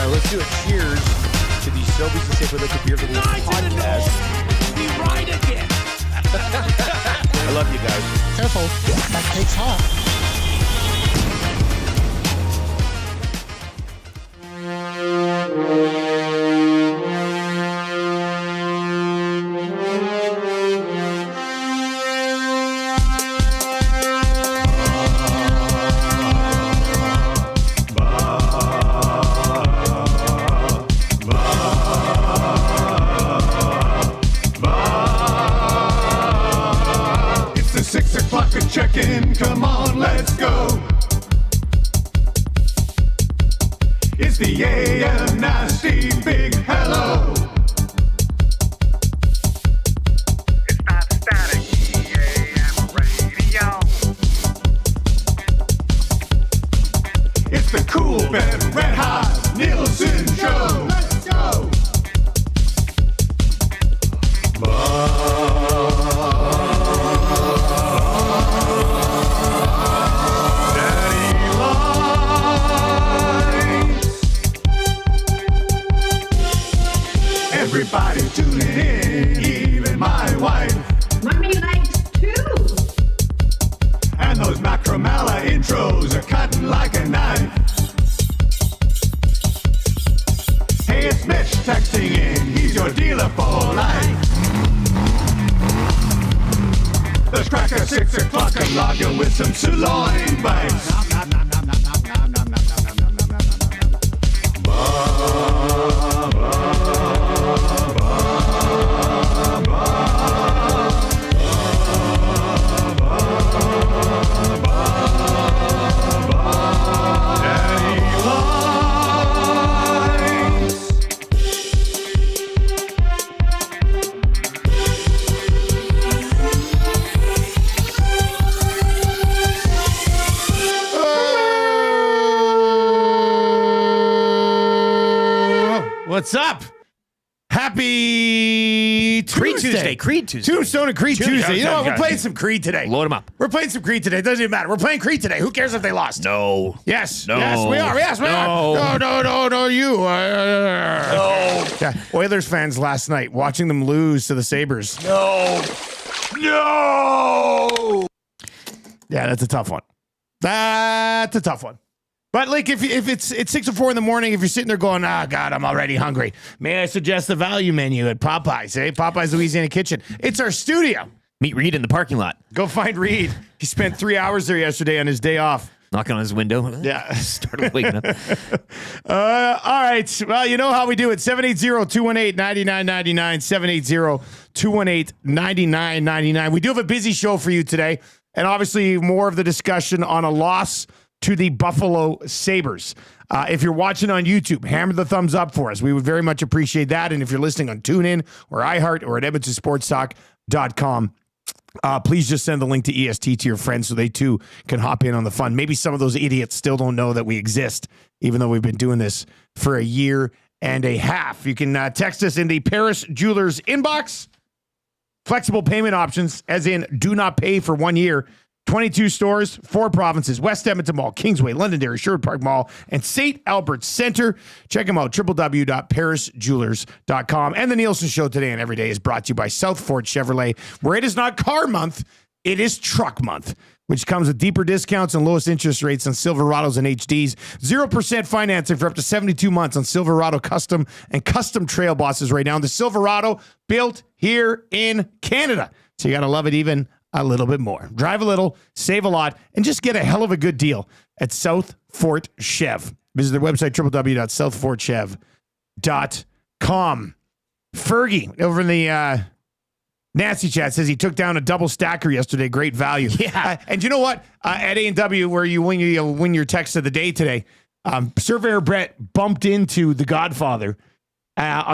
Let's do a cheers to the Sobeys and Safer Liquor Beer for the podcast. We ride again. I love you guys. Careful, that cake's hot. Check-in, come on, let's go. It's the AM Nasty Big Hello. It's not static, AM radio. It's the Coolbet Red Hot Nielson Show. Let's go. Everybody tuning in, even my wife. Mommy likes too. And those Macromella intros are cutting like a knife. Hey, it's Mitch texting in, he's your dealer for life. Let's crack at 6 o'clock and log in with some sirloin bites. What's up? Happy Tuesday. Creed Tuesday. Tombstone and Creed Tuesday. You know what? We're playing some Creed today. Load them up. We're playing some Creed today. It doesn't even matter. We're playing Creed today. Who cares if they lost? No. Yes. No. Yes, we are. Yes, we are. No, you. No. Yeah. Oilers fans last night watching them lose to the Sabers. No. Yeah, that's a tough one. That's a tough one. But like if it's 6 or 4 in the morning, if you're sitting there going, God, I'm already hungry. May I suggest the value menu at Popeyes? Popeyes Louisiana Kitchen. It's our studio. Meet Reed in the parking lot. Go find Reed. He spent 3 hours there yesterday on his day off. Knocking on his window. Yeah. Started waking up. All right. Well, you know how we do it. 780-218-9999. 780-218-9999. We do have a busy show for you today. And obviously more of the discussion on a loss to the Buffalo Sabres. If you're watching on YouTube, hammer the thumbs up for us. We would very much appreciate that. And if you're listening on TuneIn or iHeart or at EdmontonSportsTalk.com, please just send the link to EST to your friends so they too can hop in on the fun. Maybe some of those idiots still don't know that we exist, even though we've been doing this for a year and a half. You can text us in the Paris Jewelers inbox. Flexible payment options, as in do not pay for 1 year. 22 stores, 4 provinces, West Edmonton Mall, Kingsway, Londonderry, Sherwood Park Mall, and St. Albert Center. Check them out, www.parisjewelers.com. And the Nielsen Show today and every day is brought to you by South Fort Chevrolet, where it is not car month, it is truck month, which comes with deeper discounts and lowest interest rates on Silverados and HDs. 0% financing for up to 72 months on Silverado Custom and Custom Trail Bosses right now. And the Silverado built here in Canada. So you got to love it even a little bit more. Drive a little, save a lot, and just get a hell of a good deal at South Fort Chev. Visit their website, www.southfortchev.com. Fergie over in the Nancy chat says he took down a double stacker yesterday. Great value. Yeah. And you know what? At A&W, where you win your text of the day today, Surveyor Brett bumped into the Godfather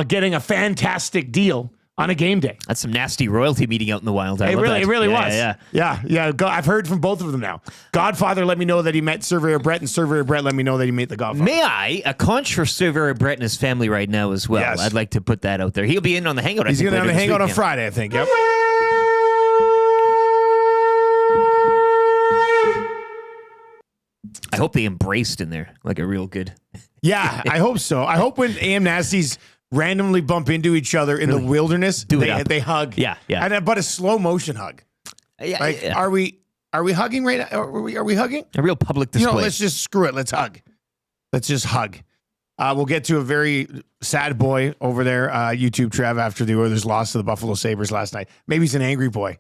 getting a fantastic deal on a game day. That's some nasty royalty meeting out in the wild. It really was. Yeah. I've heard from both of them now. Godfather let me know that he met Surveyor Brett, and Surveyor Brett let me know that he met the Godfather. May I? A conch for Surveyor Brett and his family right now as well. Yes. I'd like to put that out there. He'll be in on the hangout. He's going to have a hangout on Friday, I think. Yep. I hope they embraced in there like a real good. Yeah, I hope so. I hope when AM Nasties randomly bump into each other in the wilderness, they hug. Yeah. But a slow motion hug. Yeah, Like, are we hugging right now? Are we hugging? a real public display. Let's just screw it. Let's hug. Let's just hug. We'll get to a very sad boy over there, YouTube Trev, after the Oilers lost to the Buffalo Sabres last night. Maybe he's an angry boy.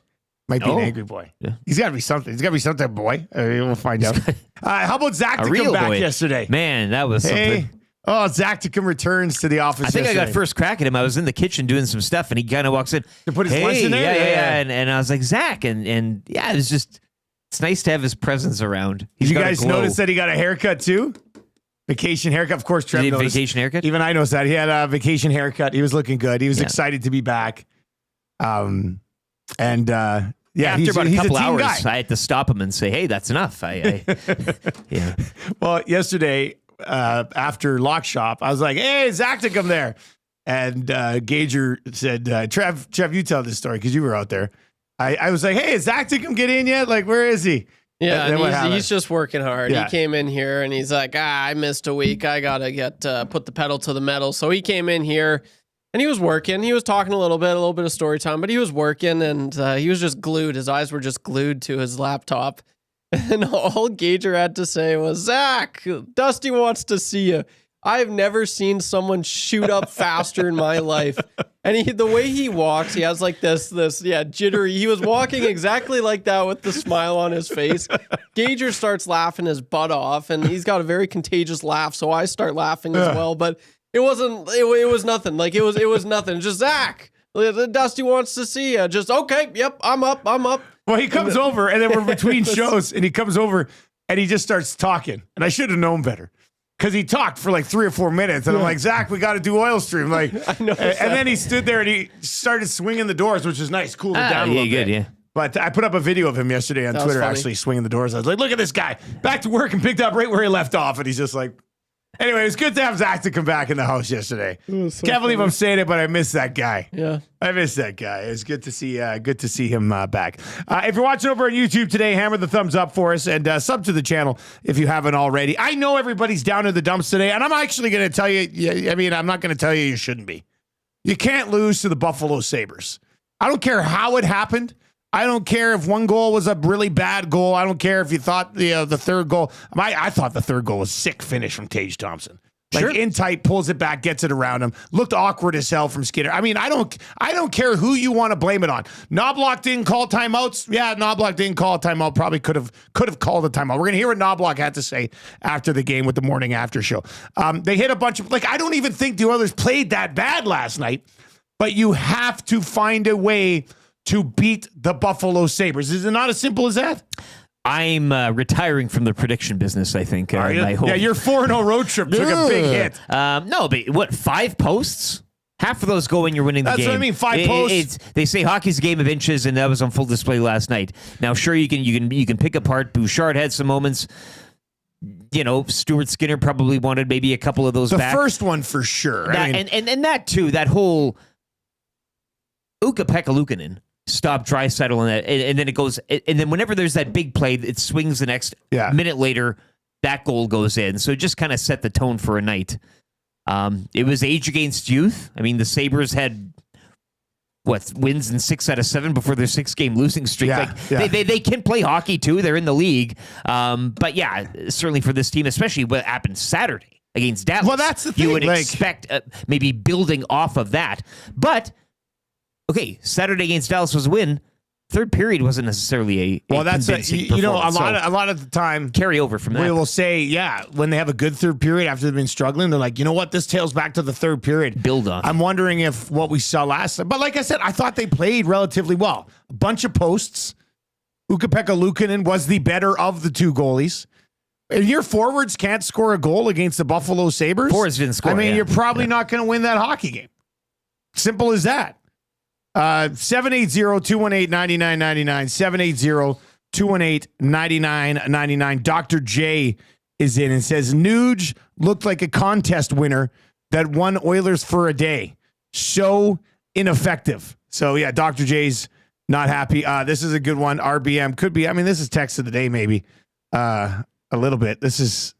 Might be an angry boy. Yeah. He's got to be something. He's got to be some type of boy. We'll find out. How about Zach to come back yesterday? Man, that was something. Oh, Zach to come returns to the office. I think yesterday. I got first crack at him. I was in the kitchen doing some stuff, and he kind of walks in to put his lunch in there. Yeah. And I was like, Zach, and yeah, it's nice to have his presence around. Did you guys notice that he got a haircut too? Vacation haircut. Of course, Trev noticed. Vacation haircut? Even I noticed that. He had a vacation haircut. He was looking good. He was excited to be back. After about a couple hours, guy. I had to stop him and say, hey, that's enough. Yeah. Well, yesterday, after Lock Shop, I was like, hey, Zach to come there. And Gager said, Trev, you tell this story because you were out there. I was like, hey, is Zach to come get in yet? Like, where is he? Yeah, and he's just working hard. Yeah. He came in here and he's like, I missed a week. I got to put the pedal to the metal. So he came in here and he was working. He was talking a little bit of story time, but he was working and he was just glued. His eyes were just glued to his laptop. And all Gager had to say was, Zach, Dusty wants to see you. I've never seen someone shoot up faster in my life. And the way he walks, he has like this jittery. He was walking exactly like that with the smile on his face. Gager starts laughing his butt off, and he's got a very contagious laugh. So I start laughing as well. But it wasn't. It was nothing. Like it was nothing. Just Zach, Dusty wants to see you. Just okay. Yep, I'm up. Well, he comes over, and then we're between shows, and he comes over, and he just starts talking. And I should have known better. Because he talked for like 3 or 4 minutes, and I'm like, Zach, we got to do Oil Stream. Like, and then he stood there and he started swinging the doors, which is nice, cooled it down a little bit. Yeah. But I put up a video of him yesterday on Twitter, actually swinging the doors. I was like, look at this guy, back to work and picked up right where he left off, and he's just like. Anyway, it was good to have Zach to come back in the house yesterday. Can't believe I'm saying it, but I miss that guy. Yeah, I miss that guy. It was good to see him back. If you're watching over on YouTube today, hammer the thumbs up for us and sub to the channel if you haven't already. I know everybody's down in the dumps today, and I'm actually going to tell you. I mean, I'm not going to tell you shouldn't be. You can't lose to the Buffalo Sabres. I don't care how it happened. I don't care if one goal was a really bad goal. I don't care if you thought the third goal. I thought the third goal was sick finish from Tage Thompson. Like in tight, pulls it back, gets it around him. Looked awkward as hell from Skinner. I mean, I don't care who you want to blame it on. Noblock didn't call timeouts. Yeah, Noblock didn't call a timeout. Probably could have called a timeout. We're gonna hear what Knobloch had to say after the game with the morning after show. They hit a bunch of I don't even think the Oilers played that bad last night. But you have to find a way to beat the Buffalo Sabres. Is it not as simple as that? I'm retiring from the prediction business, I think. Are you? Yeah, your 4-0 road trip took a big hit. No, but what, 5 posts? Half of those go when you're winning the game. That's what I mean, 5 posts. They say hockey's a game of inches, and that was on full display last night. Now, sure, you can pick apart. Bouchard had some moments. You know, Stuart Skinner probably wanted maybe a couple of those back. The first one for sure. And that too, that whole Ukko-Pekka Luukkonen stop Draisaitl on that, and then it goes, and then whenever there's that big play, it swings the next minute later, that goal goes in. So it just kind of set the tone for a night. It was age against youth. I mean, the Sabres had wins in 6 out of 7 before their 6-game losing streak. They can play hockey too. They're in the league. But yeah, certainly for this team, especially what happened Saturday against Dallas. Well, that's the thing. You would expect maybe building off of that, but. Okay, Saturday against Dallas was a win. Third period wasn't necessarily a that's a lot of the time carry over from that. We will say, when they have a good third period after they've been struggling, they're like, you know what, this tails back to the third period. Build on. I'm wondering if what we saw last time, but like I said, I thought they played relatively well. A bunch of posts. Ukko-Pekka Luukkonen was the better of the 2 goalies. If your forwards can't score a goal against the Buffalo Sabres, forwards didn't score. I mean, you're probably not going to win that hockey game. Simple as that. 780-218-9999, 780-218-9999. Dr. J is in and says, Nuge looked like a contest winner that won Oilers for a day. So ineffective. So, yeah, Dr. J's not happy. This is a good one. RBM could be, I mean, this is text of the day maybe. A little bit. This is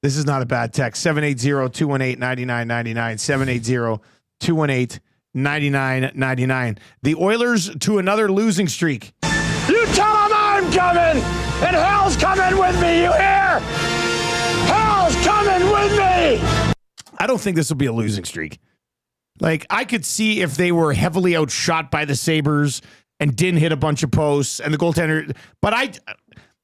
This is not a bad text. 780-218-9999. 780-218-9999. The Oilers to another losing streak. You tell them I'm coming, and hell's coming with me, you hear? Hell's coming with me! I don't think this will be a losing streak. Like, I could see if they were heavily outshot by the Sabres and didn't hit a bunch of posts and the goaltender, but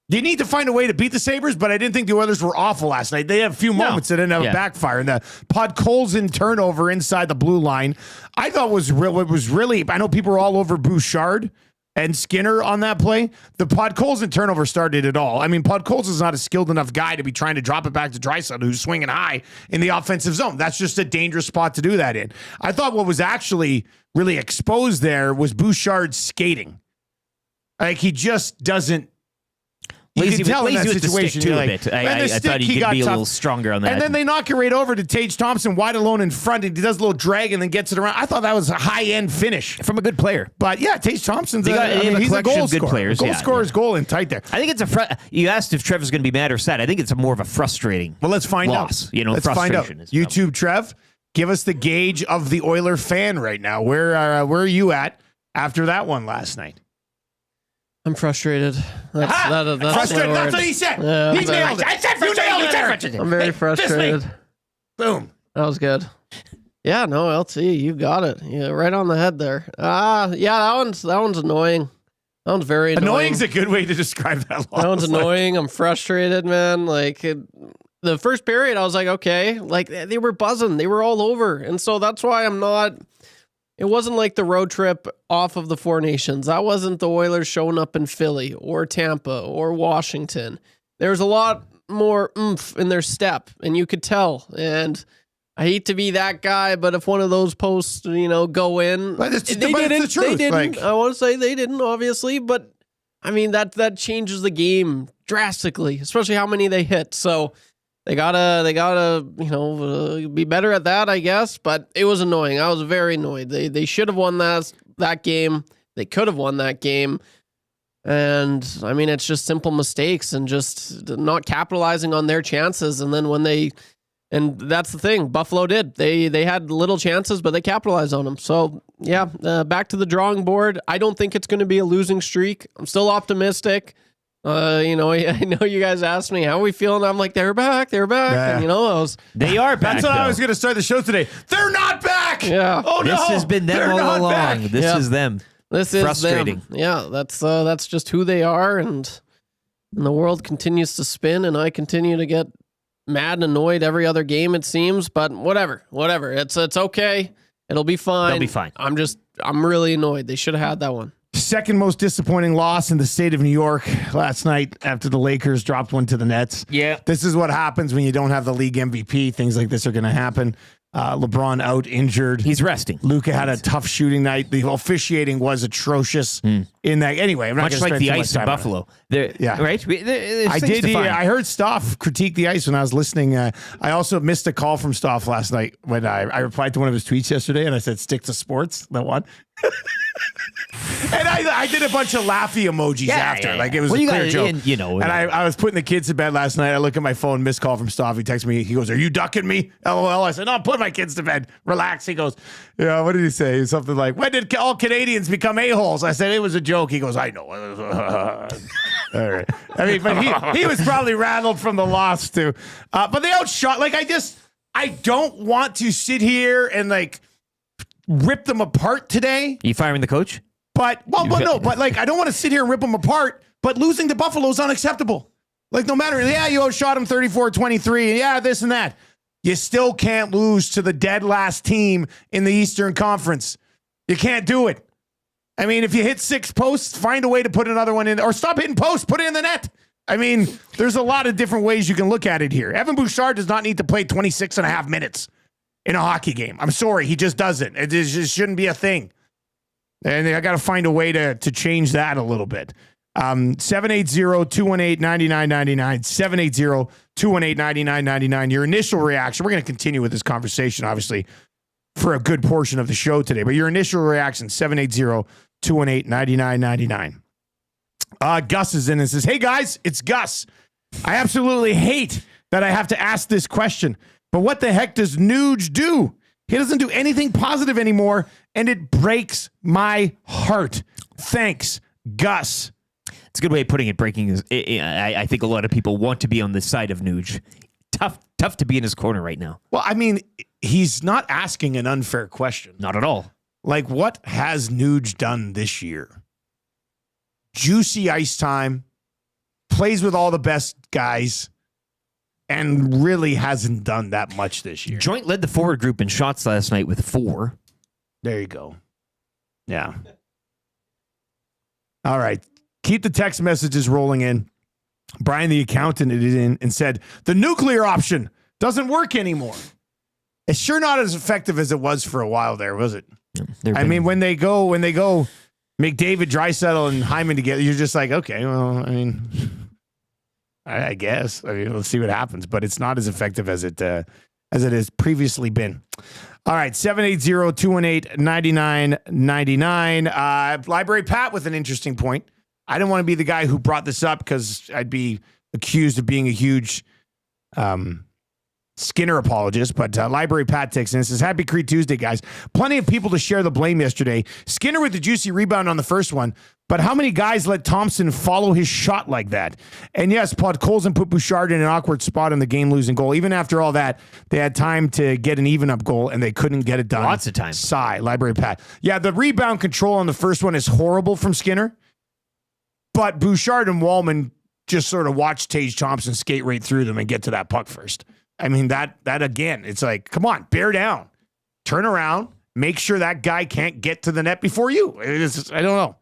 you need to find a way to beat the Sabres, but I didn't think the Oilers were awful last night. They had a few moments that didn't have a backfire. And the Podkolzin turnover inside the blue line, I thought was really, I know people were all over Bouchard and Skinner on that play. The Podkolzin turnover started it all. I mean, Podkolzin's not a skilled enough guy to be trying to drop it back to Draisaitl, who's swinging high in the offensive zone. That's just a dangerous spot to do that in. I thought what was actually really exposed there was Bouchard's skating. Like, he just doesn't. You can tell in that situation. Too, like, I thought he could be a little stronger on that. And then they knock it right over to Tage Thompson, wide alone in front, and he does a little drag and then gets it around. I thought that was a high-end finish. From a good player. But yeah, Tage Thompson's he's a goal scorer. Good players. Goal scorer's goal in tight there. I think it's you asked if Trevor's going to be mad or sad. I think it's more of a frustrating let's find loss. out. You know, let's find out. YouTube Trev, give us the gauge of the Oiler fan right now. Where are you at after that one last night? I'm frustrated. That's frustrated. That's what he said. Yeah, he nailed it. I said frustrated. I'm very frustrated. Boom. That was good. Yeah, no, LT, you got it. Yeah, right on the head there. Yeah, that one's annoying. That one's very annoying. Annoying's a good way to describe that loss. That one's annoying. I'm frustrated, man. Like the first period, I was like, okay, like they were buzzing. They were all over, and so that's why I'm not. It wasn't like the road trip off of the Four Nations. That wasn't the Oilers showing up in Philly or Tampa or Washington. There's a lot more oomph in their step, and you could tell. And I hate to be that guy, but if one of those posts, go in, it's the truth. They didn't. I want to say they didn't, obviously, but I mean that changes the game drastically, especially how many they hit. So. They gotta, be better at that, I guess. But it was annoying. I was very annoyed. They should have won that game. They could have won that game. And I mean, it's just simple mistakes and just not capitalizing on their chances. And then and that's the thing. Buffalo did. They had little chances, but they capitalized on them. So yeah, back to the drawing board. I don't think it's going to be a losing streak. I'm still optimistic. I know you guys asked me how are we feeling. I'm like, they're back. Yeah. And they are back. That's what I was going to start the show today. They're not back. Yeah. Oh no. This has been them all along. Back. This is them. This is frustrating. Them. Yeah. That's just who they are, and the world continues to spin, and I continue to get mad and annoyed every other game. It seems, but whatever. It's okay. It'll be fine. They'll be fine. I'm really annoyed. They should have had that one. Second most disappointing loss in the state of New York last night after the Lakers dropped one to the Nets. Yeah. This is what happens when you don't have the league MVP. Things like this are going to happen. LeBron out injured. He's resting. Luka had a tough shooting night. The officiating was atrocious in that. Anyway, I'm not much like the ice in Buffalo. Right? I did. I heard Stoff critique the ice when I was listening. I also missed a call from Stoff last night when I replied to one of his tweets yesterday, and I said, "Stick to sports." That one. And I did a bunch of laughy emojis after. Like it was a clear joke. And I was putting the kids to bed last night. I look at my phone, missed call from Stoff. He texts me. He goes, "Are you ducking me?" LOL. I said, "No, I'm putting my kids to bed. Relax." He goes, "Yeah, what did he say?" Something like, "When did all Canadians become a-holes?" I said, "It was a joke." He goes, "I know." All right. I mean, but he was probably rattled from the loss too. But they outshot. Like I don't want to sit here and like rip them apart today. You firing the coach? But I don't want to sit here and rip them apart. But losing to Buffalo is unacceptable. Like no matter, you outshot them 34-23, and this and that. You still can't lose to the dead last team in the Eastern Conference. You can't do it. I mean, if you hit 6 posts, find a way to put another one in, or stop hitting posts, put it in the net. I mean, there's a lot of different ways you can look at it here. Evan Bouchard does not need to play 26 and a half minutes in a hockey game. I'm sorry, he just doesn't. It just shouldn't be a thing. And I got to find a way to change that a little bit. 780-218-9999. 780-218-9999. Your initial reaction. We're going to continue with this conversation, obviously, for a good portion of the show today. But your initial reaction, 780-218-9999. Gus is in and says, "Hey, guys, it's Gus. I absolutely hate that I have to ask this question. But what the heck does Nuge do? He doesn't do anything positive anymore, and it breaks my heart. Thanks, Gus. It's a good way of putting it. Breaking is. I think a lot of people want to be on the side of Nuge. Tough to be in his corner right now. Well, I mean, he's not asking an unfair question. Not at all. Like, what has Nuge done this year? Juicy ice time, plays with all the best guys, and really hasn't done that much this year. Joint led the forward group in shots last night with 4. There you go. Yeah. All right. Keep the text messages rolling in. Brian, the accountant, is in and said, the nuclear option doesn't work anymore. It's sure not as effective as it was for a while there, was it? I mean, when they go McDavid, Draisaitl, and Hyman together, you're just like, okay, well, I mean, I guess. I mean, let's see what happens. But it's not as effective as it has previously been. All right, 780-218-9999. Library Pat with an interesting point. I didn't want to be the guy who brought this up because I'd be accused of being a huge Skinner apologist, but Library Pat takes in and says, Happy Creed Tuesday, guys. Plenty of people to share the blame yesterday. Skinner with the juicy rebound on the first one, but how many guys let Thompson follow his shot like that? And yes, Podkolzin put Bouchard in an awkward spot in the game-losing goal. Even after all that, they had time to get an even-up goal, and they couldn't get it done. Lots of time. Sigh, Library Pat. Yeah, the rebound control on the first one is horrible from Skinner, but Bouchard and Wallman just sort of watched Tage Thompson skate right through them and get to that puck first. I mean, that again, it's like, come on, bear down. Turn around. Make sure that guy can't get to the net before you. I don't know.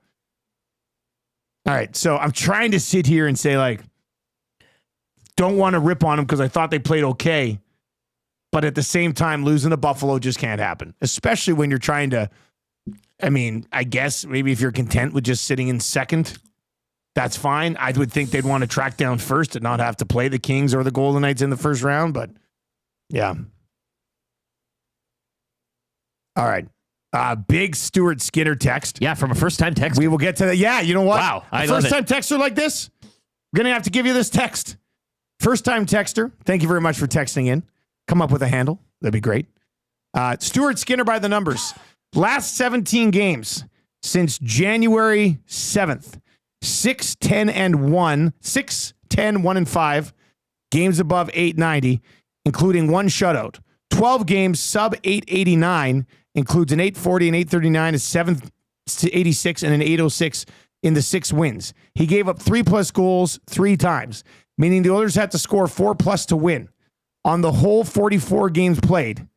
All right, so I'm trying to sit here and say, like, don't want to rip on them because I thought they played okay. But at the same time, losing to Buffalo just can't happen, especially when you're trying to, I mean, I guess maybe if you're content with just sitting in second, that's fine. I would think they'd want to track down first and not have to play the Kings or the Golden Knights in the first round, but yeah. All right. Big Stuart Skinner text. Yeah, from a first-time text. We will get to that. Yeah, you know what? Wow, I love it. First-time texter like this, we're going to have to give you this text. First-time texter, thank you very much for texting in. Come up with a handle. That'd be great. Stuart Skinner by the numbers. Last 17 games since January 7th. 6-10-1, 6-10-1-5, games above 890, including one shutout. 12 games sub 889, includes an 840, an 839, a 786, and an 806 in the 6 wins. He gave up 3+ goals 3 times, meaning the Oilers had to score 4+ to win. On the whole 44 games played,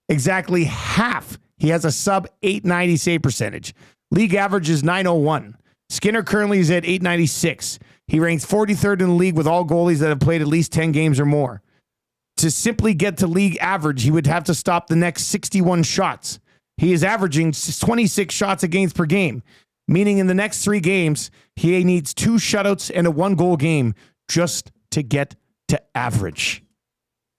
exactly half, he has a sub 890 save percentage. League average is 901. Skinner currently is at 896. He ranks 43rd in the league with all goalies that have played at least 10 games or more. To simply get to league average, he would have to stop the next 61 shots. He is averaging 26 shots against per game, meaning in the next 3 games, he needs 2 shutouts and a 1-goal game just to get to average.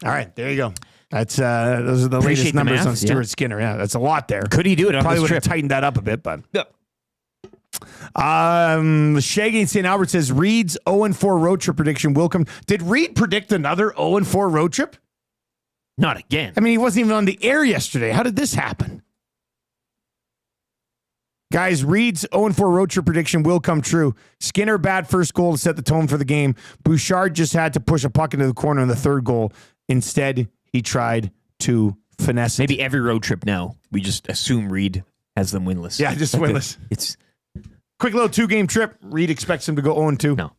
All right, there you go. That's those are the latest numbers on Stuart Skinner. Yeah, that's a lot there. Could he do it on Probably this would have trip? tightened that up a bit, but... Yep. Shaggy in St. Albert says Reed's 0-4 road trip prediction will come. Did Reed predict another 0-4 road trip? Not again. I mean, he wasn't even on the air yesterday. How did this happen? Guys, Reed's 0-4 road trip prediction will come true. Skinner bad first goal to set the tone for the game. Bouchard just had to push a puck into the corner on the 3rd goal. Instead, he tried to finesse it. Maybe every road trip now, we just assume Reed has them winless. Yeah, just winless. It's quick little 2-game trip. Reed expects him to go 0-2. No.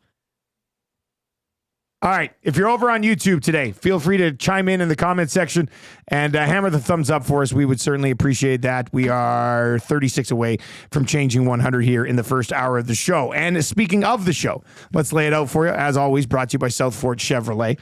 All right. If you're over on YouTube today, feel free to chime in the comment section and hammer the thumbs up for us. We would certainly appreciate that. We are 36 away from changing 100 here in the first hour of the show. And speaking of the show, let's lay it out for you. As always, brought to you by South Fort Chevrolet.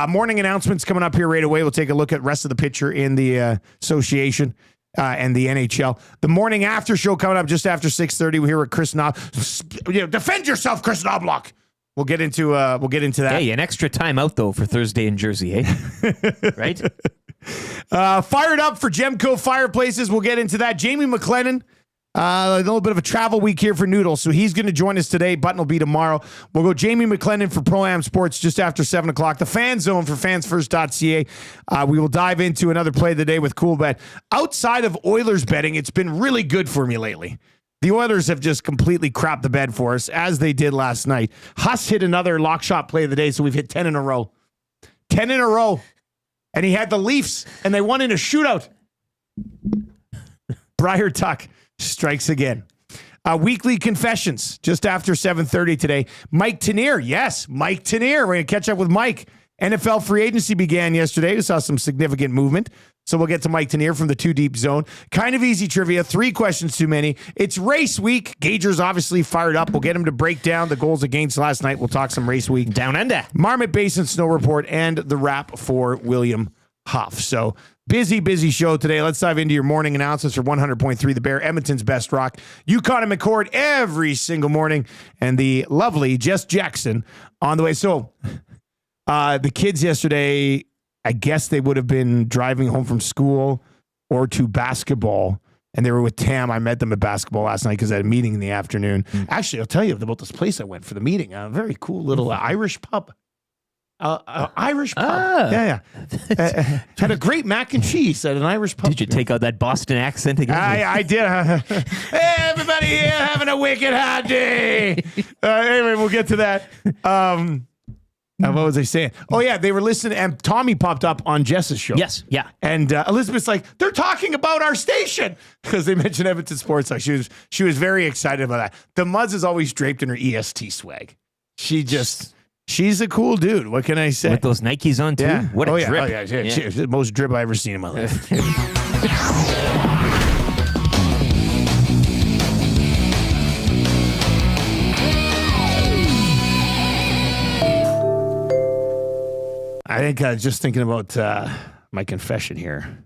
Morning announcements coming up here right away. We'll take a look at the rest of the picture in the association. And the NHL. The morning after show coming up just after 6:30. We're here with Chris Knoblauch. Defend yourself, Chris Knoblauch. We'll get into that. Hey, an extra time out though for Thursday in Jersey, eh? Right? Fired up for Gemco Fireplaces. We'll get into that. Jamie McLennan A little bit of a travel week here for Noodle, so he's going to join us today. Button will be tomorrow. We'll go Jamie McLennan for Pro-Am Sports just after 7 o'clock. The Fan Zone for fansfirst.ca. We will dive into another play of the day with Coolbet. Outside of Oilers betting, it's been really good for me lately. The Oilers have just completely crapped the bed for us, as they did last night. Huss hit another lock shot play of the day, so we've hit 10 in a row. 10 in a row. And he had the Leafs, and they won in a shootout. Briar Tuck strikes again. Weekly confessions just after 7:30 today. Mike Tenier. Yes, Mike Tenier. We're going to catch up with Mike. NFL free agency began yesterday. We saw some significant movement. So we'll get to Mike Tenier from the Too Deep Zone. Kind of easy trivia. 3 questions too many. It's race week. Gager's obviously fired up. We'll get him to break down the goals against last night. We'll talk some race week. Down under. Marmot Basin Snow Report and the wrap for William Huff. So busy show today. Let's dive into your morning announcements for 100.3 The Bear, Edmonton's best rock. Yukon and McCord every single morning. And the lovely Jess Jackson on the way. So the kids yesterday, I guess they would have been driving home from school or to basketball. And they were with Tam. I met them at basketball last night because I had a meeting in the afternoon. Actually, I'll tell you about this place I went for the meeting. A very cool little Irish pub. Irish pub. Yeah. Had a great mac and cheese at an Irish pub. Did you take out that Boston accent again? I did. Hey, everybody here having a wicked hot day. Anyway, we'll get to that. What was I saying? Oh, yeah, they were listening, and Tommy popped up on Jess's show. Yes, yeah. And Elizabeth's like, they're talking about our station because they mentioned Edmonton Sports. Like, she was very excited about that. The Muzz is always draped in her EST swag. She's a cool dude. What can I say? With those Nikes on, too? Yeah. What a drip. Oh, yeah. She's the most drip I've ever seen in my life. I think just thinking about my confession here.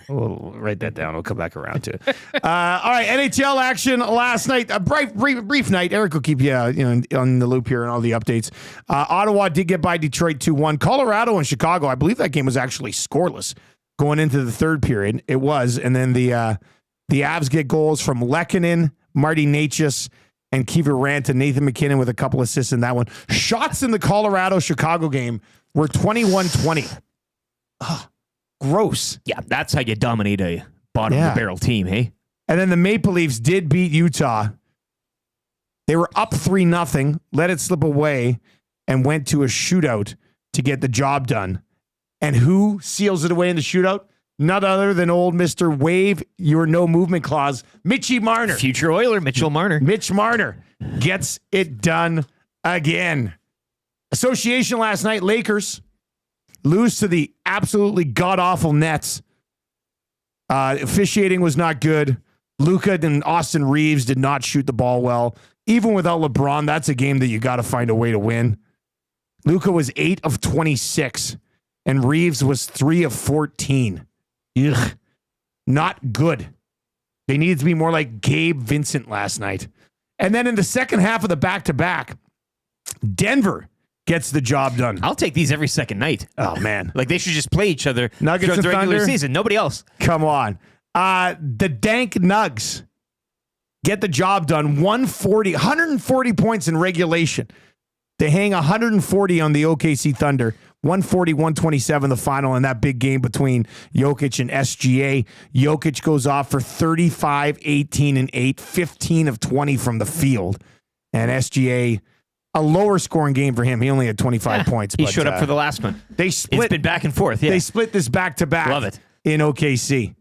We'll write that down. We'll come back around to it. All right, NHL action last night. A brief night. Eric will keep you, on the loop here and all the updates. Ottawa did get by Detroit 2-1. Colorado and Chicago, I believe that game was actually scoreless going into the third period. It was. And then the Avs get goals from Lehkonen, Marty Necas, and Kiefer Rant and Nathan McKinnon with a couple assists in that one. Shots in the Colorado-Chicago game were 21-20. Gross. Yeah, that's how you dominate a bottom-of-the-barrel team, hey? And then the Maple Leafs did beat Utah. They were up 3-0, let it slip away, and went to a shootout to get the job done. And who seals it away in the shootout? None other than old Mr. Waive Your No Movement Clause, Mitchie Marner. Future Oiler, Mitchell Marner. Mitch Marner gets it done again. Association last night, Lakers lose to the absolutely god-awful Nets. Officiating was not good. Luka and Austin Reeves did not shoot the ball well. Even without LeBron, that's a game that you got to find a way to win. Luka was 8 of 26, and Reeves was 3 of 14. Ugh. Not good. They needed to be more like Gabe Vincent last night. And then in the second half of the back-to-back, Denver gets the job done. I'll take these every second night. Oh, man. Like, they should just play each other Nuggets throughout the regular Thunder? season. Nobody else. Come on. The dank Nugs get the job done. 140 points in regulation. They hang 140 on the OKC Thunder. 140-127 the final in that big game between Jokic and SGA. Jokic goes off for 35, 18, and 8, 15 of 20 from the field. And SGA, a lower scoring game for him. He only had 25 points. He showed up for the last one. They split. It's been back and forth. Yeah. They split this back-to-back. Love it. In OKC.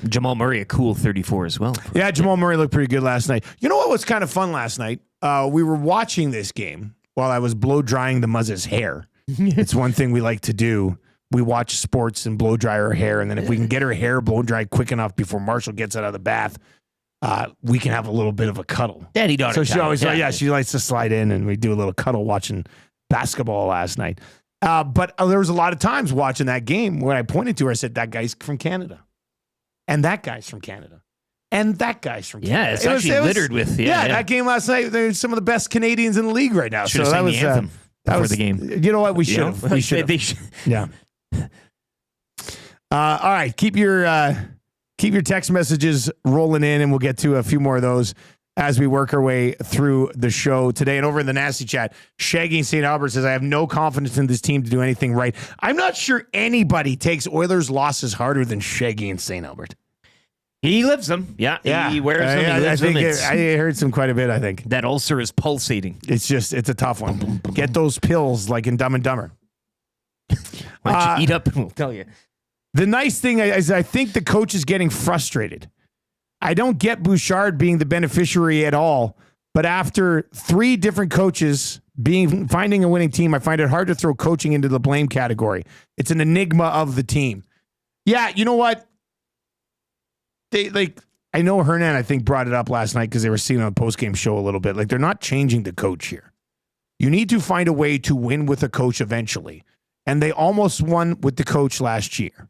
Jamal Murray, a cool 34 as well. Yeah, Jamal Murray looked pretty good last night. You know what was kind of fun last night? We were watching this game while I was blow drying the Muzz's hair. It's one thing we like to do. We watch sports and blow dry her hair, and then if we can get her hair blow dried quick enough before Marshall gets out of the bath, we can have a little bit of a cuddle. Daddy-daughter So she time. always, she likes to slide in, and we do a little cuddle watching basketball last night. But there was a lot of times watching that game when I pointed to her, I said, that guy's from Canada. And that guy's from Canada. And that guy's from Canada. Yeah, it's actually littered with. Yeah, that game last night, they're some of the best Canadians in the league right now. Should have so that sang was the anthem before the game. You know what? We should have. We should They have. Yeah. All right. Keep your text messages rolling in, and we'll get to a few more of those as we work our way through the show today. And over in the nasty chat, Shaggy in St. Albert says, I have no confidence in this team to do anything right. I'm not sure anybody takes Oilers' losses harder than Shaggy in St. Albert. He lives them. Yeah. He wears them. He lives them. I heard some quite a bit, I think. That ulcer is pulsating. It's a tough one. Get those pills like in Dumb and Dumber. Why don't you eat up and we'll tell you. The nice thing is I think the coach is getting frustrated. I don't get Bouchard being the beneficiary at all, but after 3 different coaches finding a winning team, I find it hard to throw coaching into the blame category. It's an enigma of the team. Yeah, you know what? I know Hernan, I think, brought it up last night because they were seeing on a post-game show a little bit. Like, they're not changing the coach here. You need to find a way to win with a coach eventually. And they almost won with the coach last year.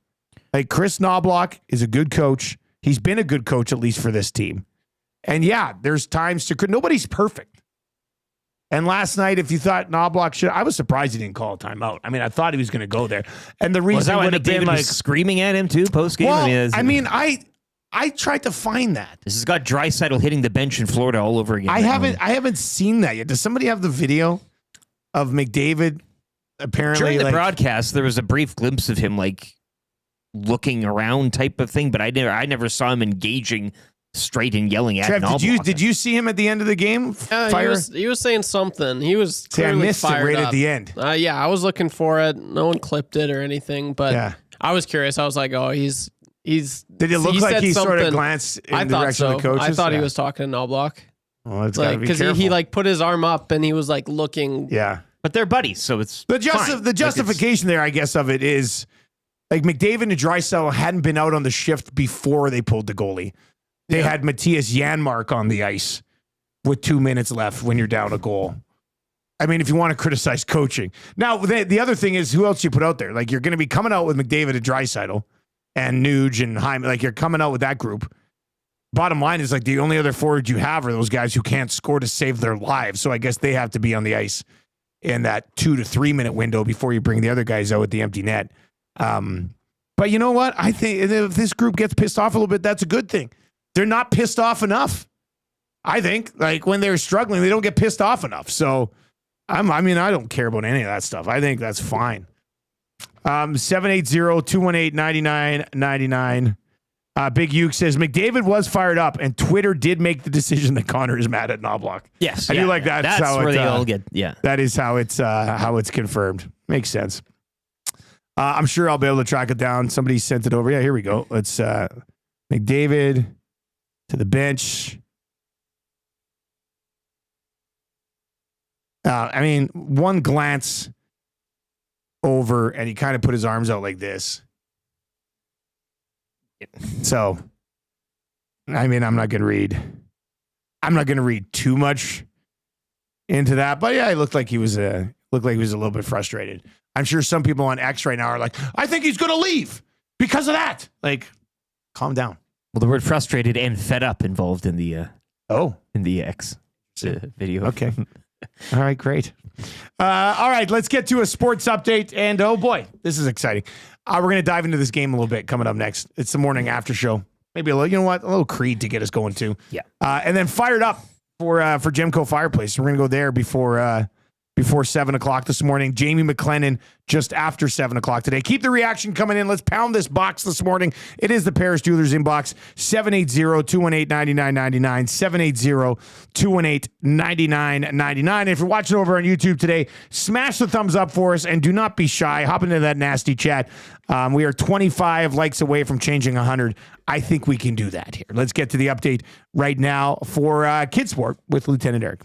Like, Chris Noblock is a good coach. He's been a good coach, at least for this team. And yeah, there's times nobody's perfect. And last night, if you thought Knoblauch I was surprised he didn't call a timeout. I mean, I thought he was going to go there. And the reason would have been like screaming at him too post game. Well, I tried to find that. This has got Draisaitl hitting the bench in Florida all over again. I haven't seen that yet. Does somebody have the video of McDavid? Apparently, during the broadcast, there was a brief glimpse of him like looking around type of thing, but I never saw him engaging straight and yelling at Trev, Knoblauch. did you see him at the end of the game? He was saying something. He was I missed fired it right up. at the end. Yeah, I was looking for it. No one clipped it or anything, but I was curious. I was like, oh, he's. Did it look like he sort of glanced in the direction of the coaches? I thought he was talking to Knoblauch. Well, it's like because he like put his arm up and he was like looking. Yeah, but they're buddies, so it's the justification there, I guess, of it is like McDavid and Draisaitl hadn't been out on the shift before they pulled the goalie. They had Matthias Janmark on the ice with 2 minutes left when you're down a goal. I mean, if you want to criticize coaching. Now, the other thing is, who else you put out there? Like, you're going to be coming out with McDavid and Draisaitl and Nuge and Hyman. Like, you're coming out with that group. Bottom line is, like, the only other forwards you have are those guys who can't score to save their lives. So I guess they have to be on the ice in that 2 to 3 minute window before you bring the other guys out with the empty net. But you know what? I think if this group gets pissed off a little bit, that's a good thing. They're not pissed off enough. I think, like, when they're struggling, they don't get pissed off enough. So, I don't care about any of that stuff. I think that's fine. 780-218-9999. Big Uke says, McDavid was fired up, and Twitter did make the decision that Connor is mad at Knoblauch. Yes. I do like that. That's where they all get, That is how it's confirmed. Makes sense. I'm sure I'll be able to track it down. Somebody sent it over. Yeah, here we go. Let's McDavid to the bench. One glance over, and he kind of put his arms out like this. So, I'm not going to read too much into that, but yeah, it looked like he was a little bit frustrated. I'm sure some people on X right now are like, I think he's going to leave because of that. Like, calm down. Well, the word frustrated and fed up involved in the X video. Okay. All right, great. All right, let's get to a sports update. And oh boy, this is exciting. We're going to dive into this game a little bit coming up next. It's the morning after show. Maybe a little Creed to get us going too. Yeah. And then fired up for Gemco Fireplace. We're going to go there before 7 o'clock this morning. Jamie McLennan just after 7 o'clock today. Keep the reaction coming in. Let's pound this box this morning. It is the Paris Jewelers inbox, 780-218-9999, 780-218-9999. If you're watching over on YouTube today, smash the thumbs up for us and do not be shy. Hop into that nasty chat. We are 25 likes away from changing 100. I think we can do that here. Let's get to the update right now for Kidsport with Lieutenant Eric.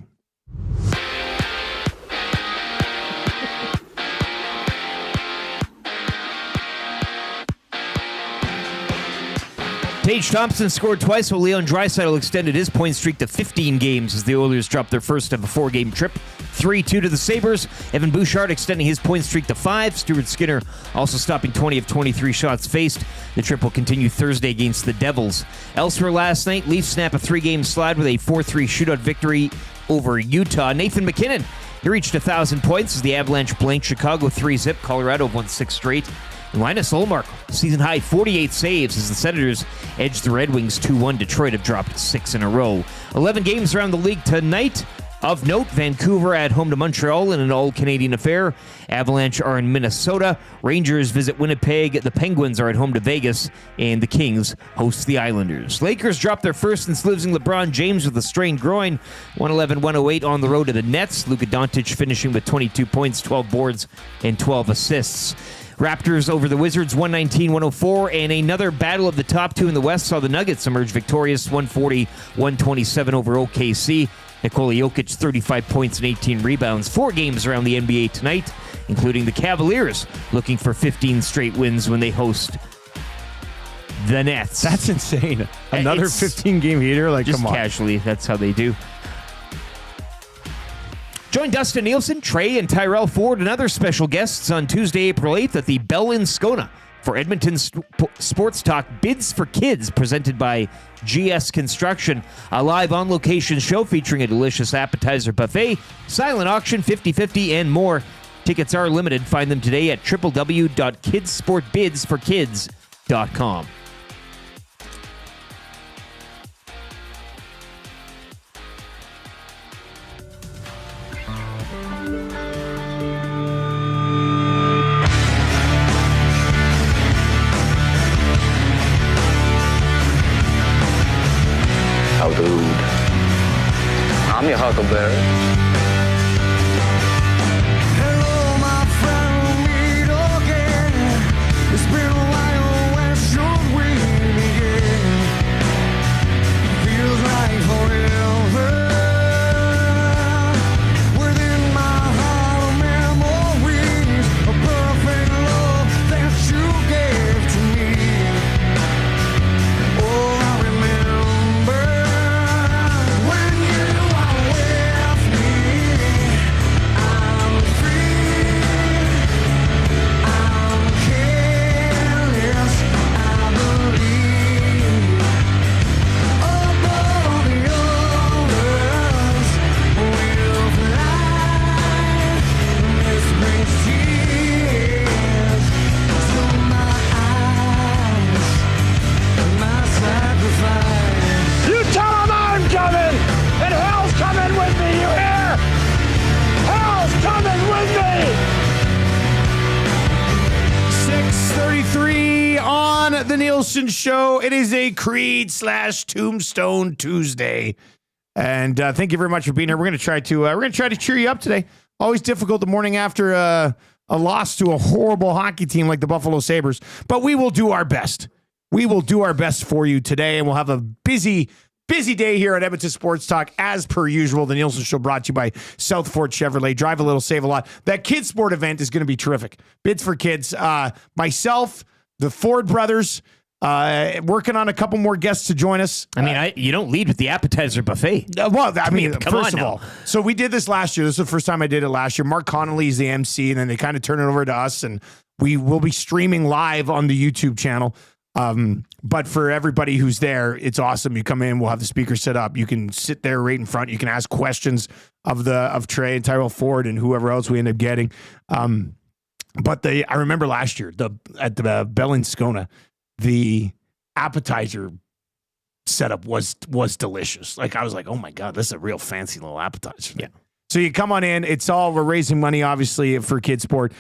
Tage Thompson scored twice while Leon Draisaitl extended his point streak to 15 games as the Oilers dropped their first of a 4-game trip. 3-2 to the Sabres. Evan Bouchard extending his point streak to 5. Stuart Skinner also stopping 20 of 23 shots faced. The trip will continue Thursday against the Devils. Elsewhere last night, Leafs snap a 3-game slide with a 4-3 shootout victory over Utah. Nathan McKinnon, he reached 1,000 points as the Avalanche blanked Chicago 3-0. Colorado won 6 straight. Linus Ullmark, season-high 48 saves as the Senators edged the Red Wings 2-1. Detroit have dropped 6 in a row. 11 games around the league tonight. Of note, Vancouver at home to Montreal in an all-Canadian affair. Avalanche are in Minnesota. Rangers visit Winnipeg. The Penguins are at home to Vegas. And the Kings host the Islanders. Lakers drop their first since losing LeBron James with a strained groin. 111-108 on the road to the Nets. Luka Doncic finishing with 22 points, 12 boards, and 12 assists. Raptors over the Wizards 119-104, and another battle of the top two in the West saw the Nuggets emerge victorious 140-127 over OKC. Nikola Jokic 35 points and 18 rebounds. 4 games around the NBA tonight, including the Cavaliers looking for 15 straight wins when they host the Nets. That's insane. Another 15-game heater? Like, just come on. Casually, that's how they do. Join Dustin Nielson, Trey, and Tyrell Ford and other special guests on Tuesday, April 8th at the Bell in Scona for Edmonton Sports Talk Bids for Kids, presented by GS Construction. A live on-location show featuring a delicious appetizer buffet, silent auction, 50/50, and more. Tickets are limited. Find them today at www.kidsportbidsforkids.com. How dude. I'm your Huckleberry. Hello, my friend, we'll meet again. It's been a while, when should we begin? Feels like forever. Within my heart of memories, a perfect love that you gave to me. Oh, I remember when you are with me. I'm free, I'm careless, I believe. Above the others, we'll fly. This brings tears to my eyes, my sacrifice. You tell them I'm coming, and hell's coming with me, you hear? Hell's coming with me! 6:33 on the Nielsen Show. It is a Creed/Tombstone Tuesday, and thank you very much for being here. We're going to try to cheer you up today. Always difficult the morning after a loss to a horrible hockey team like the Buffalo Sabres, but we will do our best. We will do our best for you today, and we'll have a busy day here at Edmonton Sports Talk, as per usual. The Nielsen Show brought to you by South Fort Chevrolet. Drive a little, save a lot. That Kidsport event is going to be terrific. Bids for Kids. Myself, the Ford brothers, working on a couple more guests to join us. I mean, you don't lead with the appetizer buffet. First of all, so we did this last year. This is the first time I did it last year. Mark Connolly is the MC, and then they kind of turn it over to us, and we will be streaming live on the YouTube channel. But for everybody who's there, it's awesome. You come in, we'll have the speaker set up. You can sit there right in front. You can ask questions of Trey and Tyrell Ford and whoever else we end up getting. But I remember last year at the Bell in Scona, the appetizer setup was delicious. Like, I was like, oh my God, this is a real fancy little appetizer. Yeah. So you come on in. We're raising money, obviously, for Kidsport.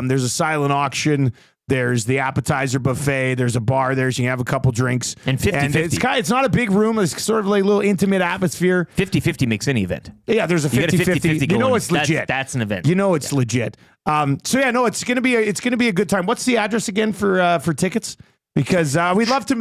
There's a silent auction. There's the appetizer buffet. There's a bar there, so you can have a couple drinks. And 50-50. It's not a big room. It's sort of like a little intimate atmosphere. 50-50 makes any event. Yeah, there's a 50-50. You know it's legit. That's an event. You know it's legit. It's gonna be a good time. What's the address again for tickets? Because we'd love to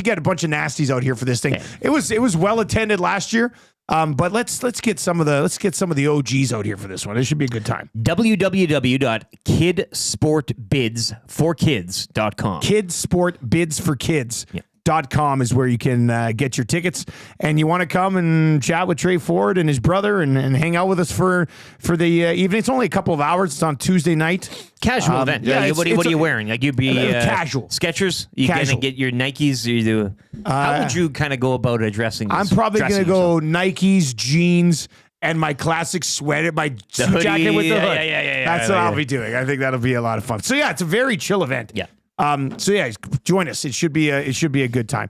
get a bunch of nasties out here for this thing. Okay. It was well attended last year. But let's get some of the OGs out here for this one. This should be a good time. www.kidsportbidsforkids.com. Kidsportbidsforkids.com. Sabers.com is where you can get your tickets. And you want to come and chat with Trey Ford and his brother and hang out with us for the evening. It's only a couple of hours. It's on Tuesday night. Casual event. Yeah, what are you wearing? Like you'd be casual. Skechers? You Casual. gonna get your Nikes? Or you do? How would you kind of go about addressing this? I'm probably going to go Nikes, jeans, and my classic sweater, my suit hoodie, jacket with the hood. yeah. That's what I'll be doing. I think that'll be a lot of fun. So yeah, it's a very chill event. Yeah. So yeah, join us. It should be a good time.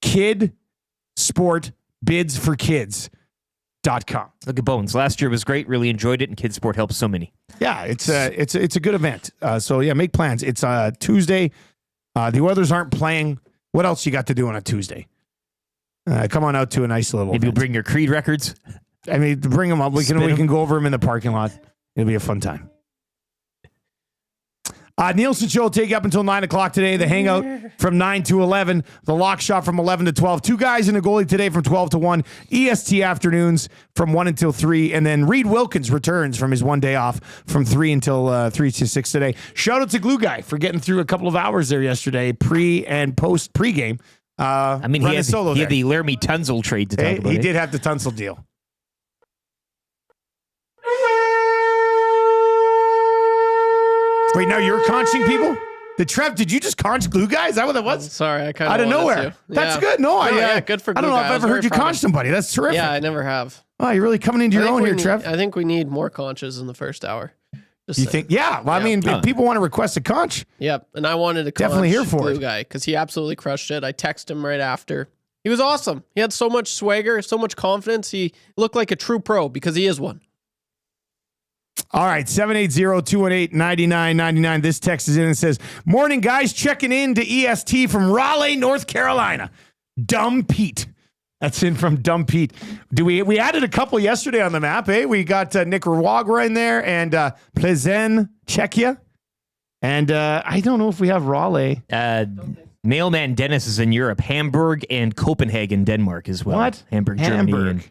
Kidsport bids for kids.com. Look at Bones. Last year was great. Really enjoyed it, and Kidsport helped so many. Yeah, it's a good event. So yeah, make plans. It's Tuesday. The Oilers aren't playing. What else you got to do on a Tuesday? Come on out to a nice little. Maybe you'll event. bring your Creed records. I mean, bring them up. We can go over them in the parking lot. It'll be a fun time. Nielson Show will take you up until 9 o'clock today. The Hangout from 9 to 11. The Lock Shot from 11 to 12. 2 guys and a goalie today from 12 to 1. EST afternoons from 1 until 3. And then Reed Wilkins returns from his one day off from 3 until 3 to 6 today. Shout out to Glue Guy for getting through a couple of hours there yesterday, pre and post pregame. I mean, he had the Laramie Tunzel trade to talk about. He did have the Tunzel deal. Wait, now you're conching people? Did you just conch Glue Guy? Is that what that was? Sorry, I kind of out of nowhere. That's good. No, good for Glue I don't know Guy. if I've ever heard you conch somebody. That's terrific. Yeah, I never have. Oh, you're really coming into your own here, Trev. I think we need more conches in the first hour. You think? Yeah. Well, I mean, if people want to request a conch. Yep. And I wanted to conch definitely here for Glue it. Guy because he absolutely crushed it. I texted him right after. He was awesome. He had so much swagger, so much confidence. He looked like a true pro because he is one. All right, 780-218-9999. This text is in and says, morning, guys. Checking in to EST from Raleigh, North Carolina. Dumb Pete. That's in from Dumb Pete. We added a couple yesterday on the map, eh? We got Nicaragua in there and Plezen, Czechia. And I don't know if we have Raleigh. Mailman Dennis is in Europe. Hamburg and Copenhagen, Denmark as well. What? Hamburg, Germany.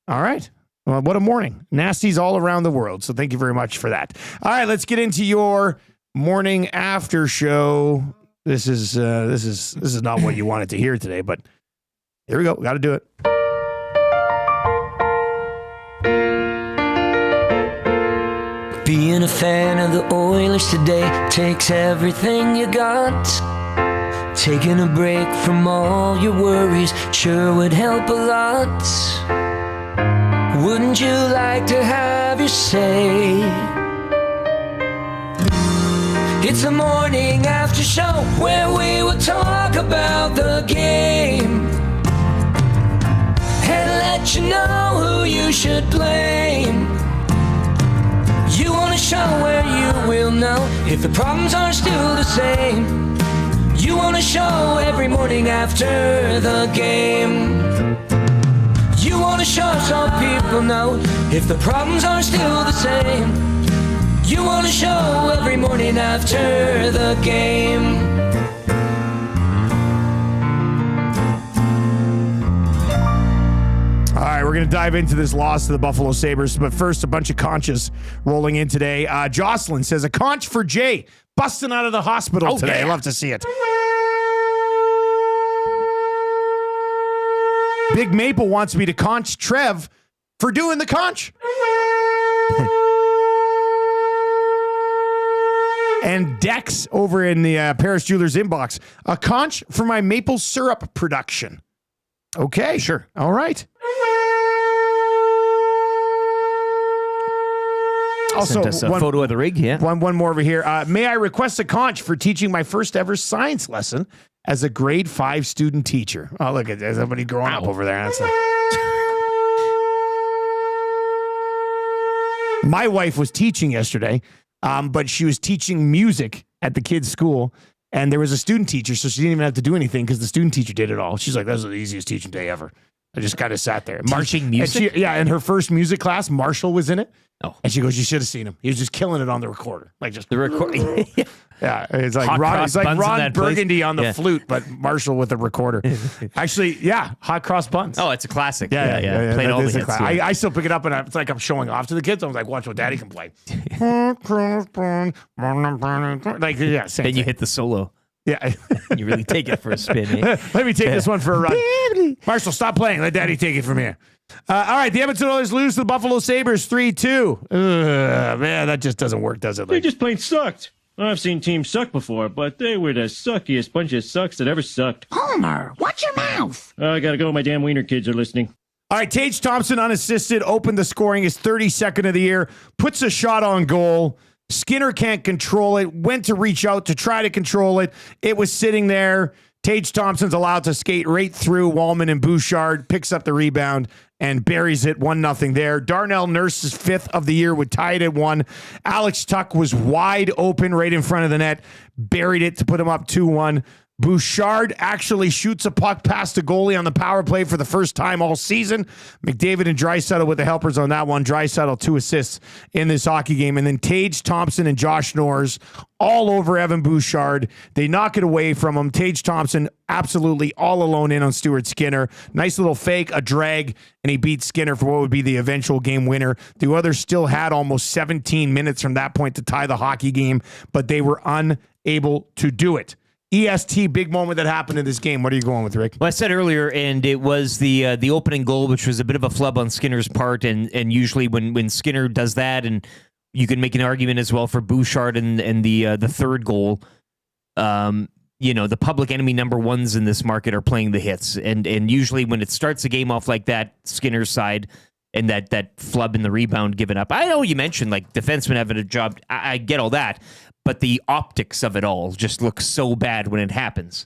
All right. Well, what a morning. Nasties all around the world. So thank you very much for that. All right, let's get into your morning after show. This is not what you wanted to hear today, but here we go. Got to do it. Being a fan of the Oilers today takes everything you got. Taking a break from all your worries sure would help a lot. Wouldn't you like to have your say? It's a morning after show where we will talk about the game and let you know who you should blame. You want a show where you will know if the problems are still the same. You want a show every morning after the game. You want to show so people know if the problems are still the same. You want to show every morning after the game. All right, we're going to dive into this loss to the Buffalo Sabres. But first, a bunch of conches rolling in today. Jocelyn says, a conch for Jay, busting out of the hospital today. Yeah. I love to see it. Big Maple wants me to conch Trev for doing the conch. And Dex over in the Paris Jewelers inbox, a conch for my maple syrup production. Okay, sure. All right. Also, sent us a photo of the rig. Yeah. One more over here. May I request a conch for teaching my first ever science lesson as a grade 5 student teacher? Oh, look at there's somebody growing up over there. That's my wife was teaching yesterday, but she was teaching music at the kids' school, and there was a student teacher, so she didn't even have to do anything because the student teacher did it all. She's like, that was the easiest teaching day ever. I just kind of sat there. Teaching music? In her first music class, Marshall was in it. Oh. And she goes, you should have seen him. He was just killing it on the recorder. Like just the recording. Yeah, it's like Ron Burgundy on the flute, but Marshall with the recorder. Actually, yeah, hot cross buns. Oh, it's a classic. Yeah. Played all the hits. I still pick it up, and it's like I'm showing off to the kids. I was like, watch what Daddy can play. Like, yeah, same Then you thing. hit the solo. Yeah. You really take it for a spin, eh? Let me take this one for a run. Marshall, stop playing. Let Daddy take it from here. All right, the Edmonton Oilers lose to the Buffalo Sabres 3-2. Man, that just doesn't work, does it? They just plain sucked. I've seen teams suck before, but they were the suckiest bunch of sucks that ever sucked. Homer, watch your mouth. I gotta go. My damn wiener kids are listening. All right, Tage Thompson, unassisted, opened the scoring, his 32nd of the year, puts a shot on goal. Skinner can't control it, went to reach out to try to control it. It was sitting there. Tage Thompson's allowed to skate right through Wallman and Bouchard, picks up the rebound and buries it 1-0 there. Darnell Nurse's 5th of the year would tie it at 1. Alex Tuck was wide open right in front of the net, buried it to put him up 2-1. Bouchard actually shoots a puck past the goalie on the power play for the first time all season. McDavid and Draisaitl with the helpers on that one. Draisaitl 2 assists in this hockey game. And then Tage Thompson and Josh Norris all over Evan Bouchard. They knock it away from him. Tage Thompson absolutely all alone in on Stuart Skinner. Nice little fake, a drag, and he beats Skinner for what would be the eventual game winner. The others still had almost 17 minutes from that point to tie the hockey game, but they were unable to do it. EST, big moment that happened in this game. What are you going with, Rick? Well, I said earlier, and it was the opening goal, which was a bit of a flub on Skinner's part, and usually when Skinner does that, and you can make an argument as well for Bouchard and the third goal. The public enemy number ones in this market are playing the hits, and usually when it starts a game off like that, Skinner's side and that flub in the rebound given up. I know you mentioned like defensemen having a job. I get all that. But the optics of it all just look so bad when it happens.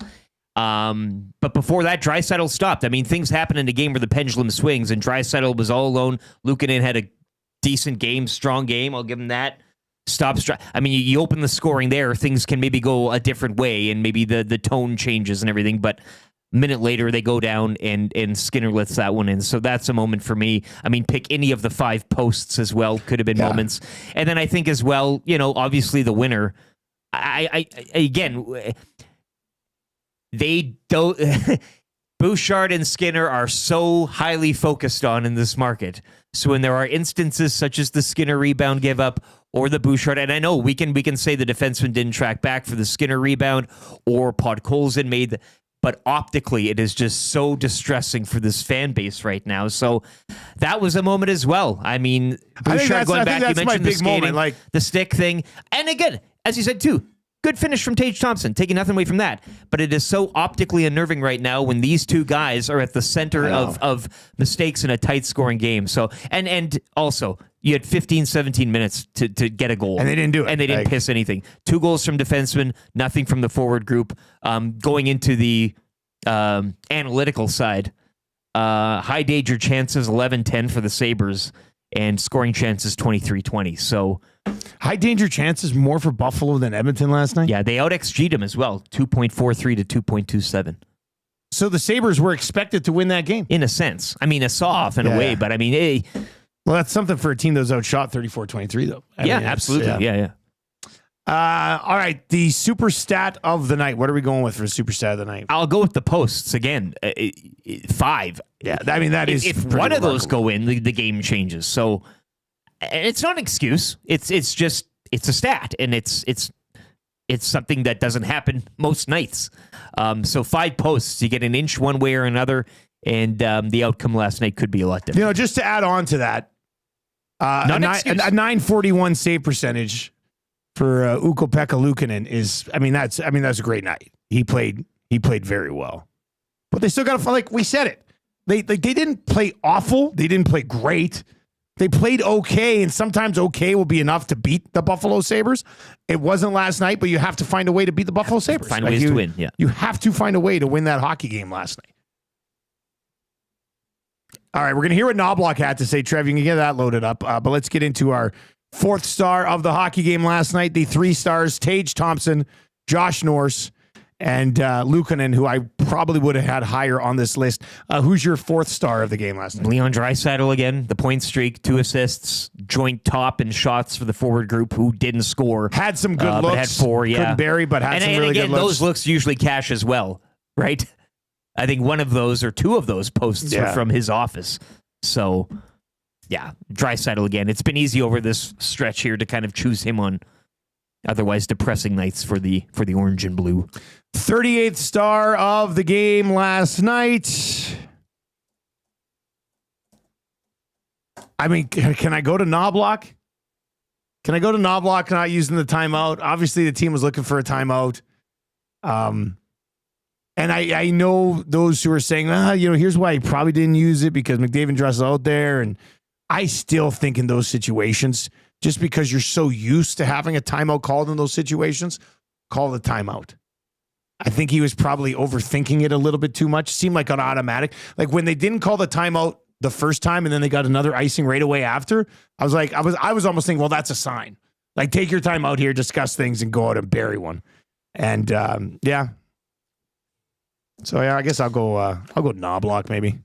But before that, Draisaitl stopped. I mean, things happen in a game where the pendulum swings, and Draisaitl was all alone. Luukkonen had a decent game, strong game. I'll give him that. I mean, you open the scoring there, things can maybe go a different way, and maybe the tone changes and everything. But a minute later, they go down, and Skinner lets that one in. So that's a moment for me. I mean, pick any of the 5 posts as well. Could have been moments. And then I think as well, obviously the winner. They don't. Bouchard and Skinner are so highly focused on in this market. So when there are instances such as the Skinner rebound give up or the Bouchard, and I know we can say the defenseman didn't track back for the Skinner rebound or Podkolzin made. But optically, it is just so distressing for this fan base right now. So that was a moment as well. I mean, Bouchard going back, you mentioned the skating, like the stick thing. And again, as you said too, good finish from Tage Thompson, taking nothing away from that. But it is so optically unnerving right now when these two guys are at the center of mistakes in a tight scoring game. So and also, you had 15, 17 minutes to get a goal. And they didn't do it. And they didn't piss anything. 2 goals from defensemen, nothing from the forward group. Going into the analytical side, high danger chances, 11-10 for the Sabres, and scoring chances, 23-20. So high danger chances more for Buffalo than Edmonton last night? Yeah, they out-XG'd them as well, 2.43 to 2.27. So the Sabres were expected to win that game? In a sense. I mean, a saw-off in a way, but I mean, hey. Well, that's something for a team that was outshot 34-23, though. I mean, absolutely. Yeah. All right, the super stat of the night. What are we going with for super stat of the night? I'll go with the posts again. 5. Yeah, I mean, that is if one of those go in, the game changes. So it's not an excuse. It's a stat, and it's something that doesn't happen most nights. So 5 posts, you get an inch one way or another, and the outcome last night could be a lot different. Just to add on to that, a 941 save percentage for Ukko-Pekka Luukkonen is, that's a great night. He played very well, but they still got to, like we said it. They didn't play awful. They didn't play great. They played okay, and sometimes okay will be enough to beat the Buffalo Sabres. It wasn't last night, but you have to find a way to beat the Buffalo Sabres. Find ways to win. Yeah, you have to find a way to win that hockey game last night. All right, we're going to hear what Noblock had to say, Trev. You can get that loaded up. But let's get into our 4th star of the hockey game last night. The 3 stars, Tage Thompson, Josh Norris, and Luukkonen, who I probably would have had higher on this list. Who's your 4th star of the game last night? Leon Draisaitl again, the point streak, 2 assists, joint top in shots for the forward group who didn't score. Had some good looks. But had 4, yeah. Couldn't bury, but had some really good looks. Those looks usually cash as well, right? I think one of those or 2 of those posts were from his office. So, yeah, Draisaitl again. It's been easy over this stretch here to kind of choose him on otherwise depressing nights for the orange and blue. 38th star of the game last night. I mean, can I go to Noblock? Can I go to Noblock not using the timeout? Obviously, the team was looking for a timeout. And I know those who are saying, here's why he probably didn't use it because McDavid Dress out there. And I still think in those situations, just because you're so used to having a timeout called in those situations, call the timeout. I think he was probably overthinking it a little bit too much. Seemed like an automatic. Like when they didn't call the timeout the first time and then they got another icing right away after, I was like, I was almost thinking, well, that's a sign. Like take your time out here, discuss things, and go out and bury one. And yeah. So yeah, I guess I'll go Knobloch maybe. I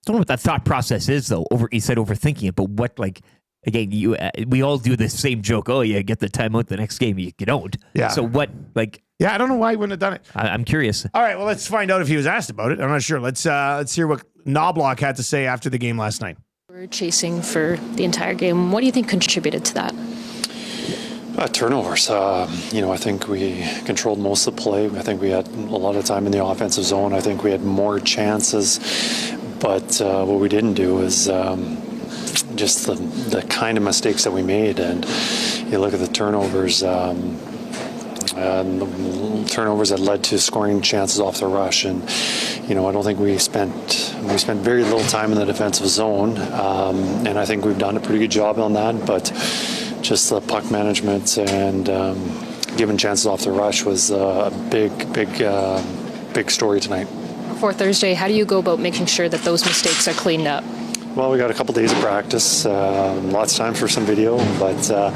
don't know what that thought process is though. He said overthinking it, but what again, we all do the same joke. Oh yeah, get the timeout the next game. You don't. Yeah. So what Yeah, I don't know why he wouldn't have done it. I'm curious. All right, well, let's find out if he was asked about it. I'm not sure. Let's hear what Noblock had to say after the game last night. We're chasing for the entire game. What do you think contributed to that? Turnovers. I think we controlled most of the play. I think we had a lot of time in the offensive zone. I think we had more chances. But what we didn't do is just the kind of mistakes that we made. And you look at the turnovers. And the turnovers that led to scoring chances off the rush, and I don't think we spent very little time in the defensive zone, and I think we've done a pretty good job on that. But just the puck management and giving chances off the rush was a big story tonight. For Thursday, how do you go about making sure that those mistakes are cleaned up? Well, we got a couple days of practice, lots of time for some video, but I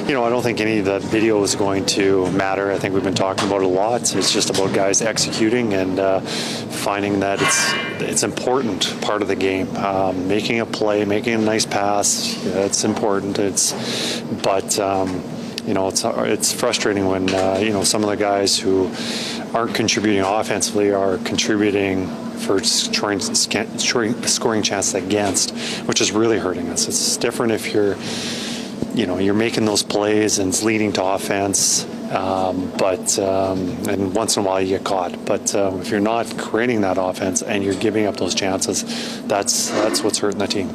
don't think any of the video is going to matter. I think we've been talking about it a lot. It's just about guys executing and finding that it's important part of the game. Making a play, making a nice pass, it's important. It's frustrating when some of the guys who aren't contributing offensively are contributing for scoring chances against, which is really hurting us. It's different if you're making those plays and it's leading to offense, and once in a while you get caught. But if you're not creating that offense and you're giving up those chances, that's what's hurting the team.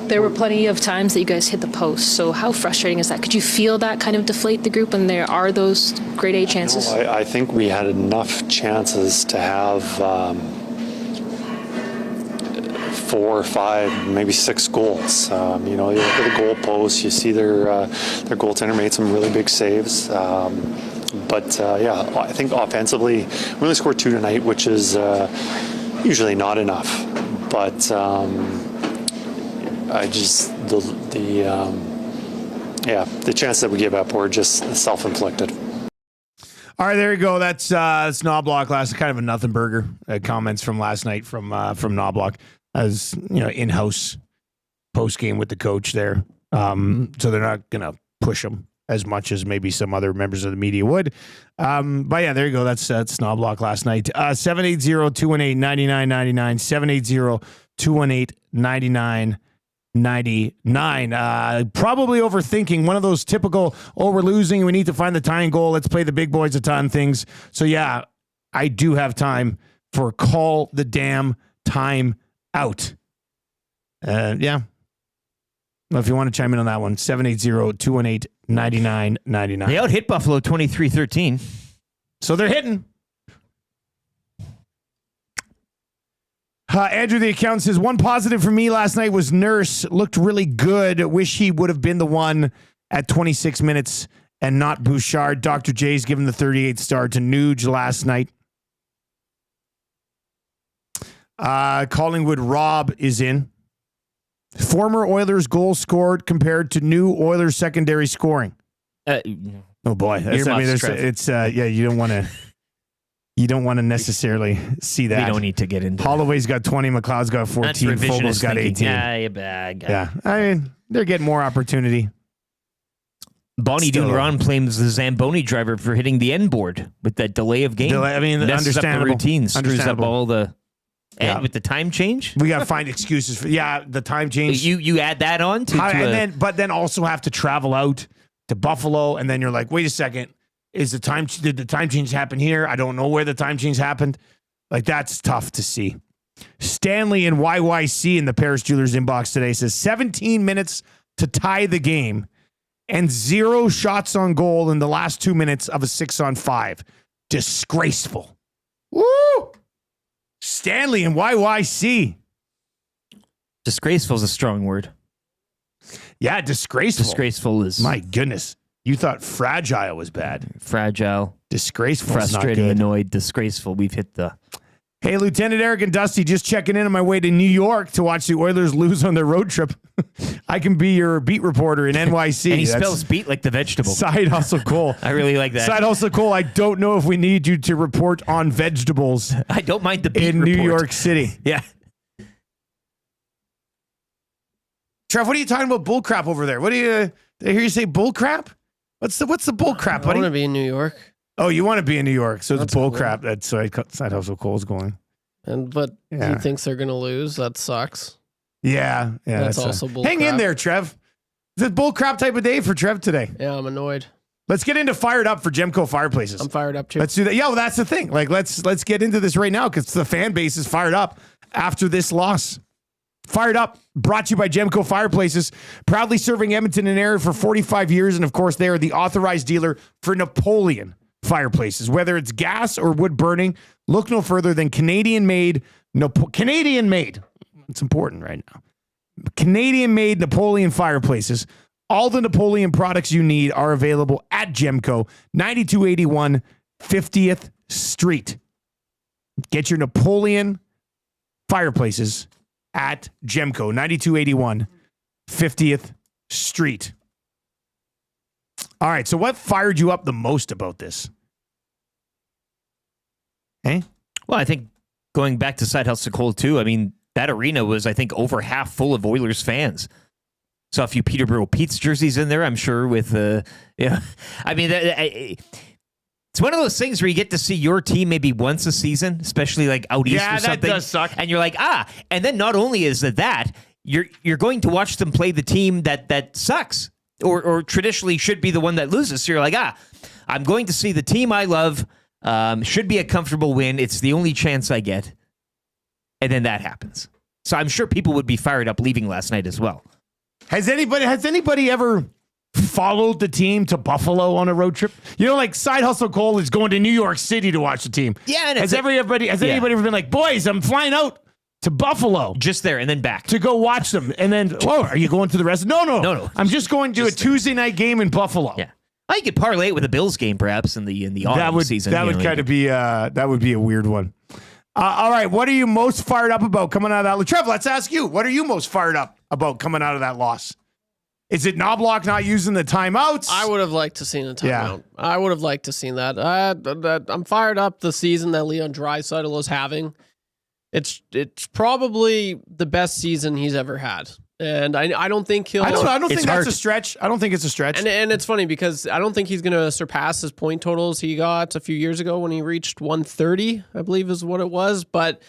There were plenty of times that you guys hit the post. So how frustrating is that? Could you feel that kind of deflate the group when there are those grade A chances? I think we had enough chances to have 4 or 5, maybe 6 goals. You look at the goal post, you see their goaltender made some really big saves. I think offensively, we only scored 2 tonight, which is usually not enough. But the chance that we give up were just self-inflicted. All right, there you go. That's Knobloch last, kind of a nothing burger. Comments from last night from Knobloch, as in-house post game with the coach there. So they're not gonna push him as much as maybe some other members of the media would. But yeah, there you go. That's Knobloch last night. 780-218-9999. 780-218-9999. Probably overthinking, one of those typical, we're losing, we need to find the tying goal, let's play the big boys a ton things. So yeah, I do have time for call the damn time out. Yeah. Well, if you want to chime in on that one, 780-218-9999. They out hit Buffalo 23-13. So they're hitting. Andrew, the accountant, says, one positive for me last night was Nurse. Looked really good. Wish he would have been the one at 26 minutes and not Bouchard. Dr. J's given the 38th star to Nuge last night. Collingwood Rob is in. Former Oilers goal scored compared to new Oilers secondary scoring. Oh boy, you don't want to. You don't want to necessarily see that. We don't need to get into Holloway's got 20, McLeod's got 14, Fogel's got 18. Yeah, you bag. Yeah, I mean, they're getting more opportunity. Bonnie Dunran blames the Zamboni driver for hitting the end board with that delay of game. Understandable. Up the routine, screws up all the... And with the time change? We got to find excuses for... Yeah, the time change. You add that on? But then also have to travel out to Buffalo, and then you're like, wait a second, did the time change happen here? I don't know where the time change happened. Like, that's tough to see. Stanley and YYC in the Paris Jewelers inbox today says 17 minutes to tie the game and 0 shots on goal in the last 2 minutes of a 6-on-5. Disgraceful. Woo! Stanley and YYC. Disgraceful is a strong word. Yeah, disgraceful. Disgraceful is... My goodness. You thought fragile was bad. Fragile. Disgraceful. Frustrating, annoyed, disgraceful. We've hit the... Hey, Lieutenant Eric and Dusty, just checking in on my way to New York to watch the Oilers lose on their road trip. I can be your beat reporter in NYC. And he spells beat like the vegetable. Side Hustle Cole. I really like that. Side Hustle Cole, I don't know if we need you to report on vegetables. I don't mind the beat in report. New York City. Yeah. Trev, what are you talking about bull crap over there? What do you... Did I hear you say bull crap? What's the bull crap, buddy? I want to be in New York. Oh, you want to be in New York, so That's it's bull cool. crap. That's Side Hustle Cole's going. But Yeah. he thinks they're going to lose. That sucks. Yeah. That's also bull Hang in crap. there, Trev. It's a bull crap type of day for Trev today. Yeah, I'm annoyed. Let's get into fired up for Gemco Fireplaces. I'm fired up too. Let's do that. Yeah, well, that's the thing. Like, let's get into this right now because the fan base is fired up after this loss. Fired Up, brought to you by Gemco Fireplaces, proudly serving Edmonton and area for 45 years. And of course, they are the authorized dealer for Napoleon fireplaces. Whether it's gas or wood burning, look no further than Canadian-made. It's important right now. Canadian-made Napoleon fireplaces. All the Napoleon products you need are available at Gemco, 9281 50th Street. Get your Napoleon fireplaces at Gemco, 9281 50th Street. All right, so what fired you up the most about this? Hey? Well, I think going back to Side Hustle Cole too, I mean, that arena was, I think, over half full of Oilers fans. Saw a few Peterborough Pete's jerseys in there, I'm sure, with, I mean, it's one of those things where you get to see your team maybe once a season, especially like out east or something. Yeah, that does suck. And you're like, and then not only is it that, you're going to watch them play the team that sucks or traditionally should be the one that loses. So you're like, I'm going to see the team I love, should be a comfortable win. It's the only chance I get. And then that happens. So I'm sure people would be fired up leaving last night as well. Has anybody ever followed the team to Buffalo on a road trip? You know, like Side Hustle Cole is going to New York City to watch the team. Yeah, and has anybody ever been like, boys, I'm flying out to Buffalo. Just there and then back. To go watch them. And then, whoa, are you going to the rest? No. I'm just going to a Tuesday night game in Buffalo. Yeah. I could parlay it with a Bills game, perhaps, in the autumn season. That would kind of be that would be a weird one. All right, what are you most fired up about coming out of that? Trev, let's ask you. What are you most fired up about coming out of that loss? Is it Knobloch not using the timeouts? I would have liked to seen a timeout. Yeah. I would have liked to seen that. I'm fired up the season that Leon Draisaitl is having. It's probably the best season he's ever had. And I don't think he'll... I don't think that's a stretch. I don't think it's a stretch. And it's funny because I don't think he's going to surpass his point totals he got a few years ago when he reached 130, I believe is what it was. But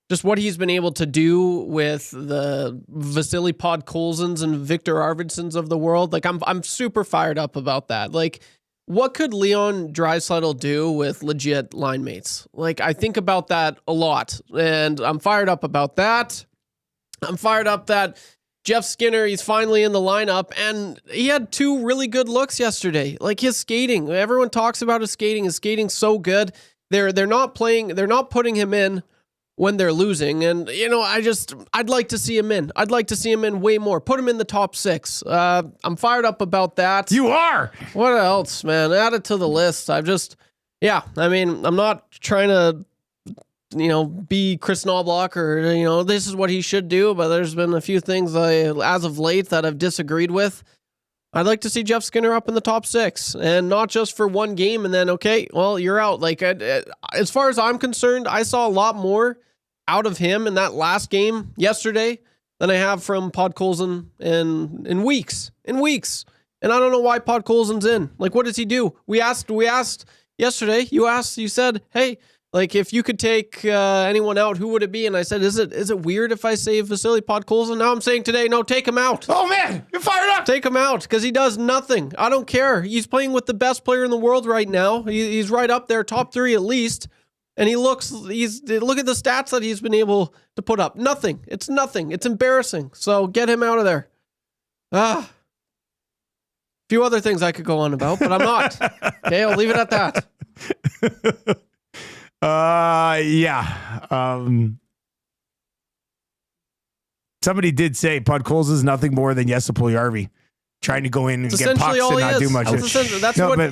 just what he's been able to do with the Vasily Podkolzins and Victor Arvidssons of the world, like I'm super fired up about that. Like, what could Leon Draisaitl do with legit line mates? Like, I think about that a lot, and I'm fired up about that. I'm fired up that Jeff Skinner, he's finally in the lineup, and he had 2 really good looks yesterday. Like his skating, everyone talks about his skating. His skating's so good. They're not putting him in when they're losing. And, I'd like to see him in. I'd like to see him in way more. Put him in the top 6. I'm fired up about that. You are. What else, man? Add it to the list. I'm not trying to, be Chris Noblock or, this is what he should do. But there's been a few things as of late that I've disagreed with. I'd like to see Jeff Skinner up in the top 6 and not just for one game and then, okay, well, you're out. Like, as far as I'm concerned, I saw a lot more out of him in that last game yesterday than I have from Podkolzin in weeks. And I don't know why Podkolzin's in. Like, what does he do? We asked yesterday, you said, hey, Like, if you could take anyone out, who would it be? And I said, is it weird if I say Vasily Podkolzin? Now I'm saying today, no, take him out. Oh, man, you're fired up. Take him out because he does nothing. I don't care. He's playing with the best player in the world right now. He's right up there, top 3 at least. And look at the stats that he's been able to put up. Nothing. It's nothing. It's embarrassing. So get him out of there. A few other things I could go on about, but I'm not. Okay, I'll leave it at that. Somebody did say Podkolzin is nothing more than Jesse Puljujärvi trying to go in and get pucks and not do much.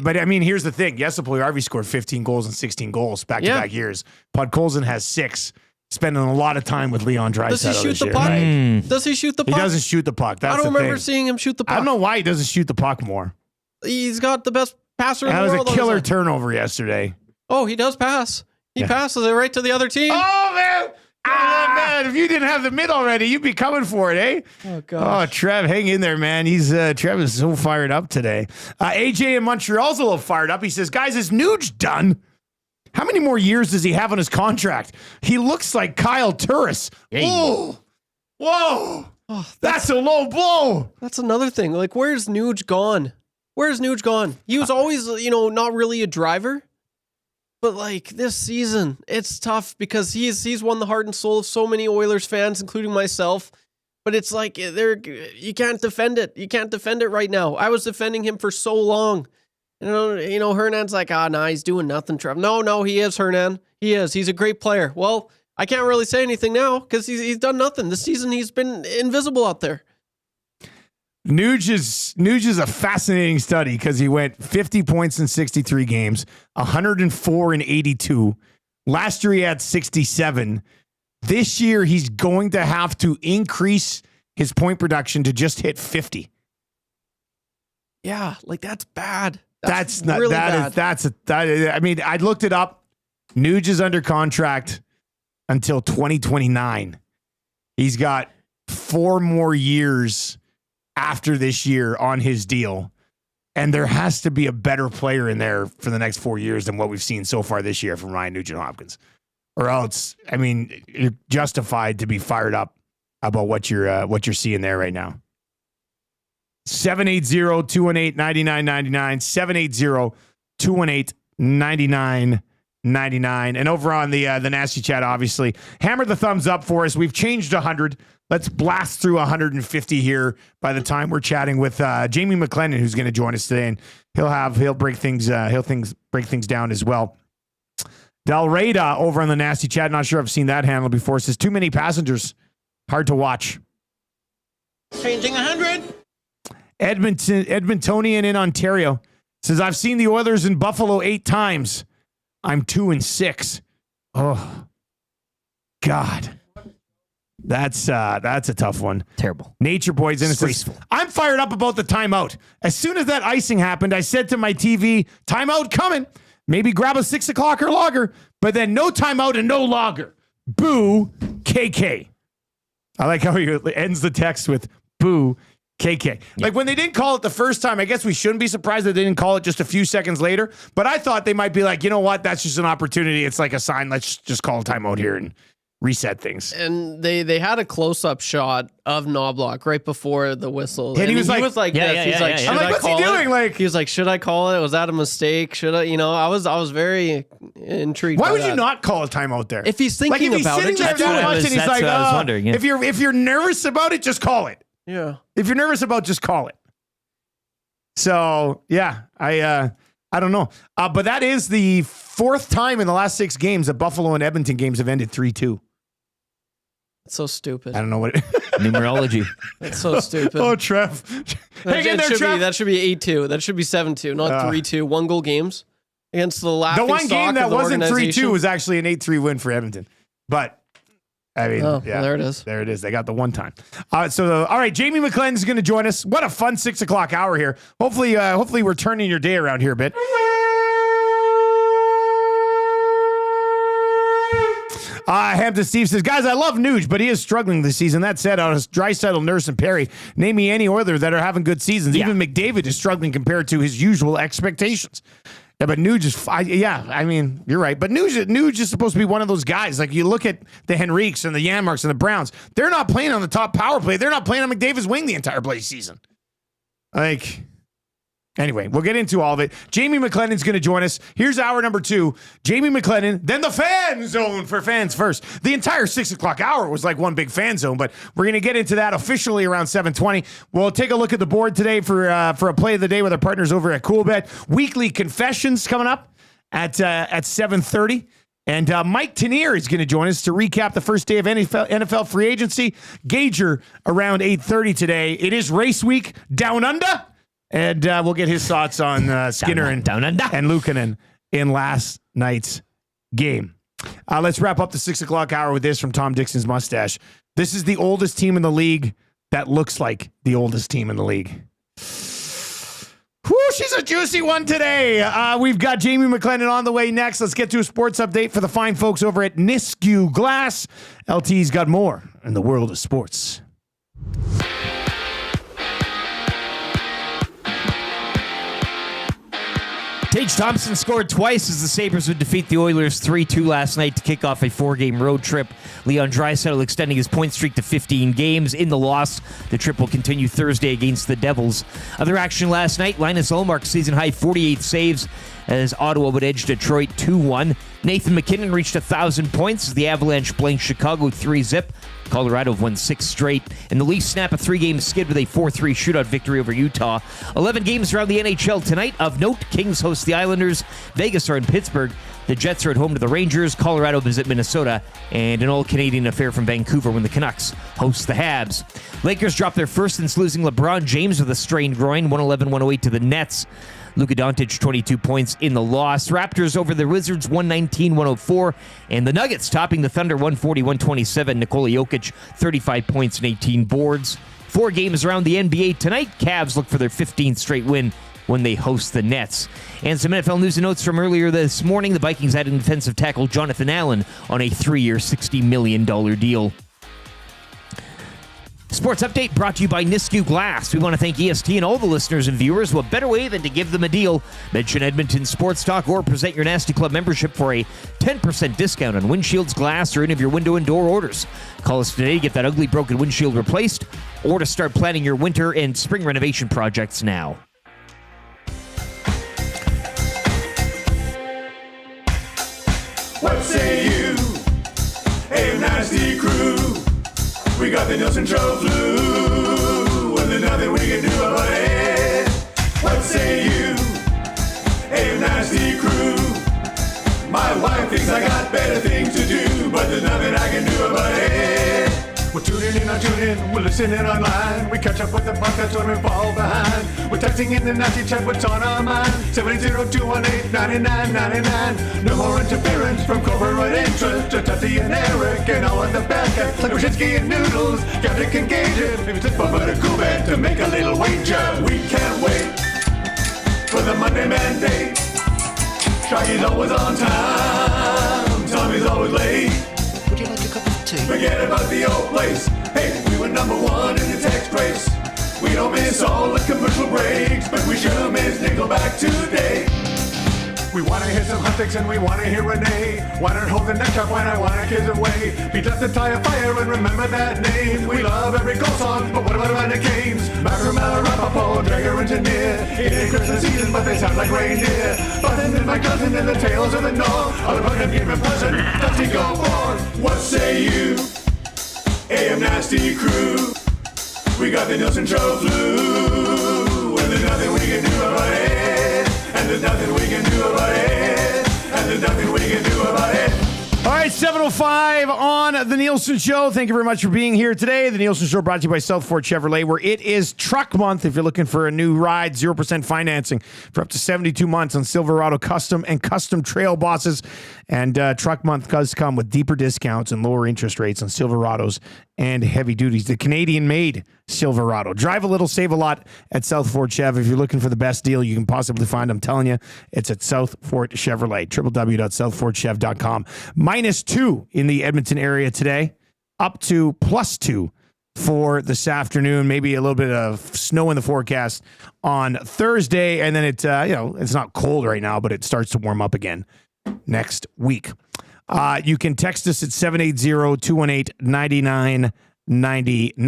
But I mean, here's the thing. Jesse Puljujärvi scored 15 goals and 16 goals back-to-back years. Podkolzin has 6, spending a lot of time with Leon Draisaitl. Does he shoot the puck? Right? Does he shoot the puck? He doesn't shoot the puck. That's I don't remember thing. seeing him shoot the puck. I don't know why he doesn't shoot the puck more. He's got the best passer in the world. That was a killer turnover yesterday. Oh, he does pass. He passes it right to the other team. Oh, man. Man, if you didn't have the mid already, you'd be coming for it, eh? Oh, gosh. Oh, Trev, hang in there, man. Trev is so fired up today. AJ in Montreal's a little fired up. He says, guys, is Nuge done? How many more years does he have on his contract? He looks like Kyle Turris. Oh, whoa. Oh, that's a low blow. That's another thing. Like, where's Nuge gone? Where's Nuge gone? He was always, not really a driver. But like this season, it's tough because he's won the heart and soul of so many Oilers fans, including myself. But it's like you can't defend it. You can't defend it right now. I was defending him for so long. Hernan's like, he's doing nothing, Trev. No, he is, Hernan. He is. He's a great player. Well, I can't really say anything now because he's done nothing. This season, he's been invisible out there. Nuge is a fascinating study because he went 50 points in 63 games, 104 in 82. Last year he had 67. This year he's going to have to increase his point production to just hit 50. Yeah, like that's bad. That's not really bad. I mean, I looked it up. Nuge is under contract until 2029. He's got 4 more years after this year on his deal. And there has to be a better player in there for the next 4 years than what we've seen so far this year from Ryan Nugent-Hopkins. Or else, I mean, you're justified to be fired up about what you're seeing there right now. 780-218-9999, 780-218-9999. And over on the nasty chat, obviously, hammer the thumbs up for us. We've changed 100. Let's blast through 150 here by the time we're chatting with Jamie McLennan, who's going to join us today, and he'll break things down as well. Del Reyda over on the nasty chat, not sure I've seen that handle before, says too many passengers, hard to watch. Changing 100. Edmontonian in Ontario says I've seen the Oilers in Buffalo 8 times. I'm 2-6. Oh, God. That's a tough one. Terrible. Nature Boys innocent. I'm fired up about the timeout. As soon as that icing happened, I said to my TV, timeout coming. Maybe grab a 6 o'clock or lager, but then no timeout and no lager. Boo, KK. I like how he ends the text with boo, KK. Yeah. Like when they didn't call it the first time, I guess we shouldn't be surprised that they didn't call it just a few seconds later. But I thought they might be like, you know what? That's just an opportunity. It's like a sign. Let's just call a timeout here and reset things. And they had a close-up shot of Noblock right before the whistle. And he was like, He's like, what's he doing? Like, he was like, should I call it? Was that a mistake? Should I? I was very intrigued. Why would you not call a timeout there? If he's thinking about it, that's what I was wondering. Yeah. If you're nervous about it, just call it. Yeah. If you're nervous about, just call it. So yeah, I don't know, but that is the 4th time in the last 6 games that Buffalo and Edmonton games have ended 3-2. It's so stupid. I don't know what numerology. It's so stupid. Oh, Trev. Hang in there, Trev. That should be 8-2. That should be 7-2, not 3-2. 1-goal games against the laughing stock. The one game that wasn't 3-2 was a actually an 8-3 win for Edmonton. But I mean, well, there it is. There it is. They got the one time. All right, Jamie McLennan is going to join us. What a fun 6 o'clock hour here. Hopefully we're turning your day around here a bit. Hampton Steve says, guys, I love Nuge, but he is struggling this season. That said, out of Draisaitl, Nurse, and Perry, name me any Oiler that are having good seasons. Yeah. Even McDavid is struggling compared to his usual expectations. Yeah, but Nuge is, I mean, you're right. But Nuge is supposed to be one of those guys. Like, you look at the Henriques and the Janmarks and the Browns, they're not playing on the top power play. They're not playing on McDavid's wing the entire play season. Like, anyway, we'll get into all of it. Jamie McLennan's going to join us. Here's hour number 2. Jamie McLennan, then the fan zone for fans first. The entire 6 o'clock hour was like one big fan zone, but we're going to get into that officially around 7:20. We'll take a look at the board today for a play of the day with our partners over at Coolbet. Weekly confessions coming up at 7:30. And Mike Tenier is going to join us to recap the first day of NFL free agency. Gager around 8:30 today. It is race week down under. And we'll get his thoughts on Skinner and Luukkonen in last night's game. Let's wrap up the 6 o'clock hour with this from Tom Dixon's mustache. This is the oldest team in the league that looks like the oldest team in the league. Whew, she's a juicy one today. We've got Jamie McLennan on the way next. Let's get to a sports update for the fine folks over at Misc Glass. LT's got more in the world of sports. Tage Thompson scored twice as the Sabres would defeat the Oilers 3-2 last night to kick off a 4-game road trip. Leon Draisaitl extending his point streak to 15 games. In the loss, the trip will continue Thursday against the Devils. Other action last night, Linus Ullmark's season-high 48 saves as Ottawa would edge Detroit 2-1. Nathan MacKinnon reached 1,000 points as the Avalanche blanked Chicago 3-0. Colorado have won 6 straight, and the Leafs snap a 3-game skid with a 4-3 shootout victory over Utah. 11 games around the NHL tonight. Of note, Kings host the Islanders, Vegas are in Pittsburgh, the Jets are at home to the Rangers, Colorado visit Minnesota, and an all-Canadian affair from Vancouver when the Canucks host the Habs. Lakers drop their first since losing LeBron James with a strained groin, 111-108 to the Nets. Luka Doncic, 22 points in the loss. Raptors over the Wizards, 119-104. And the Nuggets topping the Thunder, 140-127. Nikola Jokic, 35 points and 18 boards. 4 games around the NBA tonight. Cavs look for their 15th straight win when they host the Nets. And some NFL news and notes from earlier this morning. The Vikings added defensive tackle Jonathan Allen on a 3-year, $60 million deal. Sports Update brought to you by Misc Glass. We want to thank EST and all the listeners and viewers. What better way than to give them a deal? Mention Edmonton Sports Talk or present your Nasty Club membership for a 10% discount on windshields, glass, or any of your window and door orders. Call us today to get that ugly broken windshield replaced or to start planning your winter and spring renovation projects now. What say you? Hey, Nasty Crew. We got the Nielson show flu, and there's nothing we can do about it. What say you? Hey, Nasty Crew. My wife thinks I got better things to do, but there's nothing I can do about it. We're tuning in on TuneIn, we're listening online. We catch up with the podcast when we fall behind. We're texting in the nasty chat, what's on our mind. 780-218-9999. No more interference from corporate interest. Just Tussy and Eric and all of the bad cats. Like Wyshynski and Noodles, Gavdik and Gage. Maybe it's Bubba to Coolbet to make a little wager. We can't wait for the Monday Mandate. Shaggy's always on time, Tommy's always late. Would you like a cup of tea? Forget about the old place. Hey, we were number 1 in the text race. We don't miss all the commercial breaks, but we sure miss Nickelback today. We want to hear some hot takes and we want to hear Renee. Why not hold the neck up when I want to kiss away? Beat up the tire fire and remember that name. We love every goal song, but what about the games? Macramel, Rapaport, Dragger, Engineer. It ain't Christmas season, but they sound like reindeer. But then there's my cousin and the tales of the North. All about him giving present, Dusty go forth. What say you? AM Nasty Crew. We got the Nielson show flu, and there's nothing we can do about it. And there's nothing we can do about it. And there's nothing we can do about it. All right, 7:05 on The Nielson Show. Thank you very much for being here today. The Nielson Show brought to you by Southfort Chevrolet, where it is truck month. If you're looking for a new ride, 0% financing for up to 72 months on Silverado custom and custom trail bosses. And truck month does come with deeper discounts and lower interest rates on Silverados and heavy duties. The Canadian-made Silverado. Drive a little, save a lot at Southfort Chev. If you're looking for the best deal you can possibly find, I'm telling you, it's at Southfort Chevrolet. www.southfortchev.com. -2 in the Edmonton area today, up to +2 for this afternoon. Maybe a little bit of snow in the forecast on Thursday, and then it's not cold right now, but it starts to warm up again next week. You can text us at 780-218-9999,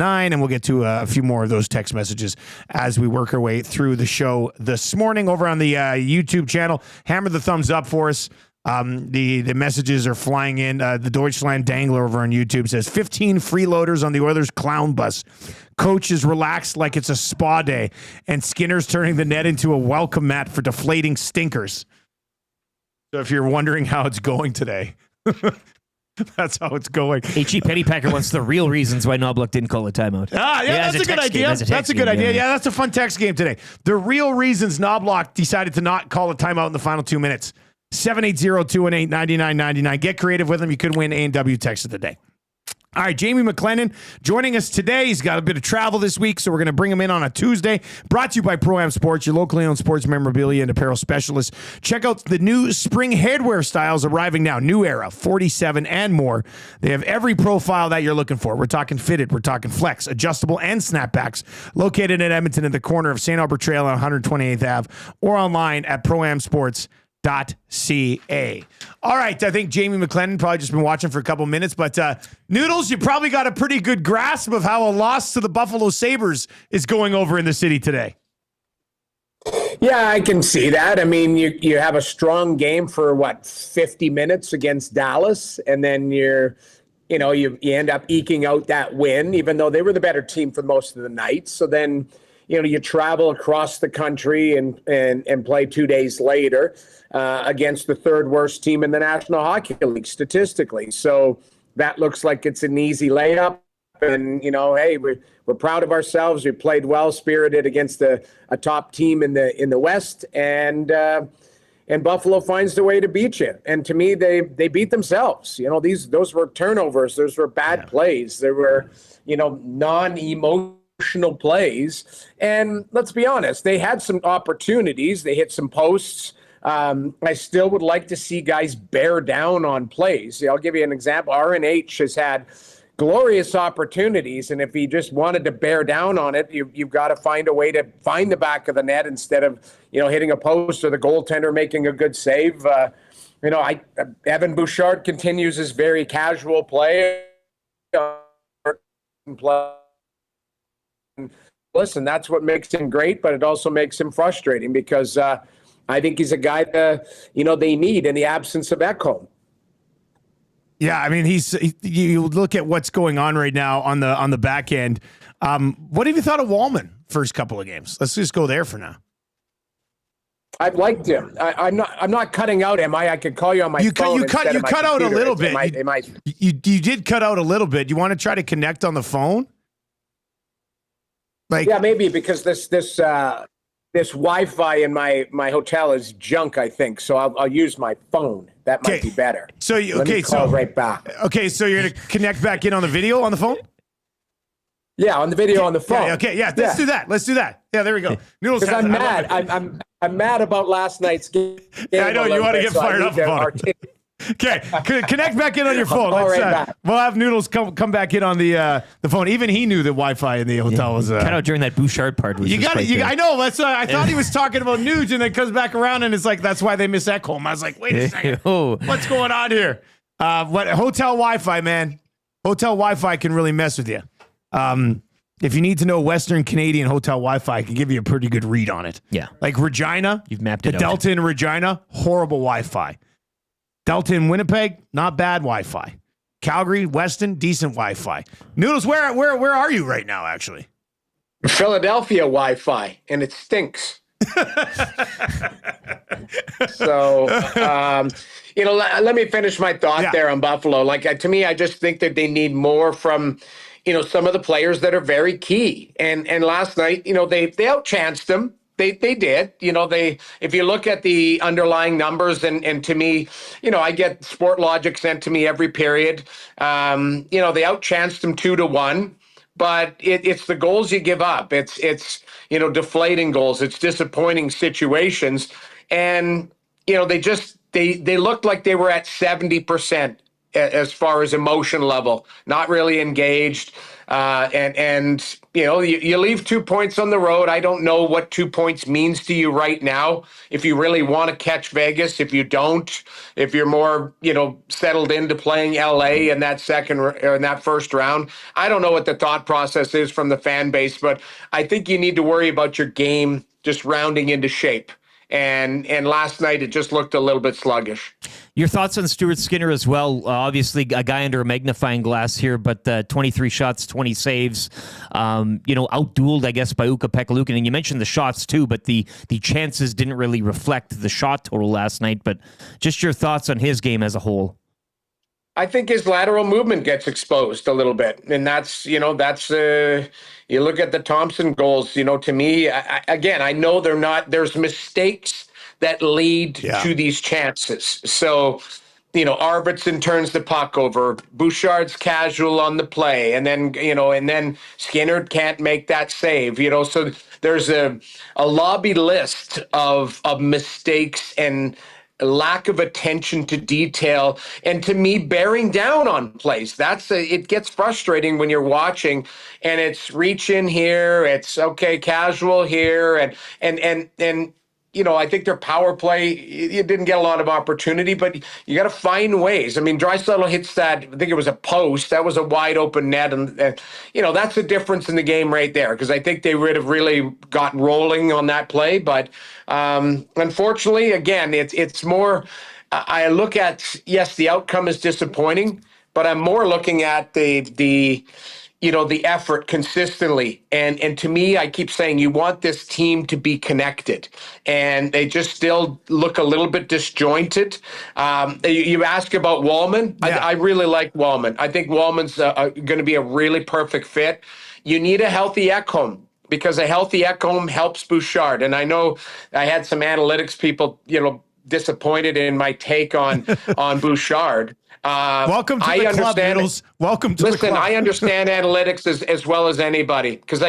and we'll get to a few more of those text messages as we work our way through the show this morning. Over on the YouTube channel, hammer the thumbs up for us. The messages are flying in. The Deutschland Dangler over on YouTube says 15 freeloaders on the Oilers clown bus. Coach is relaxed like it's a spa day, and Skinner's turning the net into a welcome mat for deflating stinkers. So if you're wondering how it's going today, that's how it's going. H.E. Pennypacker wants the real reasons why Noblock didn't call a timeout. That's a good idea. That's a good idea. Yeah, that's a fun text game today. The real reasons Noblock decided to not call a timeout in the final 2 minutes. 780-218-9999. Get creative with them. You could win A&W text of the day. All right, Jamie McLennan joining us today. He's got a bit of travel this week, so we're going to bring him in on a Tuesday. Brought to you by Pro-Am Sports, your locally owned sports memorabilia and apparel specialist. Check out the new spring headwear styles arriving now. New Era, 47 and more. They have every profile that you're looking for. We're talking fitted, we're talking flex, adjustable, and snapbacks. Located in Edmonton at the corner of St. Albert Trail on 128th Ave or online at proamsports.ca. All right, I think Jamie McLennan probably just been watching for a couple minutes, but Noodles, you probably got a pretty good grasp of how a loss to the Buffalo Sabres is going over in the city today. Yeah, I can see that. I mean, you have a strong game for 50 minutes against Dallas, and then you end up eking out that win, even though they were the better team for most of the night. So then, you travel across the country and play 2 days later against the third worst team in the National Hockey League statistically. So that looks like it's an easy layup. And, hey, we're proud of ourselves. We played well, spirited against a top team in the West. And Buffalo finds the way to beat you. And to me, they beat themselves. Those were turnovers. Those were bad plays. There were, non-emotional plays. And let's be honest, they had some opportunities. They hit some posts. I still would like to see guys bear down on plays. I'll give you an example. RNH has had glorious opportunities, and if he just wanted to bear down on it, you've got to find a way to find the back of the net instead of hitting a post or the goaltender making a good save. Evan Bouchard continues his very casual play. Listen, that's what makes him great, but it also makes him frustrating because I think he's a guy that they need in the absence of Ekholm. Yeah, I mean, you look at what's going on right now on the back end. What have you thought of Wallman first couple of games? Let's just go there for now. I've liked him. I'm not cutting out him. I could call you on my phone. You cut out a little bit. You did cut out a little bit. You want to try to connect on the phone? Yeah, maybe because this Wi-Fi in my hotel is junk, I think. So I'll use my phone. That might be better. So Let me call right back. Okay, so you're gonna connect back in on the video on the phone? Yeah, on the video on the phone. Yeah, Let's do that. Yeah, there we go. Noodles. Because I'm mad. I'm mad about last night's game. Yeah, I know you want to get fired up about it. Okay, connect back in on your phone. We'll have Noodles come back in on the phone. Even he knew the Wi-Fi in the hotel was kind of during that Bouchard part. Was you got it. I know. That's I thought he was talking about Nuge, and then comes back around, and it's like that's why they miss Ekholm. I was like, wait a second, what's going on here? What hotel Wi-Fi, man? Hotel Wi-Fi can really mess with you. If you need to know Western Canadian hotel Wi-Fi, I can give you a pretty good read on it. Yeah, like Regina, you've mapped it. The Delta in Regina, horrible Wi-Fi. Delta in Winnipeg, not bad Wi-Fi. Calgary, Weston, decent Wi-Fi. Noodles, where are you right now, actually? Philadelphia Wi-Fi, and it stinks. So, let me finish my thought there on Buffalo. To me, I just think that they need more from, some of the players that are very key. And last night, they outchanced them. They did. If you look at the underlying numbers, and to me, I get Sport Logic sent to me every period. They outchanced them 2-1, but it's the goals you give up. It's deflating goals. It's disappointing situations, and they looked like they were at 70% as far as emotion level, not really engaged. And you leave 2 points on the road. I don't know what 2 points means to you right now. If you really want to catch Vegas, if you don't, if you're more, settled into playing LA in that in that first round, I don't know what the thought process is from the fan base, but I think you need to worry about your game just rounding into shape. And last night it just looked a little bit sluggish. Your thoughts on Stuart Skinner as well? Obviously, a guy under a magnifying glass here, but 23 shots, 20 saves. Outdueled, I guess, by Ukko-Pekka-Luukkonen. And you mentioned the shots too, but the chances didn't really reflect the shot total last night. But just your thoughts on his game as a whole. I think his lateral movement gets exposed a little bit, and that's you look at the Thompson goals. To me, I know they're not. There's mistakes that lead to these chances. So, Arvidsson turns the puck over. Bouchard's casual on the play, and then Skinner can't make that save. So there's a lobby list of mistakes and lack of attention to detail, and to me, bearing down on plays. It gets frustrating when you're watching, and it's reach in here, it's casual here, and I think their power play, it didn't get a lot of opportunity, but you got to find ways. I mean, Draisaitl hits that, I think it was a post, that was a wide open net, and that's the difference in the game right there, because I think they would have really got rolling on that play, but unfortunately, again, it's more, I look at, yes, the outcome is disappointing, but I'm more looking at the effort consistently. And to me, I keep saying you want this team to be connected, and they just still look a little bit disjointed. You ask about Wallman. Yeah. I really like Wallman. I think Wallman's going to be a really perfect fit. You need a healthy Ekholm, because a healthy Ekholm helps Bouchard. And I know I had some analytics people, disappointed in my take on Bouchard. Welcome to the club, Noodles. Welcome to the club. Listen, I understand analytics as well as anybody, because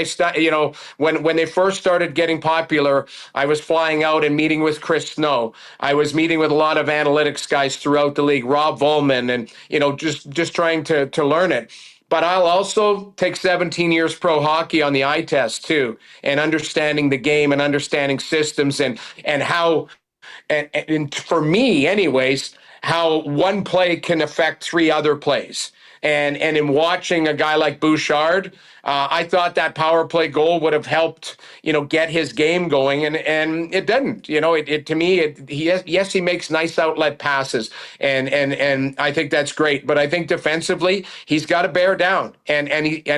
when they first started getting popular, I was flying out and meeting with Chris Snow. I was meeting with a lot of analytics guys throughout the league, Rob Volman, and just trying to learn it. But I'll also take 17 years pro hockey on the eye test too, and understanding the game and understanding systems and how, and for me anyways, how one play can affect three other plays. And in watching a guy like Bouchard, I thought that power play goal would have helped, get his game going, and it didn't. To me, he makes nice outlet passes, and I think that's great. But I think defensively, he's got to bear down, and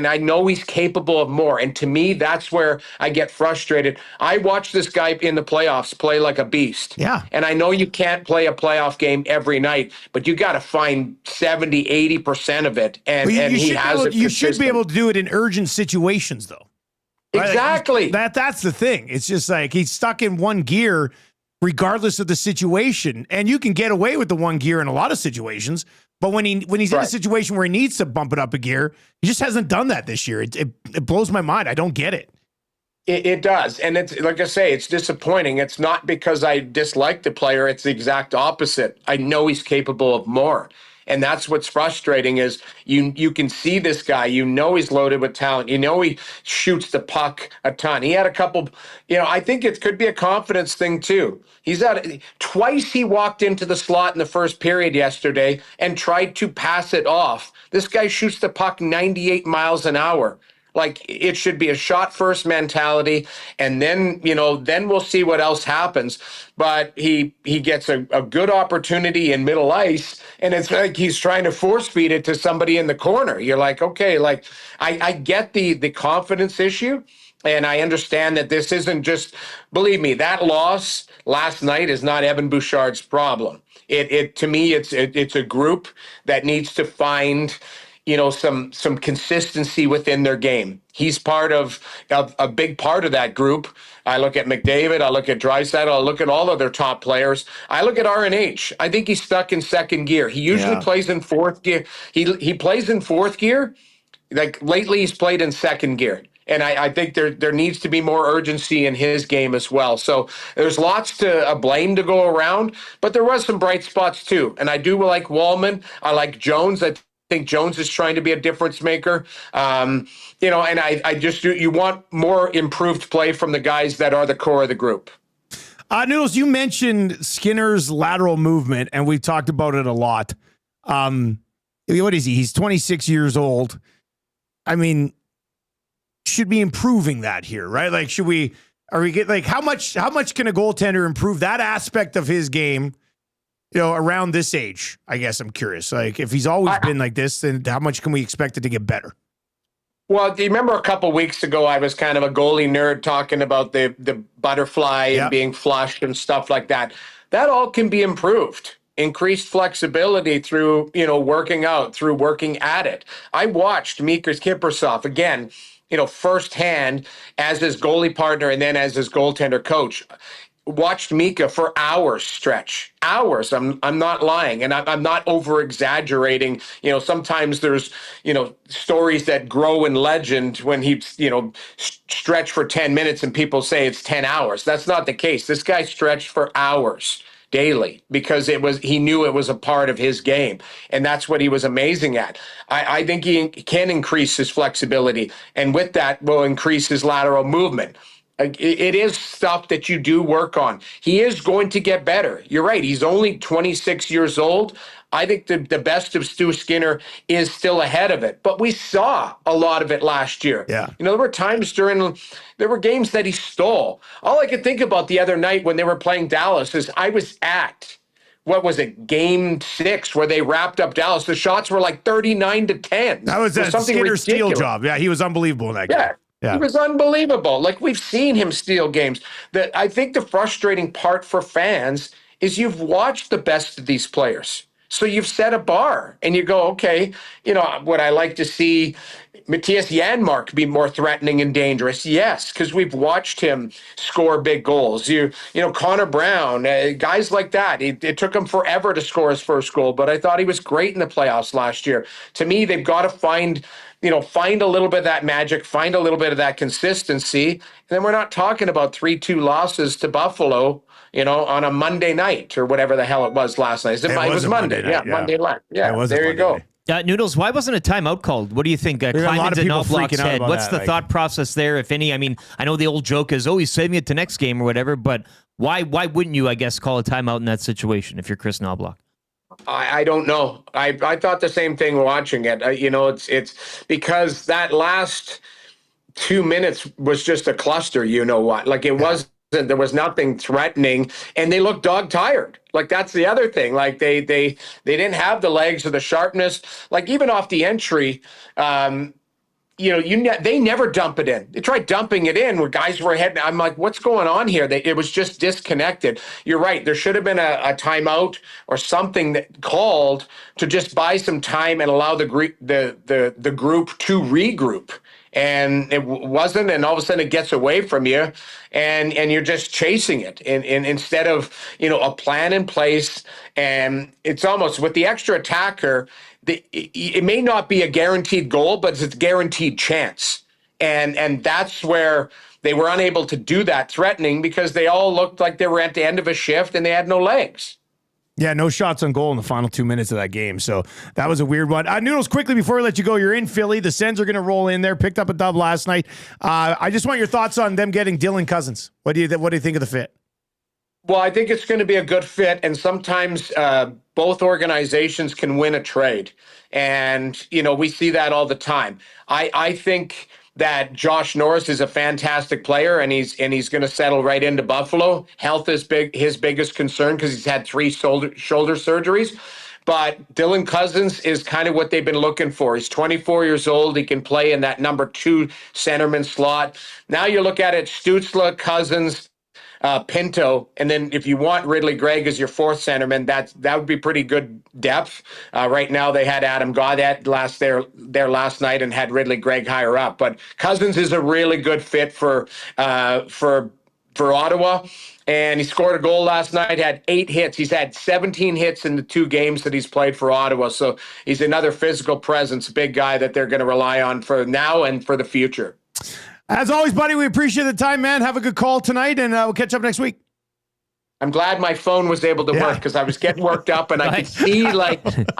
I know he's capable of more. And to me, that's where I get frustrated. I watched this guy in the playoffs play like a beast. Yeah. And I know you can't play a playoff game every night, but you got to find 70, 80% of it, and he has it. You should be able to do it in urgent situations, though. Right? Exactly. That's the thing. It's just like he's stuck in one gear regardless of the situation, and you can get away with the one gear in a lot of situations, but when he's in a situation where he needs to bump it up a gear, he just hasn't done that this year. It blows my mind. I don't get it. It does. And it's like I say, it's disappointing. It's not because I dislike the player. It's the exact opposite. I know he's capable of more. And that's what's frustrating is you can see this guy, he's loaded with talent. He shoots the puck a ton. He had a couple, I think it could be a confidence thing too. Twice he walked into the slot in the first period yesterday and tried to pass it off. This guy shoots the puck 98 miles an hour. Like, it should be a shot first mentality, and then we'll see what else happens. But he gets a good opportunity in middle ice, and it's like he's trying to force feed it to somebody in the corner. You're like, okay, like I get the confidence issue, and I understand that this isn't just, believe me, that loss last night is not Evan Bouchard's problem. To me, it's a group that needs to find some consistency within their game. He's part of a big part of that group. I look at McDavid, I look at Draisaitl, I look at all of their top players. I look at RNH. I think he's stuck in second gear. He usually plays in fourth gear. He plays in fourth gear. Like lately he's played in second gear. And I think there needs to be more urgency in his game as well. So there's lots to blame to go around, but there was some bright spots too. And I do like Wallman. I like Jones. I think Jones is trying to be a difference maker. And I just you want more improved play from the guys that are the core of the group. Noodles, you mentioned Skinner's lateral movement, and we've talked about it a lot. What is he? He's 26 years old. I mean, should be improving that here, right? Like, how much can a goaltender improve that aspect of his game, around this age? I guess I'm curious. Like, if he's always been like this, then how much can we expect it to get better? Well, do you remember a couple weeks ago, I was kind of a goalie nerd talking about the butterfly and being flushed and stuff like that. That all can be improved. Increased flexibility through, working out, through working at it. I watched Mikhail Kiprusoff again, firsthand as his goalie partner and then as his goaltender coach. Watched Mika for hours stretch. Hours. I'm not lying, and I'm not over exaggerating. Sometimes there's stories that grow in legend when he stretch for 10 minutes and people say it's 10 hours. That's not the case. This guy stretched for hours daily because he knew it was a part of his game, and that's what he was amazing at. I think he can increase his flexibility, and with that will increase his lateral movement. It is stuff that you do work on. He is going to get better. You're right. He's only 26 years old. I think the best of Stu Skinner is still ahead of it. But we saw a lot of it last year. Yeah. There were times there were games that he stole. All I could think about the other night when they were playing Dallas is I was at, game 6 where they wrapped up Dallas. The shots were like 39-10. That was that Skinner steal job. Yeah, he was unbelievable in that game. Yeah. He was unbelievable. Like, we've seen him steal games. I think the frustrating part for fans is you've watched the best of these players. So you've set a bar and you go, okay, would I like to see Matthias Janmark be more threatening and dangerous? Yes, because we've watched him score big goals. Connor Brown, guys like that. It took him forever to score his first goal, but I thought he was great in the playoffs last year. To me, they've got to find a little bit of that magic, find a little bit of that consistency. And then we're not talking about 3-2 losses to Buffalo, on a Monday night or whatever the hell it was last night. It was Monday. Monday night. Yeah, there you go. Noodles, why wasn't a timeout called? What do you think? Climbing to Knoblauch's head. What's the thought process there, if any? I mean, I know the old joke is, he's saving it to next game or whatever, but why wouldn't you, I guess, call a timeout in that situation if you're Chris Knoblauch? I don't know. I thought the same thing watching it. It's because that last 2 minutes was just a cluster. Like, it was. There was nothing threatening, and they looked dog tired. Like, that's the other thing. Like, they didn't have the legs or the sharpness. Like, even off the entry, they never dump it in. They tried dumping it in where guys were heading. I'm like, what's going on here? It was just disconnected. You're right. There should have been a timeout or something that called to just buy some time and allow the group to regroup. And it wasn't, and all of a sudden it gets away from you, and you're just chasing it. And instead of a plan in place, and it's almost with the extra attacker, it may not be a guaranteed goal, but it's a guaranteed chance. And that's where they were unable to do that threatening because they all looked like they were at the end of a shift and they had no legs. Yeah, no shots on goal in the final 2 minutes of that game. So that was a weird one. Noodles, quickly before we let you go, you're in Philly. The Sens are going to roll in there. Picked up a dub last night. I just want your thoughts on them getting Dylan Cousins. What do you think of the fit? Well, I think it's going to be a good fit, and sometimes both organizations can win a trade. And, we see that all the time. I think that Josh Norris is a fantastic player, and he's going to settle right into Buffalo. Health is his biggest concern because he's had 3 shoulder surgeries. But Dylan Cousins is kind of what they've been looking for. He's 24 years old. He can play in that number 2 centerman slot. Now you look at it, Stützle, Cousins, Pinto, and then if you want Ridley Gregg as your 4th centerman, that would be pretty good depth. Right now they had Adam Gaudette there last night and had Ridley Gregg higher up. But Cousins is a really good fit for Ottawa, and he scored a goal last night. Had 8 hits. He's had 17 hits in the 2 games that he's played for Ottawa. So he's another physical presence, big guy that they're going to rely on for now and for the future. As always, buddy, we appreciate the time, man. Have a good call tonight, and we'll catch up next week. I'm glad my phone was able to work because I was getting worked up and I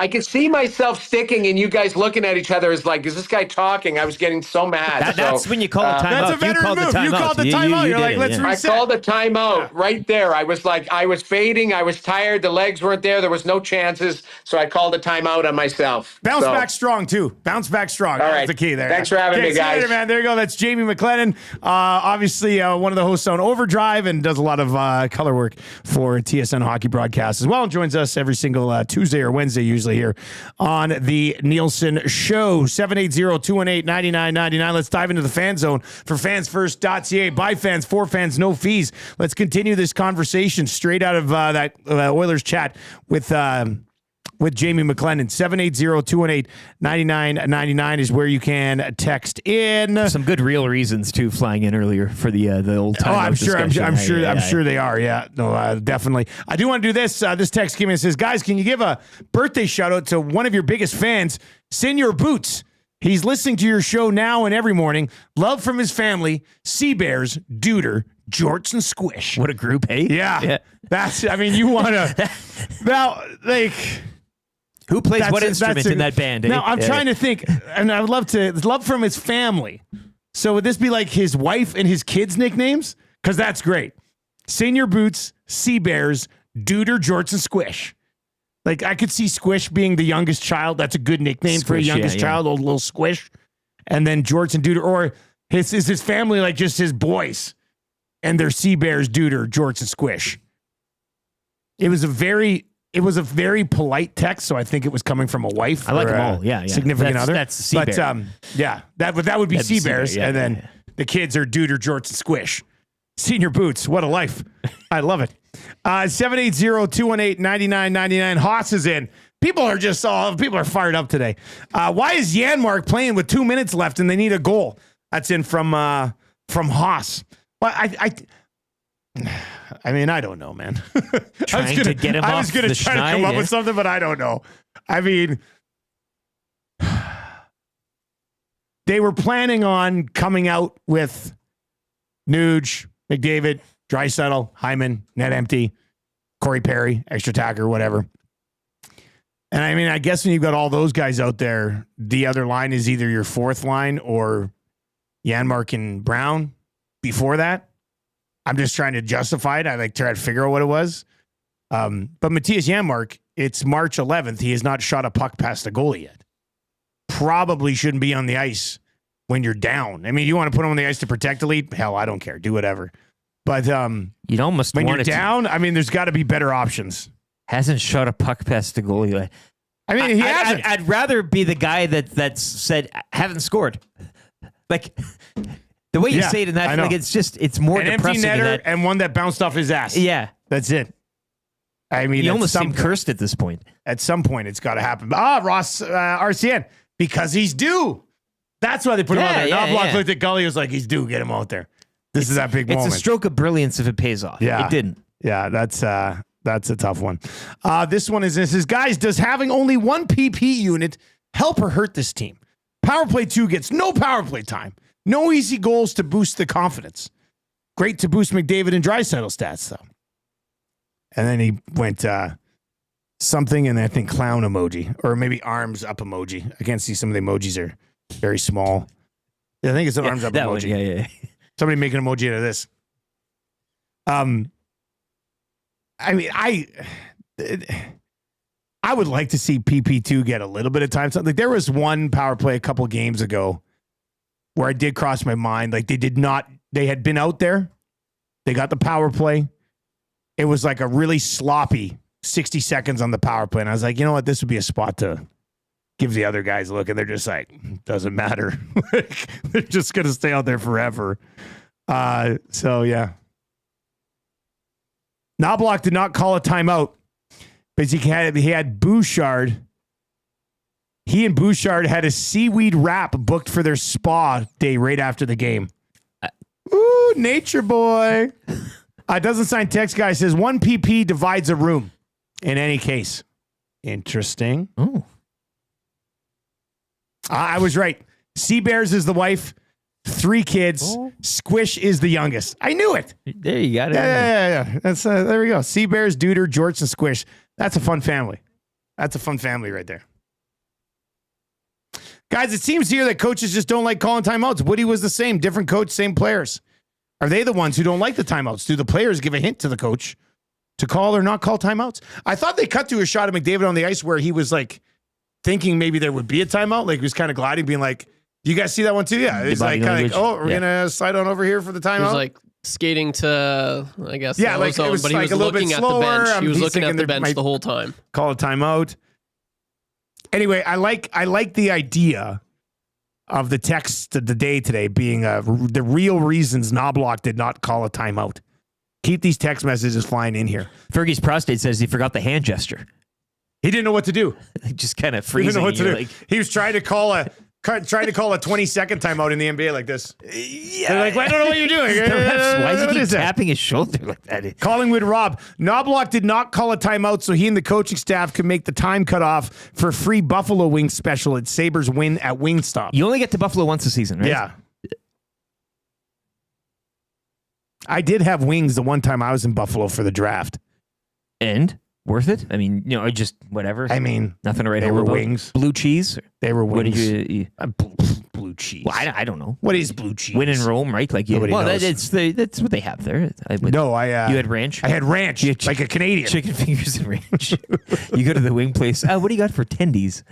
could see myself sticking and you guys looking at each other as like, is this guy talking? I was getting so mad. That's when you call a timeout. That's a veteran move. You called the timeout. You're like, let's reset. I called a timeout right there. I was like, I was fading. I was tired. The legs weren't there. There was no chances. So I called a timeout on myself. Bounce back strong, too. Bounce back strong. All right. That's the key there. Thanks for having me, guys. See you later, man. There you go. That's Jamie McLennan. Obviously, one of the hosts on Overdrive and does a lot of color work for TSN hockey broadcast as well, and joins us every single Tuesday or Wednesday, usually here on the Nielson Show. 780-218-9999. Let's dive into the fan zone for fansfirst.ca. By fans, for fans, no fees. Let's continue this conversation straight out of that Oilers chat with Jamie McLennan. 780-218-9999 is where you can text in. Some good real reasons too flying in earlier for the old time. Oh, I'm sure they are. Yeah, no, definitely. I do want to do this. This text came in and says, guys, can you give a birthday shout out to one of your biggest fans, Senor Boots? He's listening to your show now and every morning. Love from his family, Sabers, Duder, Jorts, and Squish. What a group, hey? Yeah. That's, I mean, you want to, now, like... Who plays what instrument in that band? Now, I'm trying to think, and I would love from his family. So would this be like his wife and his kids' nicknames? Because that's great. Senior Boots, Sea Bears, Duder, Jorts, and Squish. Like, I could see Squish being the youngest child. That's a good nickname for a youngest child, old little Squish. And then Jorts and Duder, or is his family like just his boys? And they're Sea Bears, Duder, Jorts, and Squish. It was a very polite text, so I think it was coming from a wife. I like them all. Yeah. Significant other. That's the Sea Bear. That would be Sea Bears, and then the kids are Duder, Jorts, and Squish. Senior Boots, what a life! I love it. 780-218-9999. Haas is in. People are fired up today. Why is Janmark playing with 2 minutes left and they need a goal? That's in from Haas. Well, I mean, I don't know, man. I was going to try to come up with something, but I don't know. I mean, they were planning on coming out with Nuge, McDavid, Draisaitl, Hyman, net empty, Corey Perry, extra tacker, whatever. And I mean, I guess when you've got all those guys out there, the other line is either your fourth line or Janmark and Brown before that. I'm just trying to justify it. I try to figure out what it was. But Matthias Janmark, it's March 11th. He has not shot a puck past the goalie yet. Probably shouldn't be on the ice when you're down. I mean, you want to put him on the ice to protect the lead? Hell, I don't care. Do whatever. But you'd almost when you're down, I mean, there's got to be better options. Hasn't shot a puck past the goalie. I mean, he hasn't. I'd rather be the guy that's said haven't scored. Like the way you say it in that, like it's more an depressing. Empty netter and one that bounced off his ass. Yeah, that's it. I mean, you almost seem cursed at this point. At some point, it's got to happen. Ross RCN, because he's due. That's why they put him out there. Noblock looked at Gully, was like, he's due. Get him out there. It's that big moment. It's a stroke of brilliance if it pays off. Yeah. It didn't. Yeah, that's a tough one. This one is guys, does having only one PP unit help or hurt this team? Power play 2 gets no power play time. No easy goals to boost the confidence. Great to boost McDavid and Draisaitl stats, though. And then he went something, and I think clown emoji, or maybe arms up emoji. I can't see, some of the emojis are very small. I think it's an arms up emoji. Yeah. Somebody make an emoji out of this. I mean, I would like to see PP2 get a little bit of time. So, like, there was one power play a couple games ago where I did cross my mind. Like, they had been out there. They got the power play. It was like a really sloppy 60 seconds on the power play. And I was like, you know what? This would be a spot to give the other guys a look. And they're just like, doesn't matter. They're just going to stay out there forever. So, yeah. Noblock did not call a timeout because he had Bouchard. He and Bouchard had a seaweed wrap booked for their spa day right after the game. Ooh, nature boy. Doesn't sign text guy says 1 PP divides a room in any case. Interesting. Oh. I was right. Sea Bears is the wife. 3 kids. Squish is the youngest. I knew it. There you got it. Yeah. That's there we go. Sabers, Duder, Jorts, and Squish. That's a fun family. That's a fun family right there. Guys, it seems here that coaches just don't like calling timeouts. Woody was the same. Different coach, same players. Are they the ones who don't like the timeouts? Do the players give a hint to the coach to call or not call timeouts? I thought they cut to a shot of McDavid on the ice where he was like thinking maybe there would be a timeout. Like he was kind of gliding, being like, "Do you guys see that one too?" Yeah. It's like kind of like, "Oh, we're gonna slide on over here for the timeout." He was like skating to, I guess, yeah, like zone, it was but he like was a little bit looking slower. at the bench. He was looking at the bench might the whole time. Call a timeout. Anyway, I like the idea of the text of the day today being the real reasons Noblock did not call a timeout. Keep these text messages flying in here. Fergie's prostate says he forgot the hand gesture. He didn't know what to do. Just kind of He freezing. didn't know what to do. Like, He was trying to call a 20-second timeout in the NBA like this. yeah. They're like, I don't know what you're doing. Why is he What keep is that? tapping his shoulder like that? Collingwood Rob. Knobloch did not call a timeout so he and the coaching staff could make the time cutoff for free Buffalo Wings special at Sabres win at Wingstop. You only get to Buffalo once a season, right? Yeah. I did have wings the one time I was in Buffalo for the draft. And worth it? I mean, just whatever. I mean, nothing to write they home were about. wings. Blue cheese? They were What wings. did you blue cheese. Well, I don't know. What is blue cheese? Win in Rome, right? Like Nobody knows. that's what they have there. No, you had ranch. I had ranch, like a Canadian. Chicken fingers and ranch. You go to the wing place. What do you got for tendies?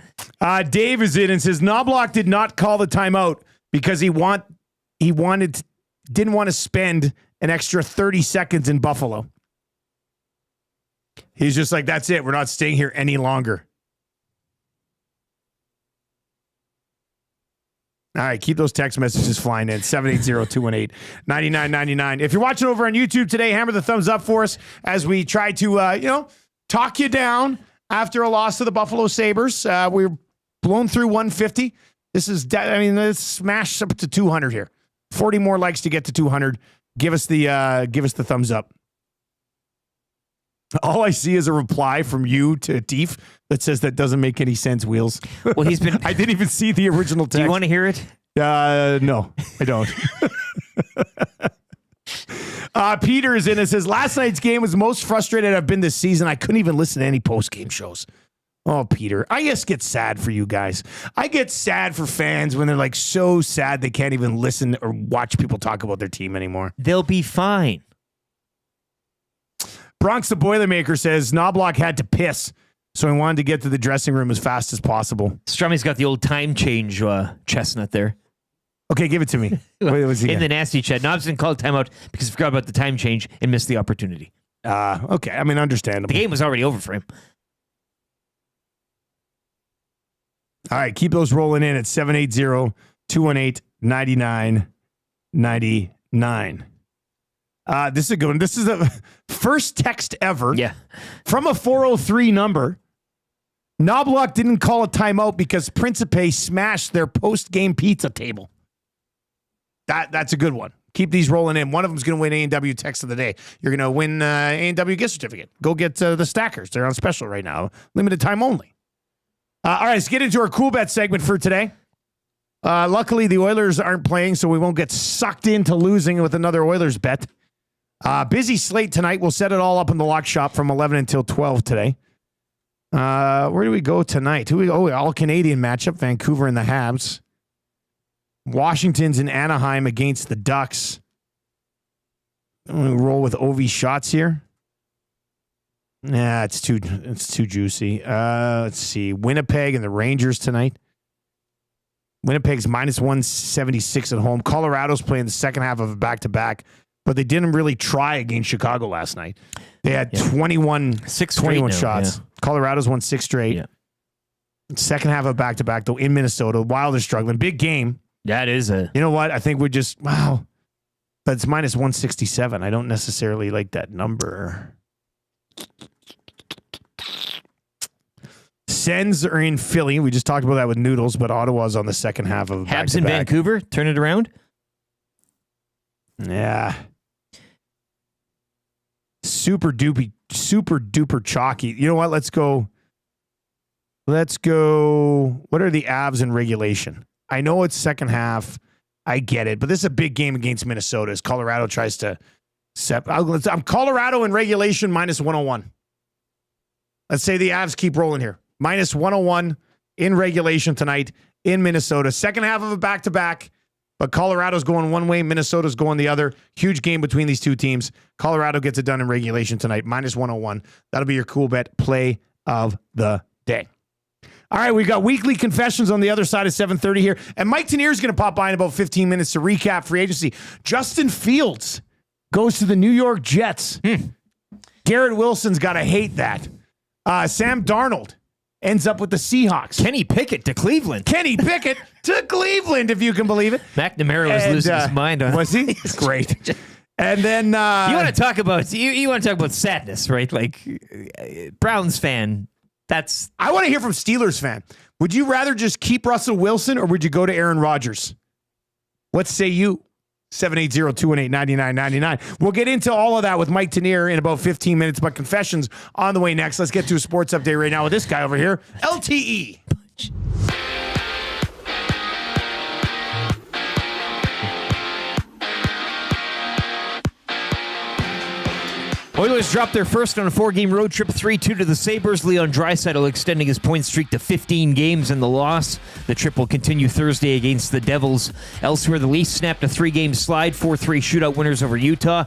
Dave is in and says Knobloch did not call the timeout because didn't want to spend an extra 30 seconds in Buffalo. He's just like, that's it. We're not staying here any longer. All right, keep those text messages flying in. 780-218-9999. If you're watching over on YouTube today, hammer the thumbs up for us as we try to, talk you down after a loss to the Buffalo Sabres. We're blown through 150. Let's smash up to 200 here. 40 more likes to get to 200. Give us the thumbs up. All I see is a reply from you to Deef that says that doesn't make any sense, Wheels. Well, he's been. I didn't even see the original text. Do you want to hear it? No, I don't. Peter is in and says, last night's game was the most frustrated I've been this season. I couldn't even listen to any post-game shows. Oh, Peter, I just get sad for you guys. I get sad for fans when they're like so sad they can't even listen or watch people talk about their team anymore. They'll be fine. Bronx the Boilermaker says Knobloch had to piss, so he wanted to get to the dressing room as fast as possible. Strummy's got the old time change chestnut there. Okay, give it to me. In the nasty chat, Knobson called timeout because he forgot about the time change and missed the opportunity. Okay, I mean, understandable. The game was already over for him. All right, keep those rolling in at 780-218-9999. This is a good one. This is the first text ever from a 403 number. Knobloch didn't call a timeout because Principe smashed their post-game pizza table. That's a good one. Keep these rolling in. One of them's going to win A&W text of the day. You're going to win A&W gift certificate. Go get the Stackers. They're on special right now. Limited time only. All right, let's get into our Coolbet segment for today. Luckily, the Oilers aren't playing, so we won't get sucked into losing with another Oilers bet. Busy slate tonight. We'll set it all up in the lock shop from 11 until 12 today. Where do we go tonight? All Canadian matchup, Vancouver and the Habs. Washington's in Anaheim against the Ducks. I'm going to roll with Ovi shots here. Nah, it's too juicy. Let's see. Winnipeg and the Rangers tonight. Winnipeg's minus 176 at home. Colorado's playing the second half of a back-to-back, but they didn't really try against Chicago last night. They had 21 shots. Yeah. Colorado's won 6 straight. Yeah. Second half of back-to-back, though, in Minnesota. Wild are struggling. Big game. That is You know what? I think we're just, wow. But it's minus 167. I don't necessarily like that number. Sens are in Philly. We just talked about that with Noodles, but Ottawa's on the second half of Habs in Vancouver. Turn it around. Yeah. Super duper chalky. You know what? Let's go. What are the Avs in regulation? I know it's second half. I get it. But this is a big game against Minnesota as Colorado tries to I'm Colorado in regulation -101. Let's say the Avs keep rolling here. -101 in regulation tonight in Minnesota. Second half of a back-to-back, but Colorado's going one way, Minnesota's going the other. Huge game between these two teams. Colorado gets it done in regulation tonight, -101. That'll be your Coolbet play of the day. All right, we've got weekly confessions on the other side of 7:30 here. And Mike Tenier is going to pop by in about 15 minutes to recap free agency. Justin Fields goes to the New York Jets. Garrett Wilson's got to hate that. Sam Darnold ends up with the Seahawks. Kenny Pickett to Cleveland. Kenny Pickett to Cleveland, if you can believe it. McNamara was losing his mind on. Was he? Great. And then you want to talk about sadness, right? Like Browns fan. I want to hear from Steelers fan. Would you rather just keep Russell Wilson or would you go to Aaron Rodgers? What say you? 780-218-9999. We'll get into all of that with Mike Tenier in about 15 minutes, but confessions on the way next. Let's get to a sports update right now with this guy over here, LTE. Oilers dropped their first on a 4-game road trip, 3-2 to the Sabres. Leon Draisaitl extending his point streak to 15 games in the loss. The trip will continue Thursday against the Devils. Elsewhere, the Leafs snapped a 3-game slide, 4-3 shootout winners over Utah.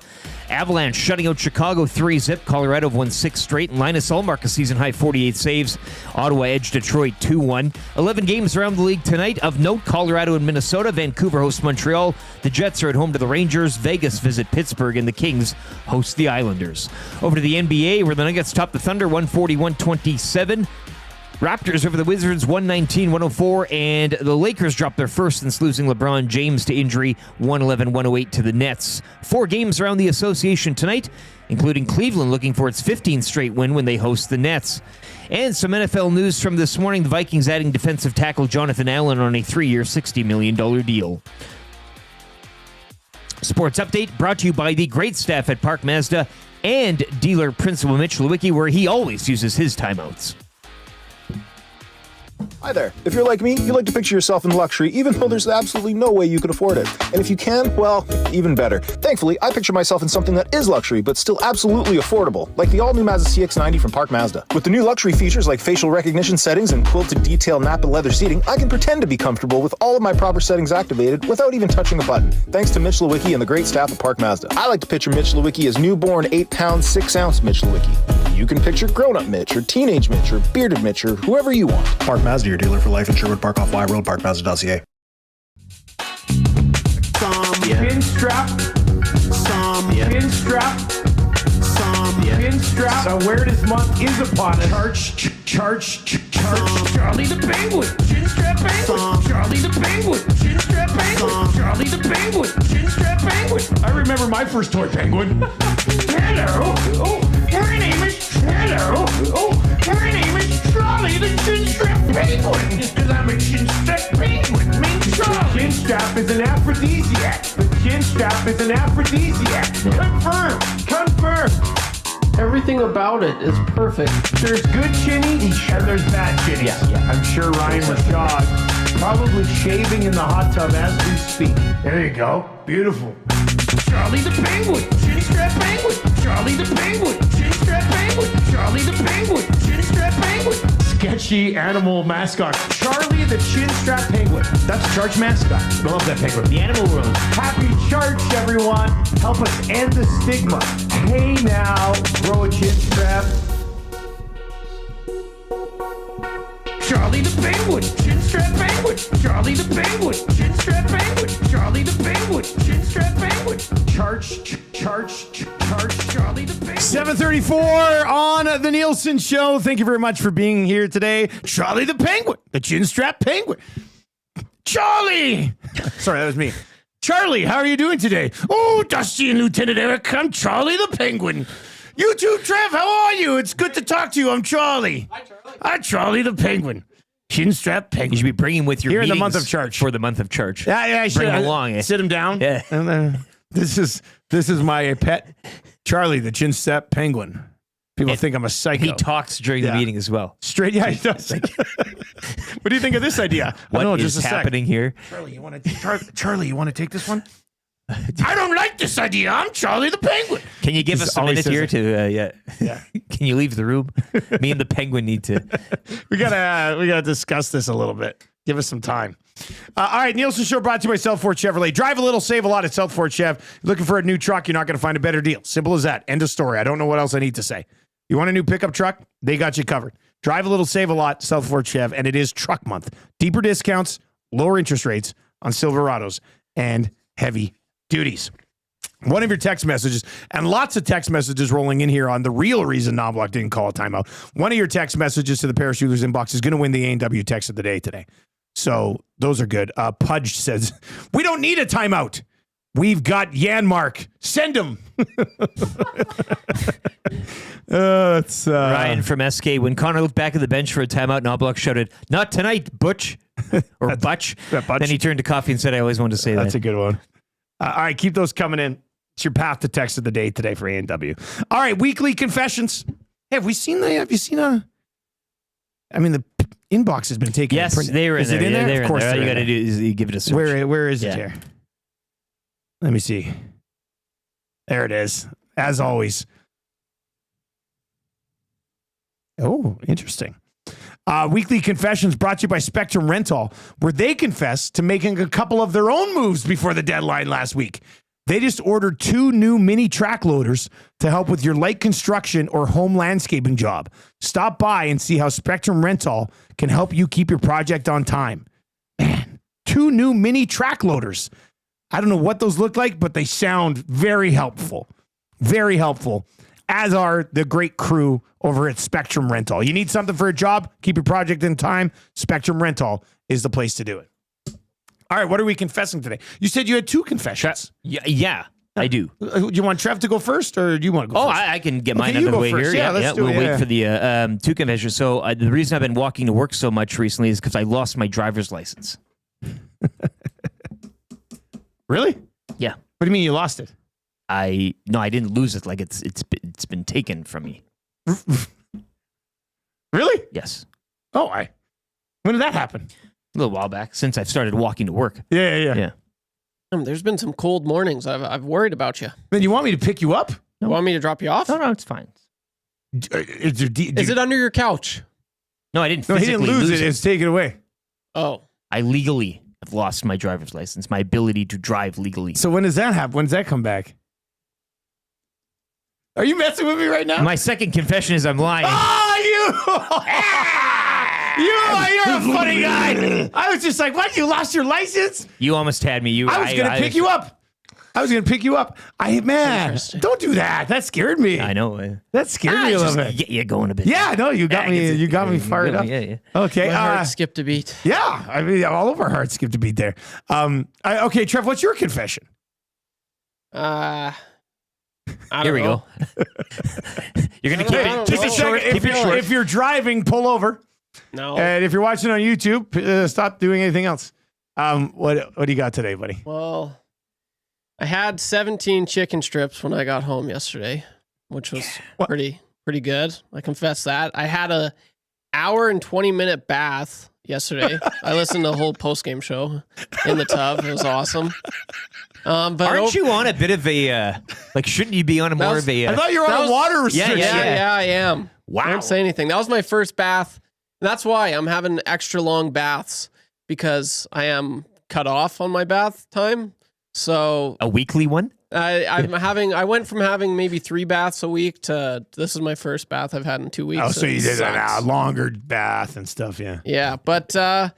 Avalanche shutting out Chicago 3-0. Colorado won 6 straight. And Linus Ullmark a season-high 48 saves. Ottawa edged Detroit 2-1. 11 games around the league tonight. Of note, Colorado and Minnesota. Vancouver hosts Montreal. The Jets are at home to the Rangers. Vegas visit Pittsburgh. And the Kings host the Islanders. Over to the NBA, where the Nuggets top the Thunder 141-27. Raptors over the Wizards 119-104, and the Lakers dropped their first since losing LeBron James to injury 111-108 to the Nets. 4 games around the association tonight, including Cleveland looking for its 15th straight win when they host the Nets. And some NFL news from this morning, the Vikings adding defensive tackle Jonathan Allen on a 3-year, $60 million deal. Sports update brought to you by the great staff at Park Mazda and dealer Principal Mitch Lewicki, where he always uses his timeouts. Hi there. If you're like me, you like to picture yourself in luxury, even though there's absolutely no way you could afford it. And if you can, well, even better. Thankfully, I picture myself in something that is luxury, but still absolutely affordable, like the all-new Mazda CX-90 from Park Mazda. With the new luxury features like facial recognition settings and quilted detail Napa leather seating, I can pretend to be comfortable with all of my proper settings activated without even touching a button, thanks to Mitch Lewicki and the great staff at Park Mazda. I like to picture Mitch Lewicki as newborn 8-pound, 6-ounce Mitch Lewicki. You can picture grown-up Mitch, or teenage Mitch, or bearded Mitch, or whoever you want. Park Mazda, your dealer for life in Sherwood Park off Y Road, parkmazda.ca. Pin strap. Pin strap. Pin strap. Awareness month is upon it. Charge. Charlie the Penguin. Chinstrap Penguin. Charlie the Penguin. Chinstrap Penguin. Charlie the Penguin. Chinstrap Penguin. I remember my first toy penguin. Hello. Oh, my name is Hello. Oh, my name is Charlie the Chinstrap Penguin. Because I'm a Chinstrap Penguin. Mean Charlie. Chinstrap is an aphrodisiac. The chinstrap is an aphrodisiac. Confirm. Everything about it is perfect. There's good chinny and there's bad chinny. Yeah. I'm sure Ryan Rashad probably shaving in the hot tub as we speak. There you go. Beautiful. Charlie the Penguin. Chinstrap Penguin. Charlie the Penguin. Chinstrap Penguin. Charlie the Penguin. Chinstrap Penguin. Sketchy animal mascot. Charlie the Chinstrap Penguin. That's a church mascot. I love that penguin. The animal world. Happy church, everyone. Help us end the stigma. Hey now, grow a chinstrap. Charlie the Penguin. Chinstrap Penguin. Charlie the Penguin. Chinstrap Penguin. Charlie the Penguin. Chinstrap Penguin. Charge. Charlie the Penguin. 7:34 on the Nielson Show. Thank you very much for being here today. Charlie the Penguin, the Chinstrap Penguin. Charlie! Sorry, that was me. Charlie, how are you doing today? Oh, Dusty and Lieutenant Eric, I'm Charlie the Penguin. You too, Trev, how are you? It's good to talk to you. I'm Charlie. Hi, Charlie. I'm Charlie the Penguin. Chinstrap Penguin. You should be bringing with your here in the meetings month of church. For the month of church. Yeah, I should. Bring him along. Sit him down. Yeah. And, this is my pet, Charlie the Chinstrap Penguin. People think I'm a psycho. He talks during the meeting as well. Straight, yeah, he does. What do you think of this idea? What is happening here? Charlie, you want to take this one? I don't like this idea. I'm Charlie the Penguin. Can you give us a minute here to? Yeah. Can you leave the room? Me and the Penguin need to. we gotta discuss this a little bit. Give us some time. All right, Nielson Show brought to you by Southport Chevrolet. Drive a little, save a lot at Southport Chev. Looking for a new truck, you're not going to find a better deal. Simple as that. End of story. I don't know what else I need to say. You want a new pickup truck? They got you covered. Drive a little, save a lot, Southport Chev, and it is truck month. Deeper discounts, lower interest rates on Silverados and heavy duties. One of your text messages, and lots of text messages rolling in here on the real reason Noblock didn't call a timeout. One of your text messages to the Parachuters inbox is going to win the A&W text of the day today. So those are good. Pudge says, we don't need a timeout. We've got Janmark. Send him. Ryan from SK. When Connor looked back at the bench for a timeout, Noblock shouted, "Not tonight, Butch." Or Butch. Then he turned to Coffee and said, I always wanted to say that. That's a good one. All right, keep those coming in. It's your path to text of the day today for A&W. All right, weekly confessions. Hey, have you seen the inbox has been taken. Yes, they were in there. Is it in there? Of course, all you got to do is you give it a search. Where is it here? Let me see. There it is. As always. Oh, interesting. Weekly confessions brought to you by Spectrum Rental, where they confess to making a couple of their own moves before the deadline last week. They just ordered 2 new mini track loaders to help with your light construction or home landscaping job. Stop by and see how Spectrum Rental can help you keep your project on time. Man, 2 new mini track loaders. I don't know what those look like, but they sound very helpful. Very helpful, as are the great crew over at Spectrum Rental. You need something for a job, keep your project in time, Spectrum Rental is the place to do it. All right, what are we confessing today? You said you had 2 confessions. Yeah, I do. Do you want Trev to go first, or do you want to go first? I can get mine out of the way first. here. Yeah, let's do we'll it. wait for the 2 confessions. So the reason I've been walking to work so much recently is because I lost my driver's license. Really? Yeah. What do you mean you lost it? I didn't lose it. Like it's been taken from me. Really? Yes. Oh, when did that happen? A little while back, since I've started walking to work. Yeah. There's been some cold mornings. I've worried about you. Then you want me to pick you up? You want me to drop you off? No, it's fine. Is it under your couch? No, I didn't. No, he physically didn't lose lose it. It's taken away. Oh. I legally have lost my driver's license, my ability to drive legally. So when does that happen? When does that come back? Are you messing with me right now? My second confession is I'm lying. Oh, you're a funny guy. I was just like, what? You lost your license? You almost had me. I was going to pick you up. Man, don't do that. That scared me. I know. That scared me a little bit. Get you going a bit. Yeah, no, you got me. You got me fired up. Yeah. Okay. My heart skipped a beat. Yeah, I mean, all of our hearts skipped a beat there. Okay, Trev, what's your confession? Here we go. You're gonna keep it short. Keep it short. If you're driving, pull over. No. And if you're watching on YouTube, stop doing anything else. What do you got today, buddy? Well, I had 17 chicken strips when I got home yesterday, which was pretty good. I confess that. I had a hour and 20-minute bath yesterday. I listened to the whole post-game show in the tub. It was awesome. But aren't you on a bit of a shouldn't you be on a more of a? I thought you were on a water restriction. Yeah, I am. Wow. I don't say anything. That was my first bath. And that's why I'm having extra long baths, because I am cut off on my bath time. So a weekly one? I went from having maybe 3 baths a week to this is my first bath I've had in 2 weeks. Oh, so you did a longer bath and stuff, yeah. Yeah, but yeah.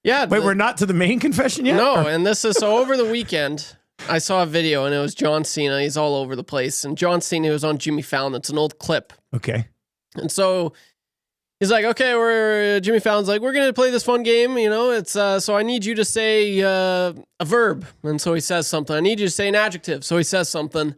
Wait, we're not to the main confession yet? No, and this is so over the weekend. I saw a video and it was John Cena. He's all over the place. And John Cena was on Jimmy Fallon. It's an old clip. Okay. And so he's like, okay, Jimmy Fallon's like, we're going to play this fun game. You know, it's, so I need you to say a verb. And so he says something. I need you to say an adjective. So he says something.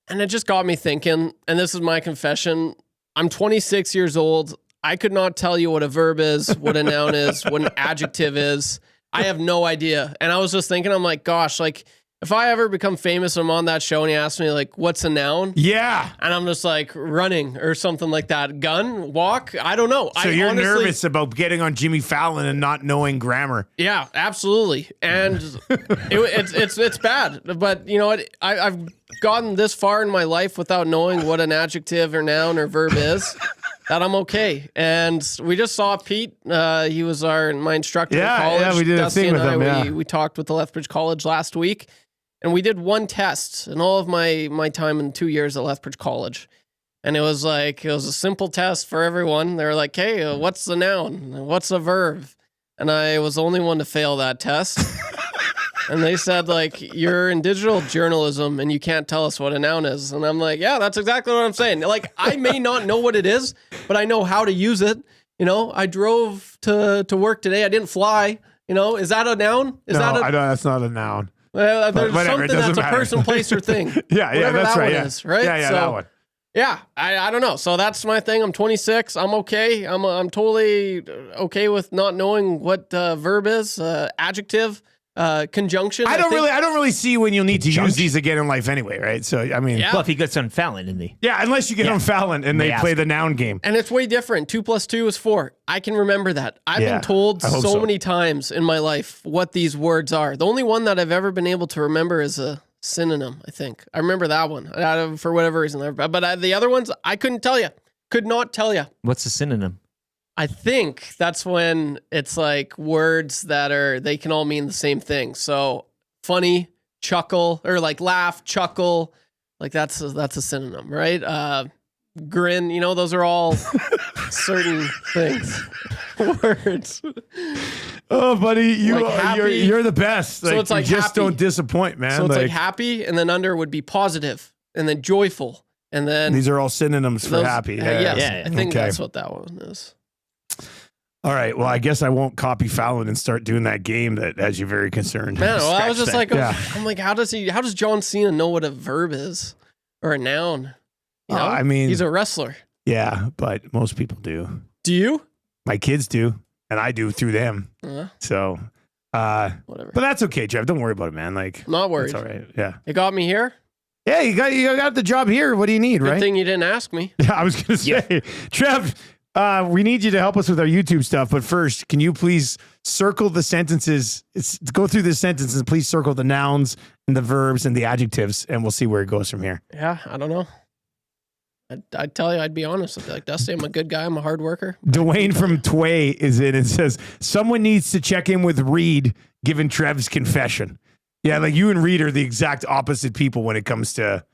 And it just got me thinking, and this is my confession. I'm 26 years old. I could not tell you what a verb is, what a noun is, what an adjective is. I have no idea. And I was just thinking, I'm like, gosh, like, if I ever become famous and I'm on that show and he asks me like, what's a noun? Yeah. And I'm just like running or something like that. Gun, walk, I don't know. So you're nervous about getting on Jimmy Fallon and not knowing grammar. Yeah, absolutely. And it's bad. But you know what? I've gotten this far in my life without knowing what an adjective or noun or verb is. That I'm okay. And we just saw Pete. He was my instructor at college. Yeah, we did Dusty a thing with him. and I, we talked with the Lethbridge College last week, and we did one test in all of my time in 2 years at Lethbridge College. And it was a simple test for everyone. They were like, hey, what's the noun? What's the verb? And I was the only one to fail that test. And they said, like, you're in digital journalism and you can't tell us what a noun is. And I'm like, yeah, that's exactly what I'm saying. Like, I may not know what it is, but I know how to use it. You know, I drove to work today. I didn't fly. You know, is that a noun? That's not a noun. There's whatever, something that's matter. a person, place, or thing. Yeah, that's that right. One is, right? Yeah, so, that one. Yeah, I don't know. So that's my thing. I'm 26. I'm okay. I'm totally okay with not knowing what verb is, adjective. Conjunction. I don't really see when you'll need to use these again in life anyway, right? So I mean, well, if he gets on Fallon in the unless you get on Fallon and they play the noun game, and it's way different. 2 + 2 is 4. I can remember that. I've been told so many times in my life what these words are. The only one that I've ever been able to remember is a synonym. I think I remember that one for whatever reason. But the other ones I couldn't tell you. Could not tell you. What's a synonym? I think that's when it's like words that they can all mean the same thing. So funny, chuckle, or like laugh, chuckle, like that's a synonym, right? Grin, you know, those are all certain things. Words. Oh, buddy, you're the best. So it's like you just happy. don't disappoint, man. So it's like happy, and then under would be positive, and then joyful, and then these are all synonyms for happy. Yes, I think that's what that one is. All right. Well, I guess I won't copy Fallon and start doing that game that has you very concerned. Man, well, I was just like, I'm like, how does John Cena know what a verb is or a noun? You know? I mean, he's a wrestler. Yeah, but most people do. Do you? My kids do, and I do through them. So, whatever. But that's okay, Jeff. Don't worry about it, man. Like, I'm not worried. It's all right. Yeah. It got me here. Yeah, you got the job here. What do you need, Good right? thing you didn't ask me. Yeah, I was gonna say, Trev. We need you to help us with our YouTube stuff, but first, can you please circle the sentences? Go through the sentences and please circle the nouns and the verbs and the adjectives, and we'll see where it goes from here. Yeah, I don't know. I'd tell you, I'd be honest. I'd be like, Dusty, I'm a good guy. I'm a hard worker. Dwayne from Tway is in and says, someone needs to check in with Reed given Trev's confession. Yeah, like you and Reed are the exact opposite people when it comes to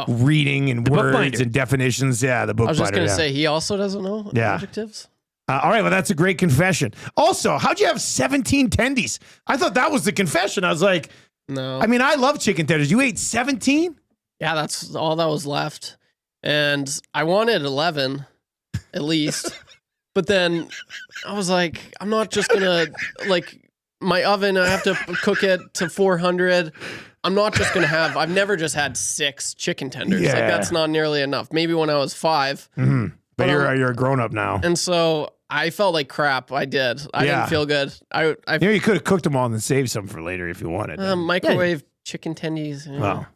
reading and words and definitions. Yeah, the book. I was just going to say, he also doesn't know adjectives. All right, well, that's a great confession. Also, how'd you have 17 tendies? I thought that was the confession. I was like, no. I mean, I love chicken tenders. You ate 17? Yeah, that's all that was left. And I wanted 11, at least. But then I was like, I'm not just going to, like, my oven, I have to cook it to 400. I'm not just going to have, I've never just had 6 chicken tenders. Yeah. Like, that's not nearly enough. Maybe when I was 5. Mm-hmm. But you're a grown up now. And so I felt like crap. I did. I didn't feel good. You could have cooked them all and then saved some for later if you wanted. Microwave chicken tendies. You know. Wow.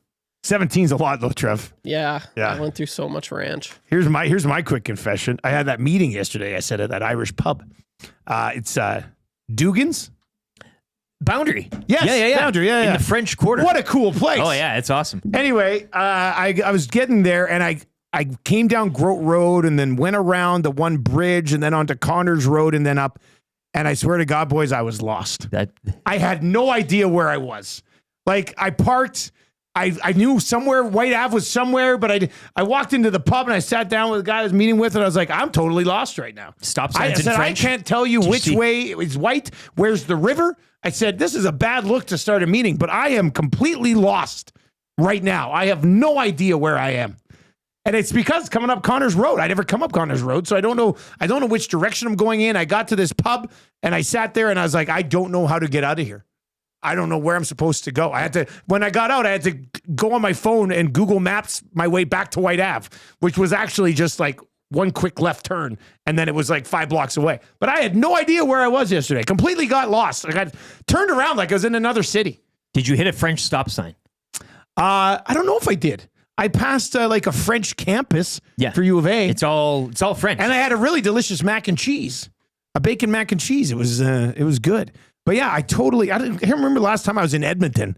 17's a lot though, Trev. Yeah. I went through so much ranch. Here's my quick confession. I had that meeting yesterday. I said at that Irish pub. It's Dugan's. Boundary. Yes. Yeah. Boundary. Yeah. In the French Quarter. What a cool place. Oh, yeah. It's awesome. Anyway, I was getting there and I came down Grote Road and then went around the one bridge and then onto Connors Road and then up. And I swear to God, boys, I was lost. I had no idea where I was. Like, I parked. I knew somewhere, White Ave was somewhere, but I walked into the pub and I sat down with the guy I was meeting with and I was like, I'm totally lost right now. Stop signs in French. I can't tell you which way is white. Where's the river? I said, this is a bad look to start a meeting, but I am completely lost right now. I have no idea where I am. And it's because coming up Connors Road. I never come up Connors Road, so I don't know which direction I'm going in. I got to this pub and I sat there and I was like, I don't know how to get out of here. I don't know where I'm supposed to go. When I got out, I had to go on my phone and Google Maps my way back to White Ave, which was actually just like one quick left turn. And then it was like 5 blocks away. But I had no idea where I was yesterday. Completely got lost. I got turned around like I was in another city. Did you hit a French stop sign? I don't know if I did. I passed like a French campus for U of A. It's all French. And I had a really delicious mac and cheese, a bacon mac and cheese. It was good. But yeah, I can't remember last time I was in Edmonton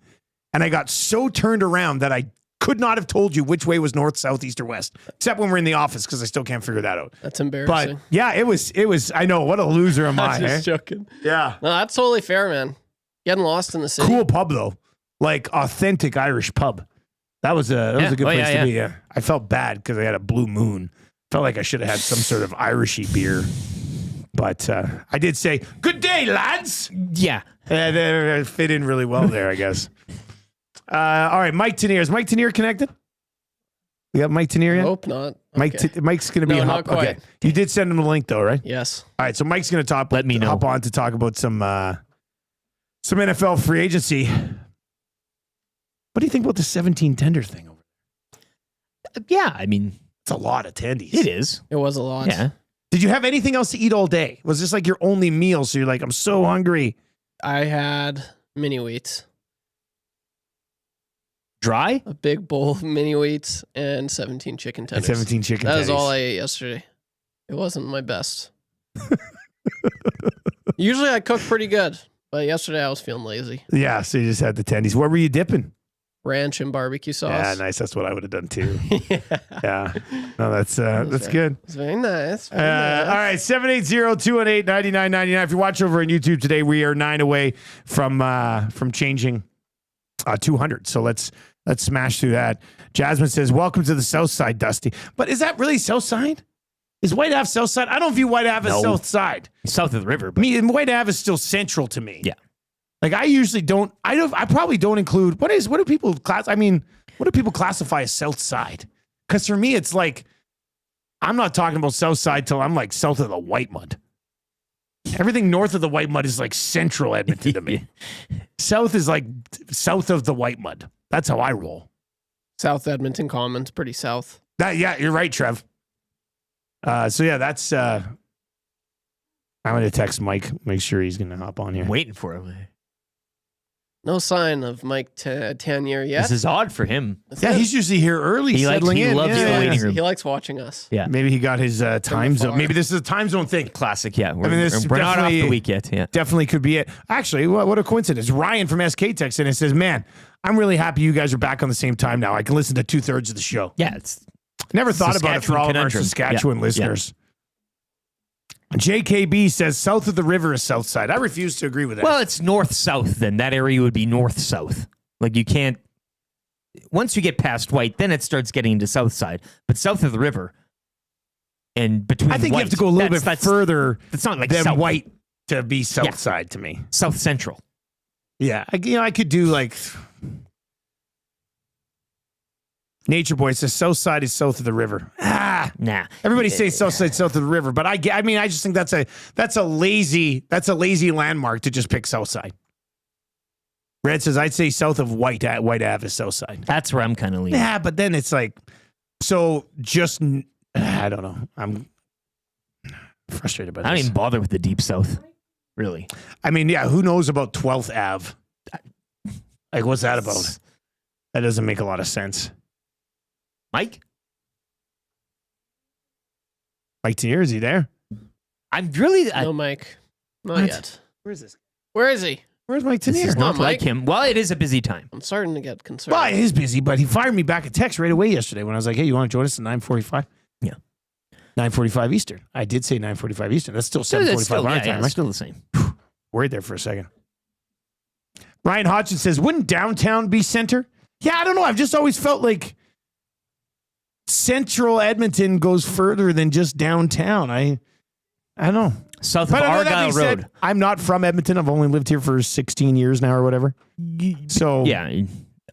and I got so turned around that I could not have told you which way was north, south, east, or west, except when we're in the office because I still can't figure that out. That's embarrassing. But yeah, it was, I know, what a loser am I. I'm just joking. Yeah. No, that's totally fair, man. Getting lost in the city. Cool pub though. Like authentic Irish pub. That was a good place to be. Yeah. I felt bad because I had a Blue Moon. Felt like I should have had some sort of Irishy beer. But I did say, good day, lads. Yeah. They fit in really well there, I guess. All right, Mike Tenier. Is Mike Tenier connected? We got Mike Tenier yet? Hope not. Okay. Mike's going to be not quite. Okay. You did send him the link, though, right? Yes. All right, so Mike's going to hop on to talk about some NFL free agency. What do you think about the 17 tender thing over there? Yeah, I mean, it's a lot of tendies. It is. It was a lot. Yeah. Did you have anything else to eat all day? Was this like your only meal? So you're like, I'm so hungry. I had mini wheats. Dry? A big bowl of mini wheats and 17 chicken tenders. 17 chicken tenders. That was all I ate yesterday. It wasn't my best. Usually I cook pretty good, but yesterday I was feeling lazy. Yeah, so you just had the tendies. Where were you dipping? Ranch and barbecue sauce. Yeah, nice. That's what I would have done too. Yeah. No, that's good. It's very nice. All right, 780-218-9999. If you watch over on YouTube today, we are 9 away from changing 200. So let's smash through that. Jasmine says, "Welcome to the South Side, Dusty." But is that really South Side? Is White Ave South Side? I don't view White Ave as South Side. South of the river. But White Ave is still central to me. Yeah. Like I usually don't. I probably don't include. What do people classify as South Side? Because for me, it's like I'm not talking about South Side till I'm like south of the White Mud. Everything north of the White Mud is like central Edmonton to me. South is like south of the White Mud. That's how I roll. South Edmonton Commons, pretty south. Yeah, you're right, Trev. So yeah, that's. I'm gonna text Mike. Make sure he's gonna hop on here. I'm waiting for him. No sign of Mike Tanier yet. This is odd for him. Yeah, he's usually here early. He loves the waiting room. He likes watching us. Yeah, maybe he got his time zone. Maybe this is a time zone thing. Classic. Yeah, we're not off the week yet. Yeah, definitely could be it. Actually, what a coincidence. Ryan from SK texted and says, "Man, I'm really happy you guys are back on the same time now. I can listen to 2/3 of the show." Yeah, it's never thought about it for all of our Saskatchewan listeners. JKB says south of the river is South Side. I refuse to agree with that. Well, it's north-south then. That area would be north-south. Like you can't, once you get past White, then it starts getting into South Side. But south of the river and between I think White, you have to go a little bit further it's not like than south. White to be South Side to me. South Central. Yeah. I could do like... Nature Boy says South Side is south of the river. Nah. Everybody says South Side south of the river, but I just think that's a lazy landmark to just pick South Side. Red says I'd say south of White Ave is South Side. That's where I'm kind of leaning. Yeah, but then it's like so just I don't know. I'm frustrated by this. I don't even bother with the Deep South. Really. I mean, yeah, who knows about 12th Ave? Like what's that about? That doesn't make a lot of sense. Mike Tenier, is he there? I'm really... No, Mike. Not yet. Where is this? Where is he? Where's Mike Tenier? This is not like him. Well, it is a busy time. I'm starting to get concerned. Well, it is busy, but he fired me back a text right away yesterday when I was like, hey, you want to join us at 9:45? Yeah. 9:45 Eastern. I did say 9:45 Eastern. That's still 7:45 our time, right? Still the same. Worried there for a second. Ryan Hodgson says, wouldn't downtown be center? Yeah, I don't know. I've just always felt like central Edmonton goes further than just downtown. I don't know. South of Argyle Road. I'm not from Edmonton. I've only lived here for 16 years now or whatever. So yeah,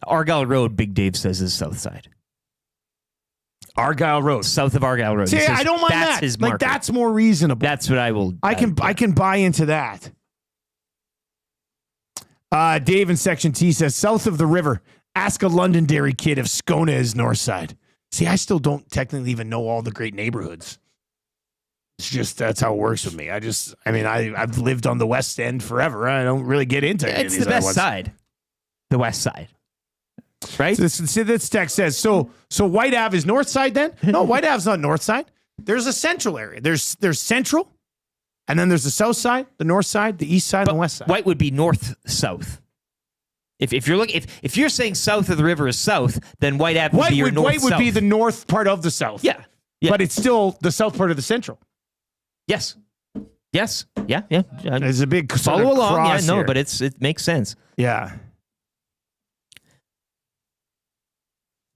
Argyle Road, Big Dave says, is South Side. Argyle Road. South of Argyle Road. See, I don't mind that. His like, that's more reasonable. That's what I will... I can buy into that. Dave in Section T says, south of the river, ask a Londonderry kid if Scona is north side. See, I still don't technically even know all the great neighborhoods. It's just, that's how it works with me. I've lived on the West End forever. I don't really get into it. It's the best side. the west side. Right? This text says, so White Ave is north side then? No, White Ave's not north side. There's a central area. There's central, and then there's the south side, the north side, the east side, and the west side. White would be north-south. If you're saying south of the river is south, then White Ave would be your north-south. White would be the north part of the south. Yeah. But it's still the south part of the central. Yes. Yeah. There's a big follow along. Yeah, no, here. but it makes sense. Yeah.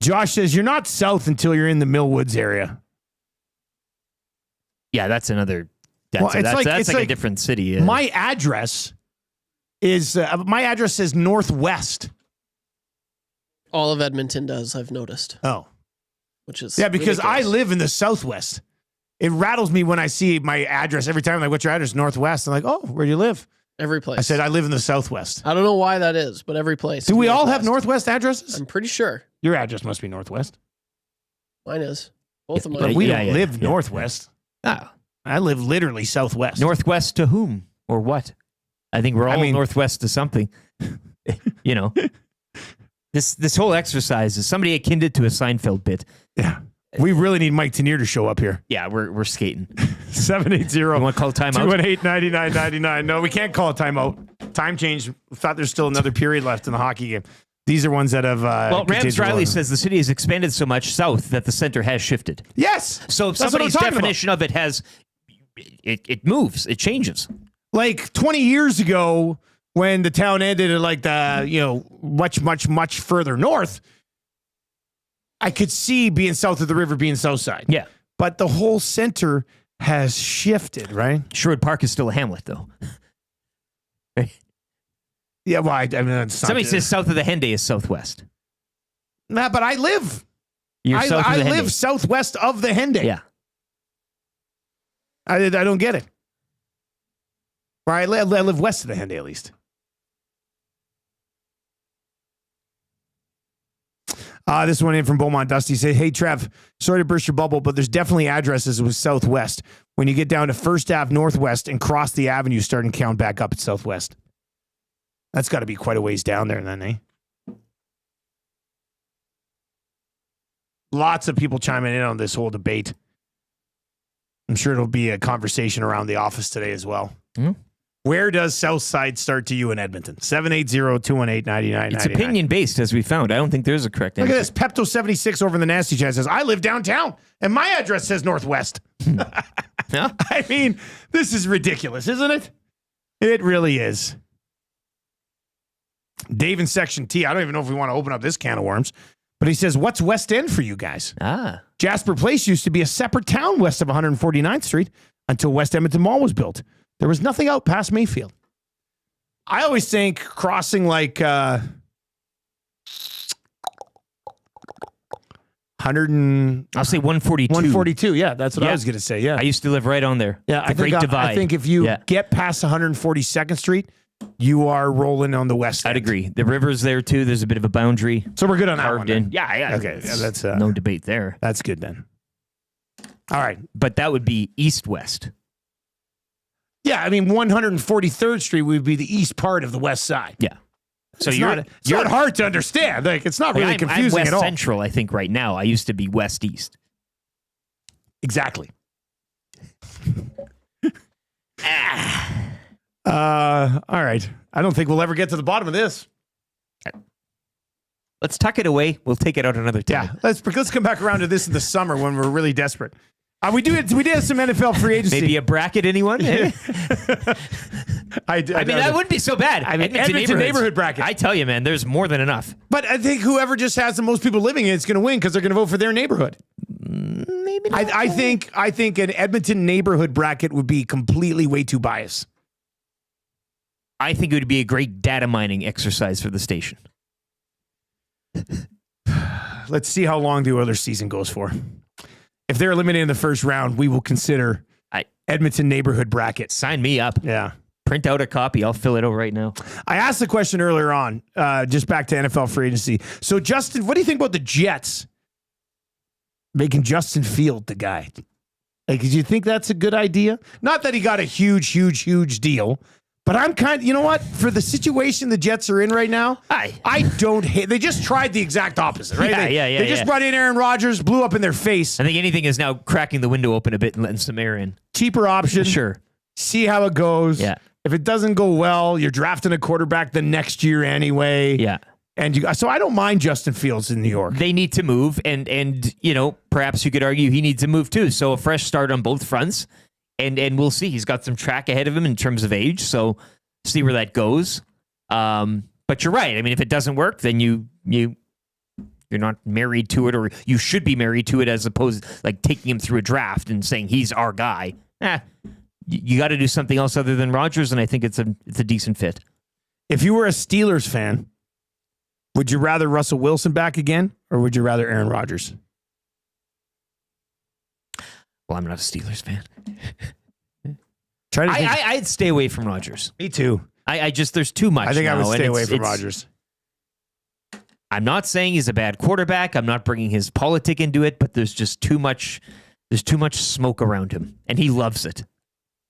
Josh says you're not south until you're in the Millwoods area. Yeah, that's another. That's like a different city. My address says northwest. All of Edmonton does, I've noticed. Oh, which is because ridiculous. I live in the southwest. It rattles me when I see my address every time. I'm like, what's your address? Northwest. I'm like, oh, where do you live? Every place. I said I live in the southwest. I don't know why that is, but every place. Do we all have northwest addresses? I'm pretty sure. Your address must be northwest. Mine is. Both of mine. But we don't live northwest. Ah. I live literally southwest. Northwest to whom or what? I think we're all northwest to something. You know, this whole exercise is somebody akin it to a Seinfeld bit. Yeah, we really need Mike Tenier to show up here. Yeah, we're skating. 780. You want to call timeout? 218-9999. No, we can't call a timeout. Time change. We thought there's still another period left in the hockey game. These are ones that have. Well, Rams Riley says the city has expanded so much south that the center has shifted. Yes. So somebody's definition of it has. It moves. It changes. Like 20 years ago, when the town ended at like the much further north, I could see being south of the river being south side. Yeah, but the whole center has shifted, right? Sherwood Park is still a hamlet, though. Yeah, well, I mean, somebody says south of the Henday is southwest. Nah, but I live. You're south of the Henday. I live southwest of the Henday. Yeah. I don't get it. Or I live west of the Henday, at least. This one in from Beaumont Dusty said, hey, Trev, sorry to burst your bubble, but there's definitely addresses with southwest. When you get down to First Ave Northwest and cross the avenue, start and count back up at southwest. That's got to be quite a ways down there then, eh? Lots of people chiming in on this whole debate. I'm sure it'll be a conversation around the office today as well. Mm-hmm. Where does Southside start to you in Edmonton? 780-218-9999. It's opinion-based, as we found. I don't think there's a correct answer. Look at this. Pepto76 over in the Nasty Chat says, I live downtown, and my address says Northwest. Yeah. I mean, this is ridiculous, isn't it? It really is. Dave in Section T, I don't even know if we want to open up this can of worms, but he says, what's West End for you guys? Jasper Place used to be a separate town west of 149th Street until West Edmonton Mall was built. There was nothing out past Mayfield. I always think crossing like 100 and I'll say 142. 142, yeah, that's what I was going to say. Yeah, I used to live right on there. Yeah, the Great Divide. I think if you get past 142nd Street, you are rolling on the west end. I'd agree. The river's there too. There's a bit of a boundary. So we're good on that one. Then. Yeah. Okay, that's no debate there. That's good then. All right, but that would be east-west. Yeah, I mean 143rd Street would be the east part of the west side. Yeah. So it's not hard to understand. Like it's not really confusing I'm at all. West Central, I think, right now. I used to be west east. Exactly. All right. I don't think we'll ever get to the bottom of this. Let's tuck it away. We'll take it out another time. Yeah, let's come back around to this in the summer when we're really desperate. We did have some NFL free agency. Maybe a bracket, anyone? I mean, that wouldn't be so bad. I mean, Edmonton neighborhood bracket. I tell you, man, there's more than enough. But I think whoever just has the most people living in it's going to win because they're going to vote for their neighborhood. Maybe not. I think an Edmonton neighborhood bracket would be completely way too biased. I think it would be a great data mining exercise for the station. Let's see how long the Oilers season goes for. If they're eliminated in the first round, we will consider Edmonton neighborhood bracket. Sign me up. Yeah. Print out a copy. I'll fill it out right now. I asked the question earlier on, just back to NFL free agency. So, Justin, what do you think about the Jets making Justin Field the guy? Like, do you think that's a good idea? Not that he got a huge deal, But I'm you know what? For the situation the Jets are in right now, I don't hate. They just tried the exact opposite, right? They just brought in Aaron Rodgers, blew up in their face. I think anything is now cracking the window open a bit and letting some air in. Cheaper option. Sure. See how it goes. Yeah. If it doesn't go well, you're drafting a quarterback the next year anyway. Yeah. And so I don't mind Justin Fields in New York. They need to move, and perhaps you could argue he needs to move too. So a fresh start on both fronts, and we'll see. He's got some track ahead of him in terms of age, so see where that goes. But you're right. I mean, if it doesn't work, then you're not married to it, or you should be married to it, as opposed like taking him through a draft and saying he's our guy. You got to do something else other than Rodgers, and I think it's a decent fit. If you were a Steelers fan, would you rather Russell Wilson back again, or would you rather Aaron Rodgers? Well, I'm not a Steelers fan. I'd stay away from Rodgers. Me too. I just, there's too much. I think now, I would stay away from Rodgers. I'm not saying he's a bad quarterback. I'm not bringing his politic into it, but there's just too much. There's too much smoke around him, and he loves it.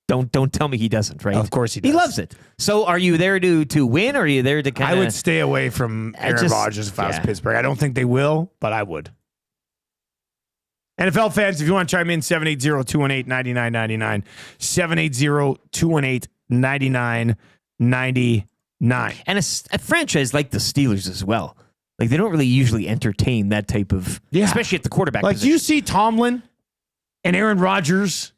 Don't tell me he doesn't, right? Of course he does. He loves it. So are you there to win, or are you there to kind of... I would stay away from Aaron Rodgers if I was Pittsburgh. I don't think they will, but I would. NFL fans, if you want to chime in, 780-218-9999. 780-218-9999. And a franchise like the Steelers as well. Like, they don't really usually entertain that type of... Yeah. Especially at the quarterback position. You see Tomlin and Aaron Rodgers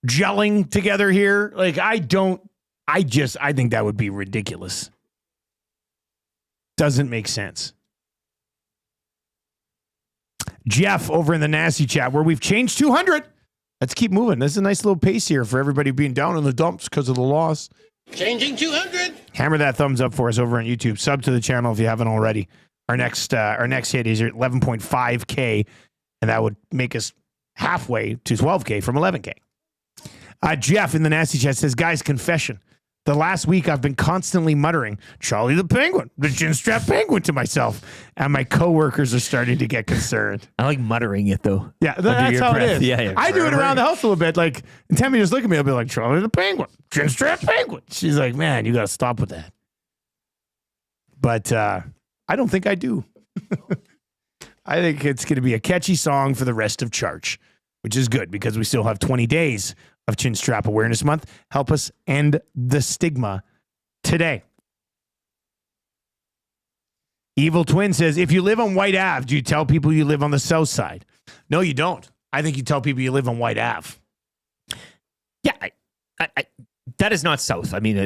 gelling together here. Like, I think that would be ridiculous. Doesn't make sense. Jeff over in the Nasty Chat, where we've changed 200. Let's keep moving. This is a nice little pace here for everybody being down in the dumps because of the loss. Changing 200. Hammer that thumbs up for us over on YouTube. Sub to the channel if you haven't already. Our next hit is at 11.5K, and that would make us halfway to 12K from 11K. Jeff in the Nasty Chat says, guys, confession. The last week I've been constantly muttering, Charlie the Penguin, the Chinstrap Penguin to myself, and my coworkers are starting to get concerned. I like muttering it, though. Yeah, that's how it is. Yeah. I do it around the house a little bit. Like, and Tammy just look at me, I'll be like, Charlie the Penguin, Chinstrap Penguin. She's like, man, you got to stop with that. But I don't think I do. I think it's going to be a catchy song for the rest of church, which is good because we still have 20 days of Chinstrap Awareness Month. Help us end the stigma today. Evil Twin says, if you live on White Ave, do you tell people you live on the south side? No, you don't. I think you tell people you live on White Ave. Yeah, that is not south. I mean,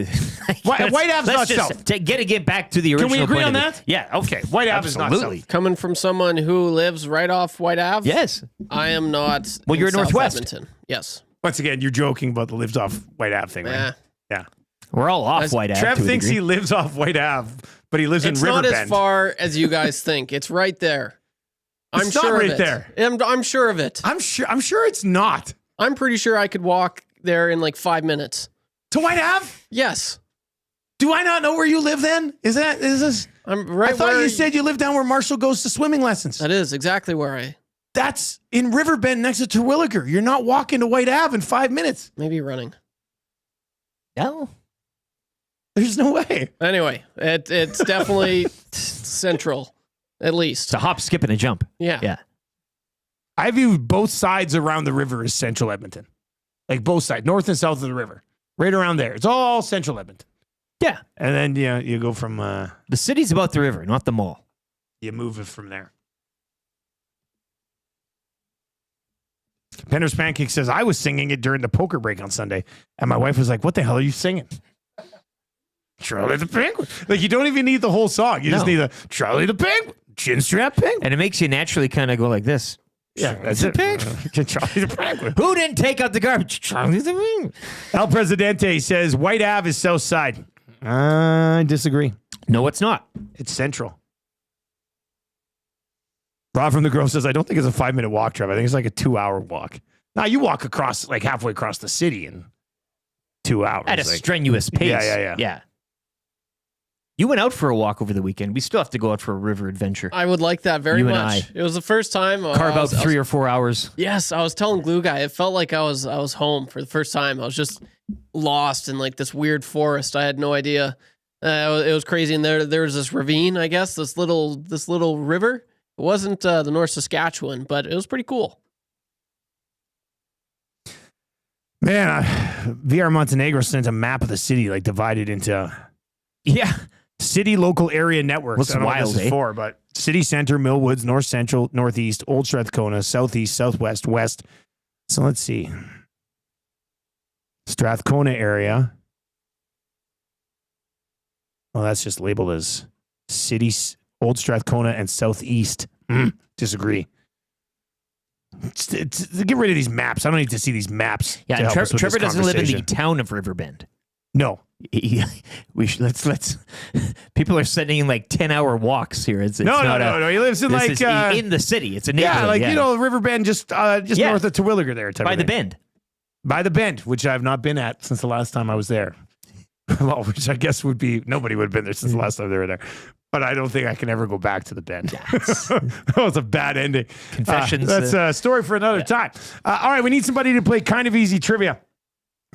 White Ave's not south. Get back to the original. Can we agree point on of that? it. Yeah, okay. White Ave is not south. Coming from someone who lives right off White Ave? Yes. I am not. Well, you're in South Northwest. Edmonton. Yes. Once again, you're joking about the lives off White Ave thing, right? Yeah. We're all off White Ave. Trev thinks he lives off White Ave, but he lives in Riverbend. It's not as far as you guys think. It's right there. It's not right there. I'm sure of it. I'm sure it's not. I'm pretty sure I could walk there in like 5 minutes. To White Ave? Yes. Do I not know where you live then? Is this? I'm right. I thought you said you live down where Marshall goes to swimming lessons. That is exactly where I. That's in Riverbend next to Terwilliger. You're not walking to White Ave in 5 minutes. Maybe running. No. There's no way. Anyway, it's definitely central, at least. It's a hop, skip, and a jump. Yeah. I view both sides around the river as central Edmonton. Like both sides, north and south of the river. Right around there. It's all central Edmonton. Yeah. And then you go from... the city's about the river, not the mall. You move it from there. Penner's Pancake says, I was singing it during the poker break on Sunday, and my wife was like, what the hell are you singing? Charlie the Penguin. Like, you don't even need the whole song. You just need the Charlie the Penguin, Chinstrap Penguin. And it makes you naturally kind of go like this. Yeah, that's it. Charlie the Penguin. Who didn't take out the garbage? Charlie the Penguin. El Presidente says, White Ave is south side. I disagree. No, it's not. It's central. Rob from the Grove says, I don't think it's a 5-minute walk, Trev. I think it's like a 2-hour walk. Now, you walk across, like halfway across the city in 2 hours. At a strenuous pace. Yeah. You went out for a walk over the weekend. We still have to go out for a river adventure. I would like that very You and much. It was the first time. Carve out 3 or 4 hours. Yes, I was telling Glue Guy, it felt like I was home for the first time. I was just lost in like this weird forest. I had no idea. It was crazy. And there was this ravine, I guess, this little river. It wasn't the North Saskatchewan, but it was pretty cool. Man, VR Montenegro sent a map of the city, like divided into city, local area networks. What's wild, what this is for, but city center, Millwoods, north central, northeast, Old Strathcona, southeast, southwest, west. So let's see. Strathcona area. Well, that's just labeled as city, Old Strathcona, and southeast. Disagree. Get rid of these maps. I don't need to see these maps. Yeah, and Trevor doesn't live in the town of Riverbend. No. We should let's people are sending in like 10-hour walks here. It's no. He lives in like in the city. It's a neighborhood. You know, Riverbend, just north of Terwilliger there. By the Bend. By the Bend, which I've not been at since the last time I was there. Well, which I guess would be nobody would have been there since the last time they were there. But I don't think I can ever go back to the Bend. That was a bad ending. Confessions. That's a story for another time. All right, we need somebody to play kind of easy trivia.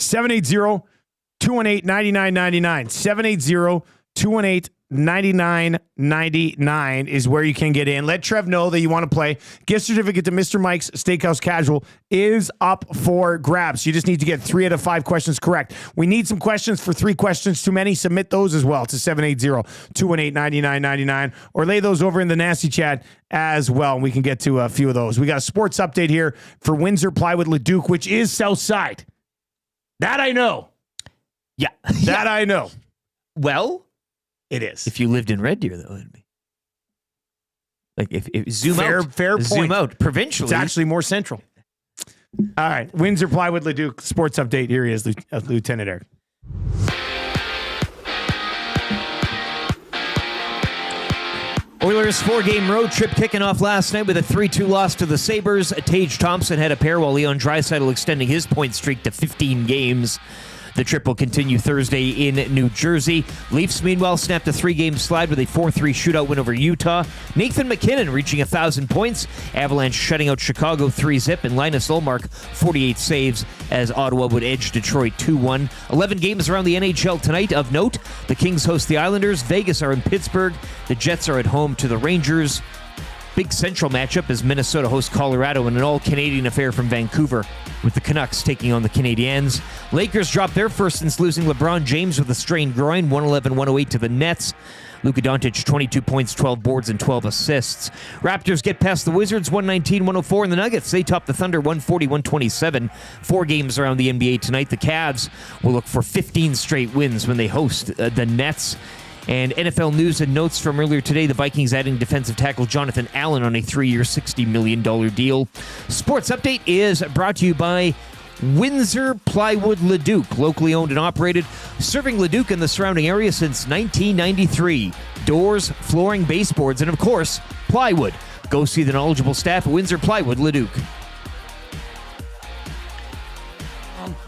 780-218-9999. 780-218-9999 is where you can get in. Let Trev know that you want to play. Gift certificate to Mr. Mike's Steakhouse Casual is up for grabs. You just need to get 3 out of 5 questions correct. We need some questions for 3 questions too many. Submit those as well to 780-218-9999 or lay those over in the nasty chat as well. And we can get to a few of those. We got a sports update here for Windsor Plywood Leduc, which is Southside. That I know. Yeah. That I know. Well, it is. If you lived in Red Deer, though, it'd be like if zoom fair point. Zoom out provincially. It's actually more central. All right, Windsor Plywood Leduc sports update. Here he is, Lieutenant Eric. Oilers 4-game road trip kicking off last night with a 3-2 loss to the Sabres. Tage Thompson had a pair while Leon Draisaitl extending his point streak to 15 games. The trip will continue Thursday in New Jersey. Leafs, meanwhile, snapped a 3-game slide with a 4-3 shootout win over Utah. Nathan McKinnon reaching 1,000 points. Avalanche shutting out Chicago 3-0. And Linus Ullmark 48 saves as Ottawa would edge Detroit 2-1. 11 games around the NHL tonight. Of note, the Kings host the Islanders. Vegas are in Pittsburgh. The Jets are at home to the Rangers. Big central matchup as Minnesota hosts Colorado in an all-Canadian affair from Vancouver, with the Canucks taking on the Canadiens. Lakers dropped their first since losing LeBron James with a strained groin, 111-108 to the Nets. Luka Doncic, 22 points, 12 boards, and 12 assists. Raptors get past the Wizards, 119-104, and the Nuggets, they top the Thunder, 140-127. 4 games around the NBA tonight. The Cavs will look for 15 straight wins when they host the Nets. And NFL news and notes from earlier today, the Vikings adding defensive tackle Jonathan Allen on a 3-year, $60 million deal. Sports Update is brought to you by Windsor Plywood Leduc, locally owned and operated, serving Leduc and the surrounding area since 1993. Doors, flooring, baseboards, and of course, plywood. Go see the knowledgeable staff at Windsor Plywood Leduc.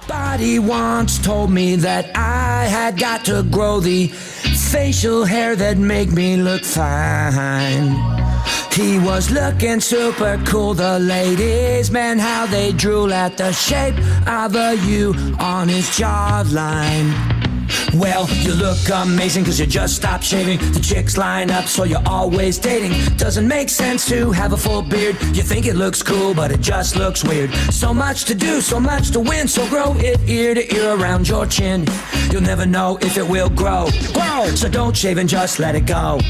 Somebody once told me that I had got to grow the facial hair that make me look fine. He was looking super cool, the ladies, man, how they drool at the shape of a U on his jawline. Well, you look amazing cause you just stopped shaving. The chicks line up so you're always dating. Doesn't make sense to have a full beard. You think it looks cool but it just looks weird. So much to do, so much to win. So grow it ear to ear around your chin. You'll never know if it will grow. So don't shave and just let it go.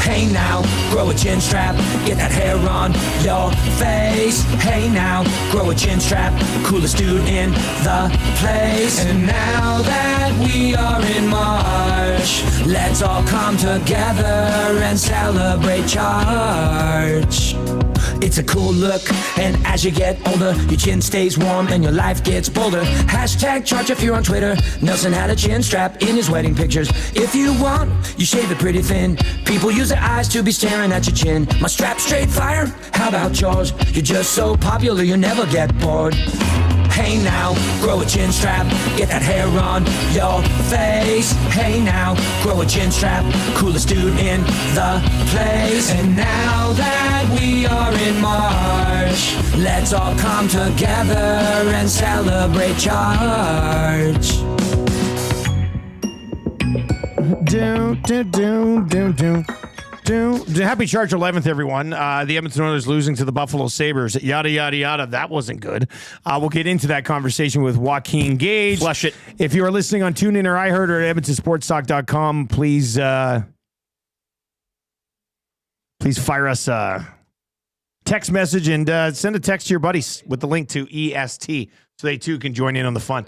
Hey now, grow a chin strap, get that hair on your face. Hey now, grow a chin strap, coolest dude in the place. And now that we are in March, let's all come together and celebrate Charge. It's a cool look, and as you get older, your chin stays warm and your life gets bolder. Hashtag Charge if you're on Twitter. Nelson had a chin strap in his wedding pictures. If you want, you shave it pretty thin. People use their eyes to be staring at your chin. My strap straight fire? How about yours? You're just so popular you never get bored. Hey now, grow a chin strap, get that hair on your face. Hey now, grow a chin strap, coolest dude in the place. And now that we are in March, let's all come together and celebrate Charge. Happy Charge 11th, everyone. The Edmonton Oilers losing to the Buffalo Sabres. Yada, yada, yada. That wasn't good. We'll get into that conversation with Joaquin Gage. Flush it. If you are listening on TuneIn or iHeart or at EdmontonSportsTalk.com, please fire us a text message and send a text to your buddies with the link to EST so they too can join in on the fun.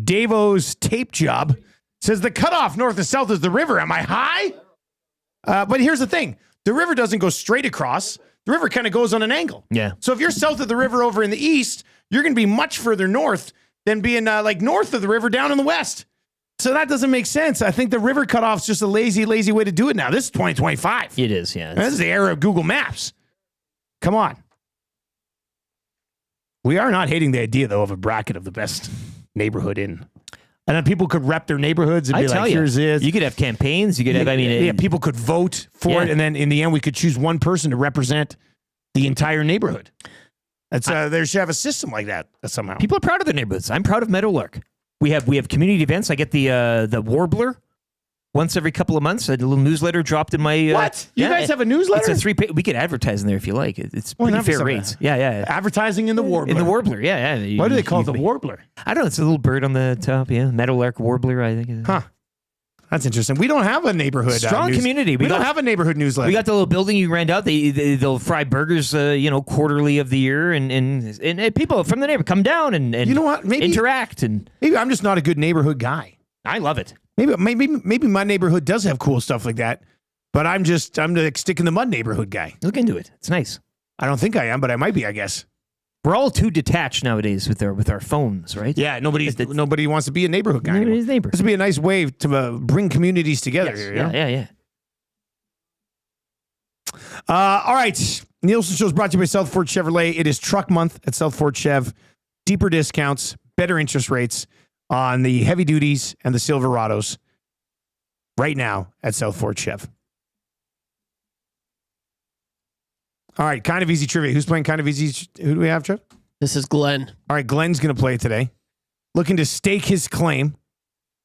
Davo's tape job says the cutoff north and south is the river. Am I high? But here's the thing. The river doesn't go straight across. The river kind of goes on an angle. Yeah. So if you're south of the river over in the east, you're going to be much further north than being like north of the river down in the west. So that doesn't make sense. I think the river cutoff's just a lazy way to do it now. This is 2025. It is, yeah. This is the era of Google Maps. Come on. We are not hating the idea, though, of a bracket of the best neighborhood in. And then people could rep their neighborhoods and be like, here's this. You could have campaigns. You could have, people could vote for it. And then in the end, we could choose one person to represent the entire neighborhood. They should have a system like that somehow. People are proud of their neighborhoods. I'm proud of Meadowlark. We have community events. I get the Warbler once every couple of months. A little newsletter dropped in my... What? You guys have a newsletter? It's a 3-page... We could advertise in there if you like. It's pretty fair rates. Yeah. Advertising in the Warbler. In the Warbler, yeah. Why do they call it the Warbler? I don't know. It's a little bird on the top, yeah. Meadowlark Warbler, I think. Huh. That's interesting. We don't have a neighborhood strong community. We don't have a neighborhood newsletter. We got the little building you rent out. They'll fry burgers, quarterly of the year, and people from the neighborhood come down and you know what? Maybe interact. And maybe I'm just not a good neighborhood guy. I love it. Maybe my neighborhood does have cool stuff like that, but I'm the stick in the mud neighborhood guy. Look into it. It's nice. I don't think I am, but I might be. I guess we're all too detached nowadays with our phones, right? Yeah, nobody wants to be a neighborhood guy. Nobody's neighbor. This would be a nice way to bring communities together. Yes. Yeah. All right. Nielsen Show is brought to you by South Fort Chevrolet. It is truck month at South Fort Chev. Deeper discounts, better interest rates on the heavy duties and the Silverados right now at South Fort Chev. All right, kind of easy trivia. Who's playing kind of easy? Who do we have, Trev? This is Glenn. All right, Glenn's going to play today. Looking to stake his claim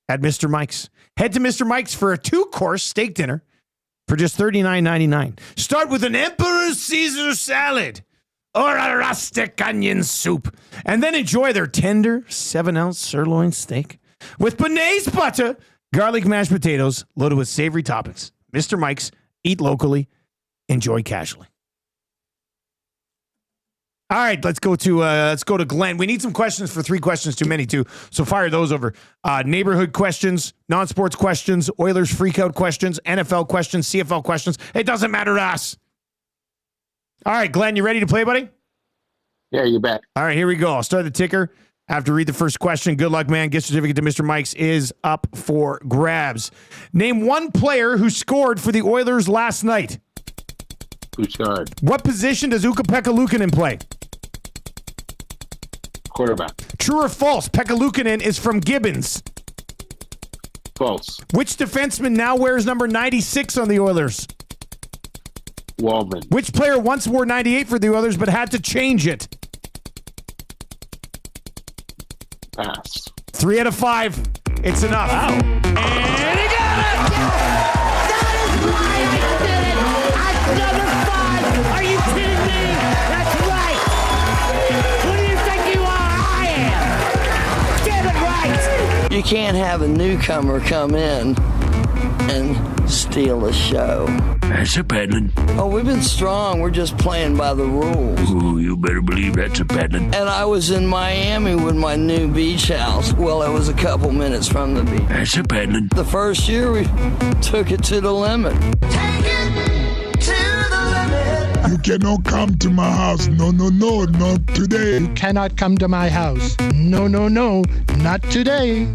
at Mr. Mike's. Head to Mr. Mike's for a 2-course steak dinner for just $39.99. Start with an Emperor's Caesar salad or a rustic onion soup, and then enjoy their tender 7-ounce sirloin steak with béarnaise butter, garlic mashed potatoes loaded with savory toppings. Mr. Mike's. Eat locally. Enjoy casually. All right, let's go to Glenn. We need some questions for 3 questions too many too. So fire those over. Neighborhood questions, non-sports questions, Oilers freakout questions, NFL questions, CFL questions. It doesn't matter to us. All right, Glenn, you ready to play, buddy? Yeah, you bet. All right, here we go. I'll start the ticker. After read the first question. Good luck, man. Gift certificate to Mr. Mike's is up for grabs. Name one player who scored for the Oilers last night. Who scored? What position does Ukko-Pekka Luukkonen play? Quarterback. True or false? Pekka Luukkonen is from Gibbons. False. Which defenseman now wears number 96 on the Oilers? Waldman. Which player once wore 98 for the Oilers but had to change it? Pass. 3 out of 5. It's enough. Wow. And he got it! That is why I did it! At number 5! Are you kidding me? That's right! Who do you think you are? I am! Get it right! You can't have a newcomer come in and steal the show. That's a paddling. Oh, we've been strong. We're just playing by the rules. Ooh, you better believe that's a paddling. And I was in Miami with my new beach house. Well, it was a couple minutes from the beach. That's a paddling. The first year, we took it to the limit. Take it to the limit! You cannot come to my house. No, not today. You cannot come to my house. No, not today.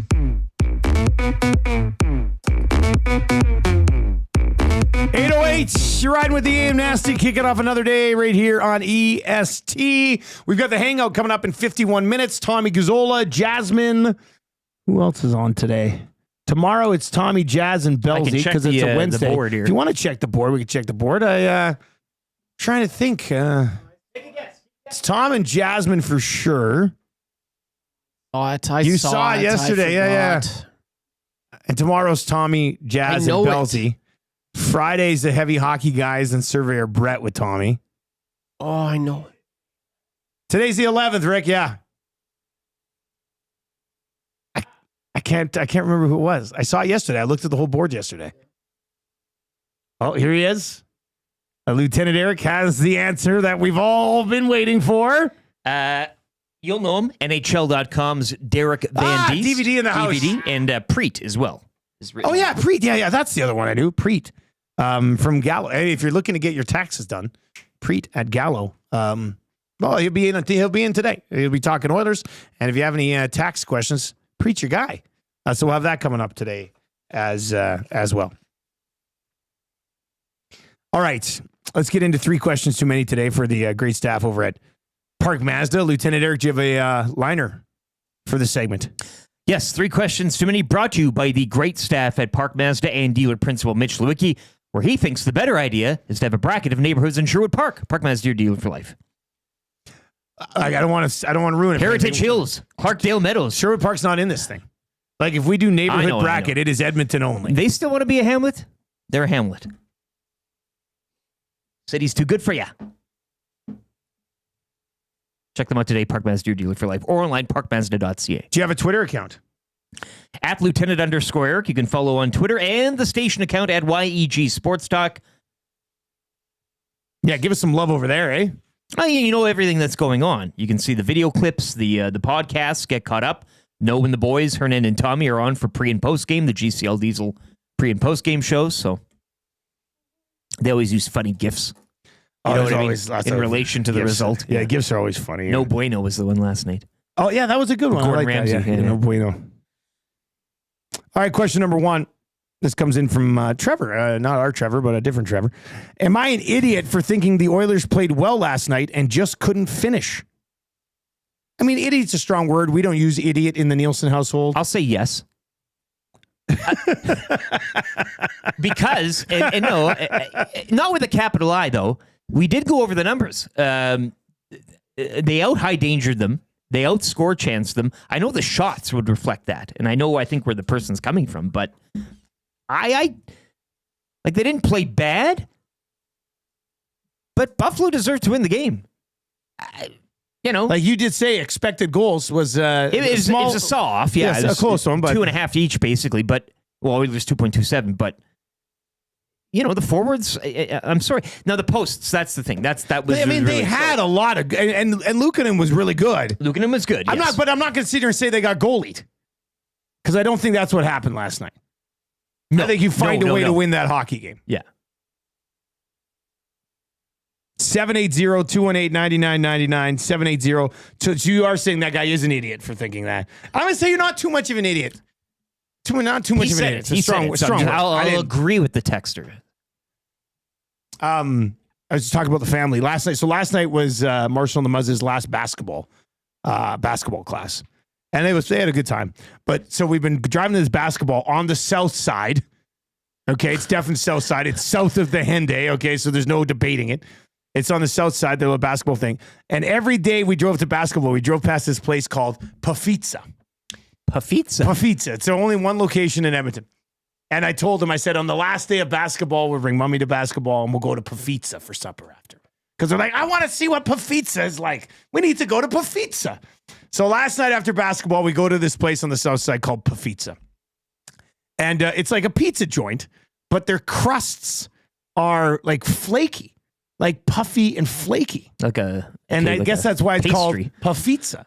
808 808. You're riding with the AM Nasty, kicking off another day right here on EST. We've got the Hangout coming up in 51 minutes. Tommy Gazzola, Jasmine. Who else is on today? Tomorrow it's Tommy, Jazz, and Belzy because it's a Wednesday. The board here. If you want to check the board, we can check the board. Trying to think. It's Tom and Jasmine for sure. You saw it yesterday. Yeah. And tomorrow's Tommy, Jazz, and Belzy. Friday's the heavy hockey guys and Surveyor Brett with Tommy. Oh, I know it. Today's the 11th, Rick. Yeah. I can't remember who it was. I saw it yesterday. I looked at the whole board yesterday. Oh, here he is. Lieutenant Eric has the answer that we've all been waiting for. You'll know him. NHL.com's Derek Van Diest. DVD in the house. DVD and Preet as well. Oh, yeah, Preet. Yeah, that's the other one I knew. Preet from Gallo. Hey, if you're looking to get your taxes done, Preet at Gallo. Well, he'll be in today. He'll be talking Oilers. And if you have any tax questions, Preet's your guy. So we'll have that coming up today as well. All right. Let's get into 3 questions too many today for the great staff over at Park Mazda. Lieutenant Eric, do you have a liner for this segment? Yes, 3 questions too many, brought to you by the great staff at Park Mazda and dealer principal Mitch Lewicki, where he thinks the better idea is to have a bracket of neighborhoods in Sherwood Park. Park Mazda, your dealer for life. I don't want to ruin it. Heritage Hills, Clarkdale Meadows. Sherwood Park's not in this thing. Like if we do neighborhood bracket, it is Edmonton only. They still want to be a hamlet? They're a hamlet. City's too good for ya. Check them out today, Park Mazda, your dealer for life, or online, parkmazda.ca. Do you have a Twitter account? At Lieutenant_Eric. You can follow on Twitter and the station account at YEG Sports Talk. Yeah, give us some love over there, eh? You know everything that's going on. You can see the video clips, the podcasts, get caught up. Know when the boys, Hernan and Tommy, are on for pre- and post-game, the GCL Diesel pre- and post-game shows, so they always use funny GIFs. You know what I mean? In relation to the result. Yeah, GIFs are always funny. No Bueno was the one last night. Oh, yeah, that was a good one. Gordon I like Ramsay. that. Yeah, No Bueno. All right, question number 1. This comes in from Trevor. Not our Trevor, but a different Trevor. Am I an idiot for thinking the Oilers played well last night and just couldn't finish? I mean, idiot's a strong word. We don't use idiot in the Nielson household. I'll say yes. Because, and no, not with a capital I, though. We did go over the numbers. They out-high-dangered them. They outscore-chanced them. I know the shots would reflect that, and I think where the person's coming from, but I like, they didn't play bad, but Buffalo deserved to win the game. Like you did say, expected goals was it was a saw-off. Yeah, yes, a close one, but 2.5 each, basically, but, well, it was 2.27, but the forwards, I'm sorry. Now, the posts, that's the thing. That was. I mean, they had a lot of, and Luukkonen was really good. Luukkonen was good. Yes. I'm not going to sit here and say they got goalied, because I don't think that's what happened last night. No, I think you find a way to win that hockey game. Yeah. 780-218-9999, 780. So you are saying that guy is an idiot for thinking that. I'm going to say you're not too much of an idiot. Not too much of an idiot. It's strong word. I'll agree with the texter. I was just talking about the family last night. So last night was Marshall and the Muzz's last basketball class. And they had a good time. But so we've been driving this basketball on the south side. Okay, it's definitely south side. It's south of the Henday. Okay, so there's no debating it. It's on the south side, the little basketball thing. And every day we drove to basketball, we drove past this place called Pafitza. Pafitza. It's only one location in Edmonton. And I told him, I said, on the last day of basketball, we'll bring Mummy to basketball and we'll go to Pafitza for supper after. Because they're like, I want to see what Pafitza is like. We need to go to Pafitza. So last night after basketball, we go to this place on the south side called Pafitza. And it's like a pizza joint, but their crusts are like flaky, like puffy and flaky. I guess that's why it's pastry. called Pafitza.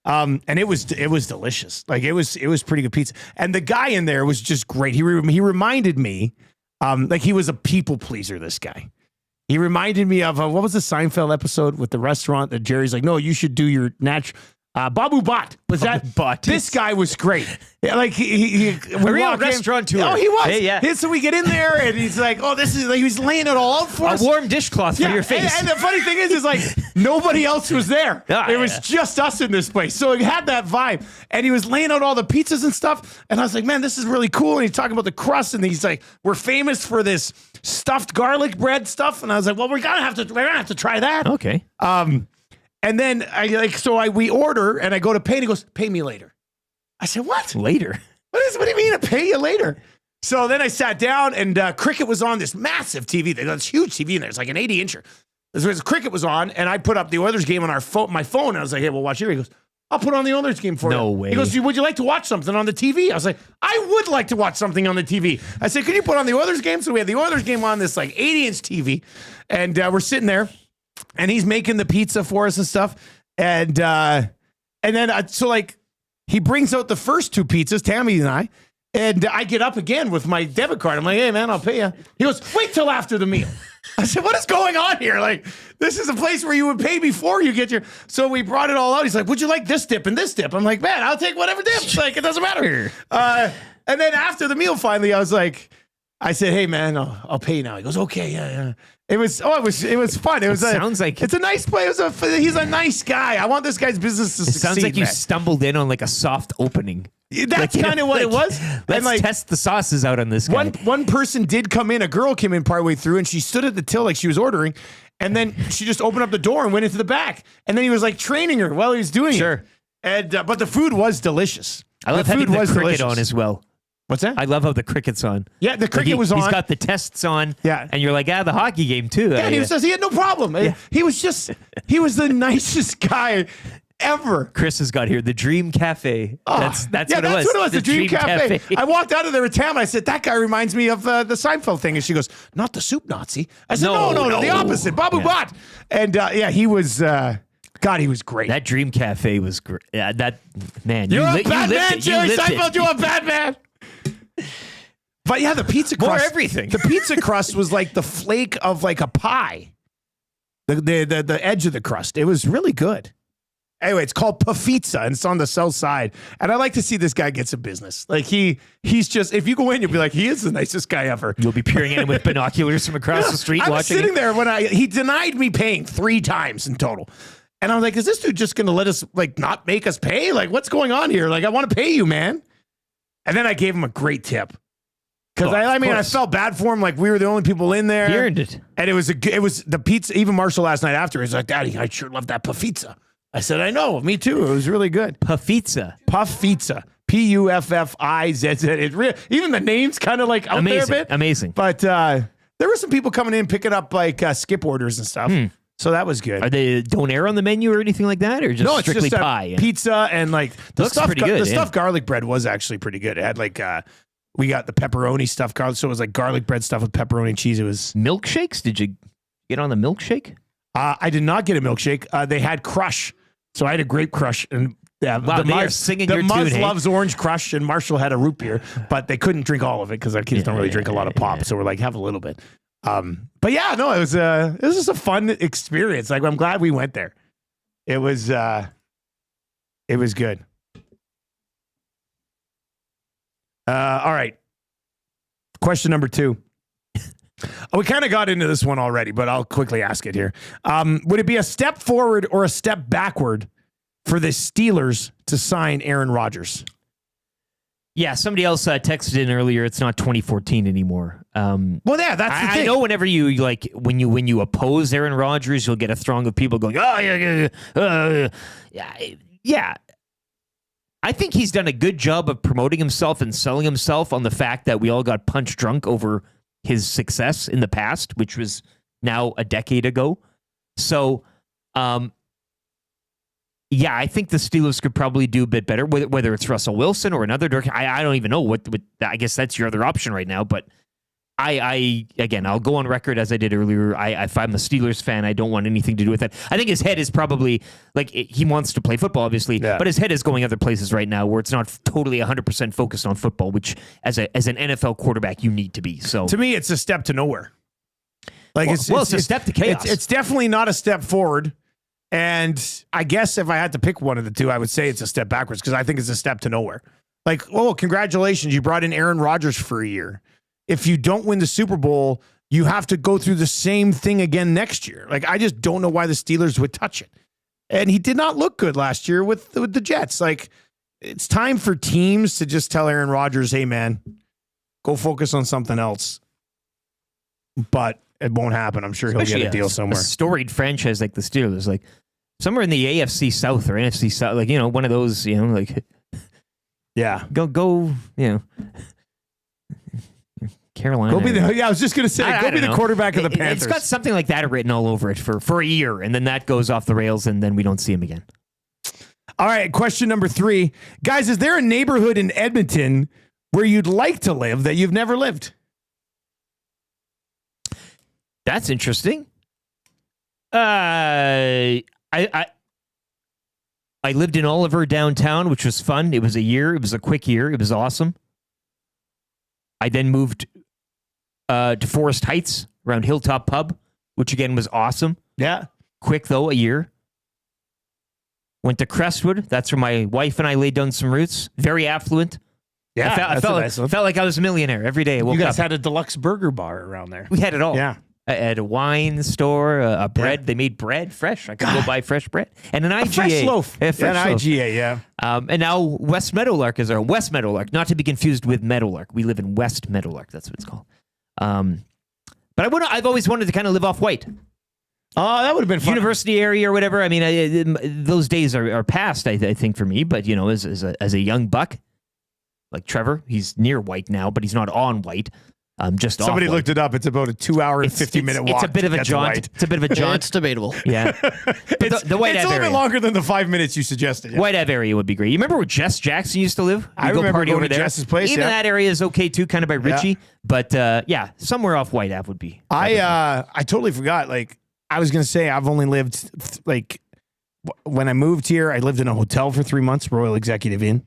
And it was delicious. Like it was pretty good pizza. And the guy in there was just great. He reminded me, like he was a people pleaser, this guy. He reminded me of, what was the Seinfeld episode with the restaurant that Jerry's like, no, you should do your Babu Bhatt was that? This guy was great. Yeah, like we real walk restaurateur. Oh, he was. Hey, yeah. So we get in there and he's like, "Oh, this is." Like, he's laying it all out for us. A warm dishcloth for your face. And the funny thing is like nobody else was there. It was just us in this place, so it had that vibe. And he was laying out all the pizzas and stuff. And I was like, "Man, this is really cool." And he's talking about the crust, and he's like, "We're famous for this stuffed garlic bread stuff." And I was like, "Well, we're gonna have to try that." Okay. And then we order and I go to pay and he goes, "Pay me later." I said, "What? Later? What do you mean to pay you later?" So then I sat down and cricket was on this massive TV. They got this huge TV in there. It's like an 80-incher. Cricket was on and I put up the Oilers game on my phone. And I was like, "Hey, we'll watch here." He goes, "I'll put on the Oilers game for you." No way. He goes, "Would you like to watch something on the TV?" I was like, "I would like to watch something on the TV." I said, "Can you put on the Oilers game?" So we had the Oilers game on this like 80-inch TV. And we're sitting there and he's making the pizza for us and stuff. And then he brings out the first two pizzas, Tammy and I get up again with my debit card. I'm like, "Hey man, I'll pay you." He goes, "Wait till after the meal." I said, "What is going on here? Like, this is a place where you would pay before you get your." So we brought it all out. He's like, "Would you like this dip and this dip?" I'm like, "Man, I'll take whatever dip. Like, it doesn't matter." And then after the meal, finally, I said, "Hey man, I'll pay you now." He goes, "Okay, yeah." It was fun. Sounds like it's a nice place. He's a nice guy. I want this guy's business to succeed. Sounds like you man. stumbled in on like a soft opening. That's kind of what it was. Let's test the sauces out on this guy. One person did come in. A girl came in partway through, and she stood at the till like she was ordering, and then she just opened up the door and went into the back. And then he was like training her while he was doing it. And but the food was delicious. I love having the cricket on as well. What's that? I love how the cricket's on. Yeah, the cricket was on. He's got the tests on. Yeah. And you're like, the hockey game too. Yeah, and he says he had no problem. Yeah. He was the nicest guy ever. Chris has got here the Dream Cafe. That's what it was. That's what it was. The Dream Cafe. I walked out of there with Tam. I said, "That guy reminds me of the Seinfeld thing." And she goes, "Not the soup Nazi." I said, "No, the opposite." Babu Bhatt. And he was. God, he was great. That Dream Cafe was great. That man, you're a bad man, Jerry Seinfeld. You're a bad man. But yeah, the pizza crust. More everything. The pizza crust was like the flake of like a pie. The edge of the crust. It was really good. Anyway, it's called Pafizza and it's on the south side. And I like to see this guy get some business. Like he's just, if you go in, you'll be like, he is the nicest guy ever. You'll be peering at him with binoculars from across the street I was watching sitting him. there when he denied me paying 3 times in total. And I was like, is this dude just going to let us like not make us pay? Like, what's going on here? Like, I want to pay you, man. And then I gave him a great tip. Because I felt bad for him. Like we were the only people in there. He earned it. And it was the pizza. Even Marshall last night after, he's like, "Daddy, I sure love that Pafizza." I said, "I know, me too. It was really good." Pafizza. Pafizza. Puffizz. Even the name's kind of like out there a bit. Amazing. But there were some people coming in picking up like skip orders and stuff. So that was good. Are they don't air on the menu or anything like that, or just strictly it's just pie? Pizza and like the looks stuff. Pretty good, the stuffed garlic bread was actually pretty good. It had like we got the pepperoni stuffed garlic, so it was like garlic bread stuff with pepperoni and cheese. It was milkshakes. Did you get on the milkshake? I did not get a milkshake. They had Crush, so I had a grape Crush and. Yeah, wow, they are singing your Muzz tune, loves Orange Crush, and Marshall had a root beer, but they couldn't drink all of it because our kids don't really drink a lot of pop. So we're like, have a little bit. But yeah, no, it was just a fun experience. Like, I'm glad we went there. It was good. All right. Question number 2. We kind of got into this one already, but I'll quickly ask it here. Would it be a step forward or a step backward for the Steelers to sign Aaron Rodgers? Yeah, somebody else texted in earlier. It's not 2014 anymore. Well, yeah, that's the thing. I know whenever you like when you oppose Aaron Rodgers, you'll get a throng of people going, "Oh yeah." I think he's done a good job of promoting himself and selling himself on the fact that we all got punch drunk over his success in the past, which was now a decade ago. So, yeah, I think the Steelers could probably do a bit better, whether it's Russell Wilson or another direction. I don't even know what. I guess that's your other option right now. But again, I'll go on record as I did earlier. If I'm a Steelers fan, I don't want anything to do with that. I think his head is probably like he wants to play football, obviously, but his head is going other places right now where it's not totally 100% focused on football, which as an NFL quarterback you need to be. So to me, it's a step to nowhere. Like it's a step to chaos. It's definitely not a step forward. And I guess if I had to pick one of the two, I would say it's a step backwards because I think it's a step to nowhere. Like, oh, congratulations, you brought in Aaron Rodgers for a year. If you don't win the Super Bowl, you have to go through the same thing again next year. Like, I just don't know why the Steelers would touch it. And he did not look good last year with the Jets. Like, it's time for teams to just tell Aaron Rodgers, hey, man, go focus on something else. But it won't happen. I'm sure he'll get a deal somewhere. A storied franchise like the Steelers, like somewhere in the AFC South or NFC South, like, one of those, like, yeah, go, Carolina. I was just going to say, go be the quarterback of the Panthers. It's got something like that written all over it for a year, and then that goes off the rails, and then we don't see him again. All right, question number 3. Guys, is there a neighborhood in Edmonton where you'd like to live that you've never lived? That's interesting. I lived in Oliver downtown, which was fun. It was a year. It was a quick year. It was awesome. I then moved to Forest Heights around Hilltop Pub, which again was awesome. Yeah. Quick though, a year. Went to Crestwood. That's where my wife and I laid down some roots. Very affluent. Yeah, I felt like I was a millionaire every day. I woke you guys up. had a deluxe burger bar around there. We had it all. Yeah. I had a wine store, a bread. Yeah. They made bread fresh. I could go buy fresh bread. And an IGA. A fresh loaf. An IGA, yeah. And now West Meadowlark is our West Meadowlark, not to be confused with Meadowlark. We live in West Meadowlark. That's what it's called. But I've always wanted to kind of live off White. Oh, that would have been fun. University area or whatever. I mean, those days are past, I think, for me. But, as a young buck, like Trevor, he's near White now, but he's not on White. Just somebody looked it up. It's about a 2-hour and 50-minute walk. It's a bit of a jaunt. It's a bit of a jaunt. It's debatable. Yeah, it's the White Ave area. A little bit longer than the 5 minutes you suggested. Yeah. White Ave area would be great. You remember where Jess Jackson used to live? I remember party going over to there. Jess's place. Even that area is okay too, kind of by Ritchie. Yeah. But somewhere off White Ave would be. I totally forgot. Like I was gonna say, I've only lived when I moved here, I lived in a hotel for 3 months, Royal Executive Inn.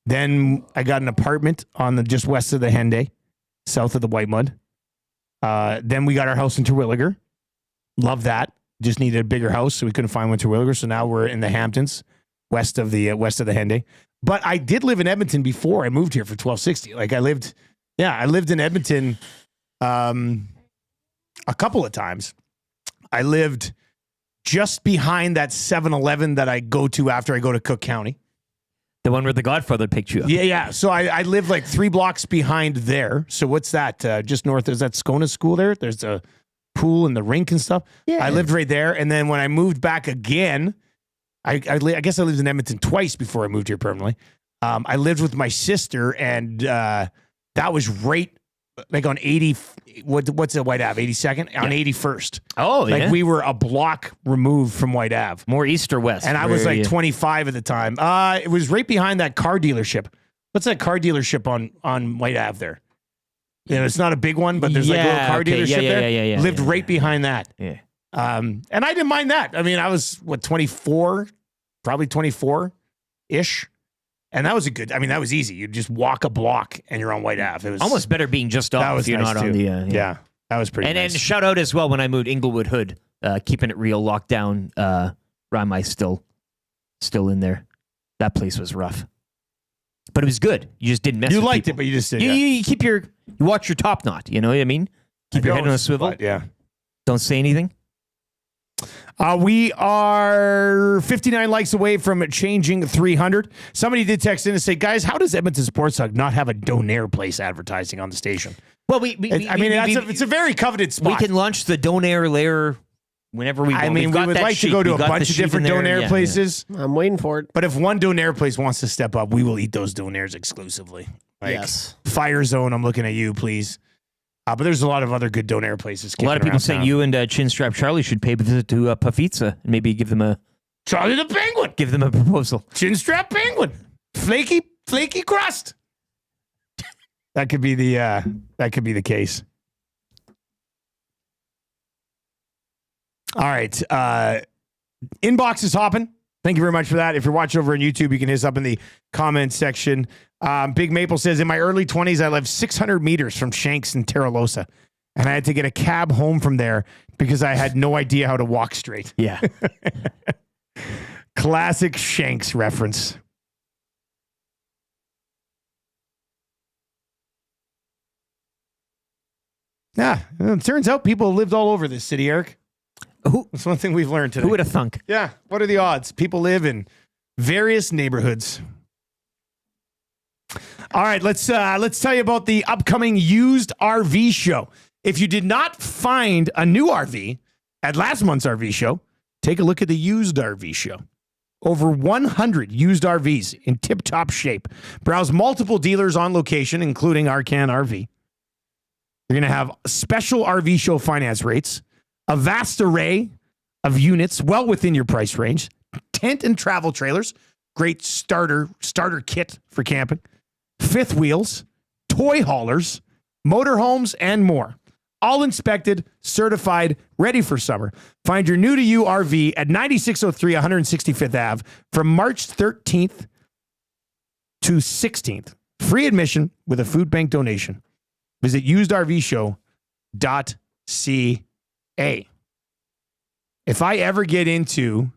Then I got an apartment on just west of the Henday, south of the White Mud. Then we got our house in Terwilliger. Love that. Just needed a bigger house, so we couldn't find one in Terwilliger. So now we're in the Hamptons, west of the Henday. But I did live in Edmonton before I moved here for 1260. Like I lived in Edmonton a couple of times. I lived just behind that 7-Eleven that I go to after I go to Cook County. The one where the Godfather picked you up. Yeah. So I live like 3 blocks behind there. So what's that? Just north, is that Scona School there? There's a pool and the rink and stuff. Yeah. I lived right there. And then when I moved back again, I guess I lived in Edmonton twice before I moved here permanently. I lived with my sister, and that was right like on 80, what's it, White Ave, 82nd? On 81st. Oh, yeah. Like we were a block removed from White Ave. More east or west? And I was like 25 at the time. It was right behind that car dealership. What's that car dealership on White Ave there? It's not a big one, but there's like a little car dealership there. Yeah. Lived right behind that. Yeah. And I didn't mind that. I mean, I was, 24? Probably 24-ish. And that was that was easy. You just walk a block and you're on White Ave. It was almost better being just off if you're nice not on the... yeah, that was pretty nice. And shout out as well when I moved Inglewood Hood, keeping it real, locked down. Ramai still in there. That place was rough. But it was good. You just didn't mess with liked people. it, but you just did. You keep you watch your top knot. You know what I mean? Keep your head on a swivel. Yeah. Don't say anything. We are 59 likes away from changing 300. Somebody did text in and say, guys, how does Edmonton Sports Hub not have a Donaire place advertising on the station? Well, it's a very coveted spot. We can launch the Donaire layer whenever we want. We would like to go to a bunch of different Donaire places. Yeah. I'm waiting for it. But if one Donaire place wants to step up, we will eat those Donaires exclusively. Yes. Fire Zone, I'm looking at you, please. But there's a lot of other good Donaire places. A lot of people saying you and Chinstrap Charlie should pay a visit to Pafitza and maybe give them a... Charlie the Penguin! Give them a proposal. Chinstrap Penguin! Flaky crust! That could be the case. All right. Inbox is hopping. Thank you very much for that. If you're watching over on YouTube, you can hit us up in the comments section. Big Maple says, in my early 20s, I lived 600 meters from Shanks and Terralosa. and I had to get a cab home from there because I had no idea how to walk straight. Yeah. Classic Shanks reference. Yeah, it turns out people lived all over this city, Eric. That's one thing we've learned today. Who would have thunk? Yeah, what are the odds? People live in various neighborhoods. All right, let's tell you about the upcoming used RV show. If you did not find a new RV at last month's RV show, take a look at the used RV show. Over 100 used RVs in tip-top shape. Browse multiple dealers on location, including Arcan RV. You're going to have special RV show finance rates, a vast array of units well within your price range, tent and travel trailers, great starter kit for camping, fifth wheels, toy haulers, motorhomes, and more. All inspected, certified, ready for summer. Find your new to you RV at 9603 165th Ave from March 13th to 16th. Free admission with a food bank donation. Visit usedrvshow.ca. If I ever get into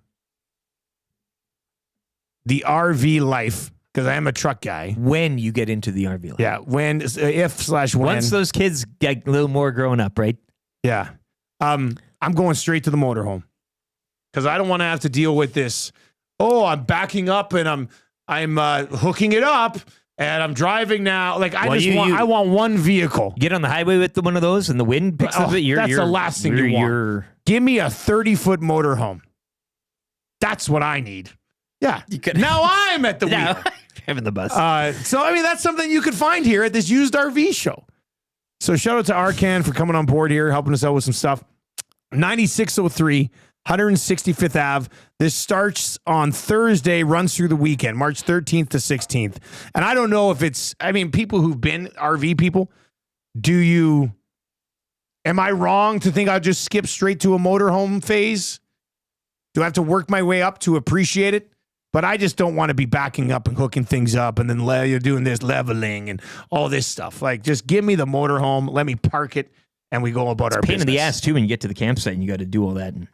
the RV life, because I am a truck guy. When you get into the RV life. Yeah, when. Once those kids get a little more grown up, right? Yeah. I'm going straight to the motorhome. Because I don't want to have to deal with this. Oh, I'm backing up and I'm hooking it up and I'm driving now. Like I want one vehicle. Get on the highway with one of those and the wind picks up. That's the last thing you want. Give me a 30-foot motorhome. That's what I need. Yeah. Now I'm at the wheel. Having the bus. So, I mean, that's something you could find here at this used RV show. So shout out to Arcan for coming on board here, helping us out with some stuff. 9603 165th Ave. This starts on Thursday, runs through the weekend, March 13th to 16th. And I don't know if it's, I mean, people who've been RV people, am I wrong to think I'll just skip straight to a motorhome phase? Do I have to work my way up to appreciate it? But I just don't want to be backing up and hooking things up and then you're doing this leveling and all this stuff. Like, just give me the motorhome, let me park it, and we go about our business. Pain in the ass, too, when you get to the campsite and you got to do all that and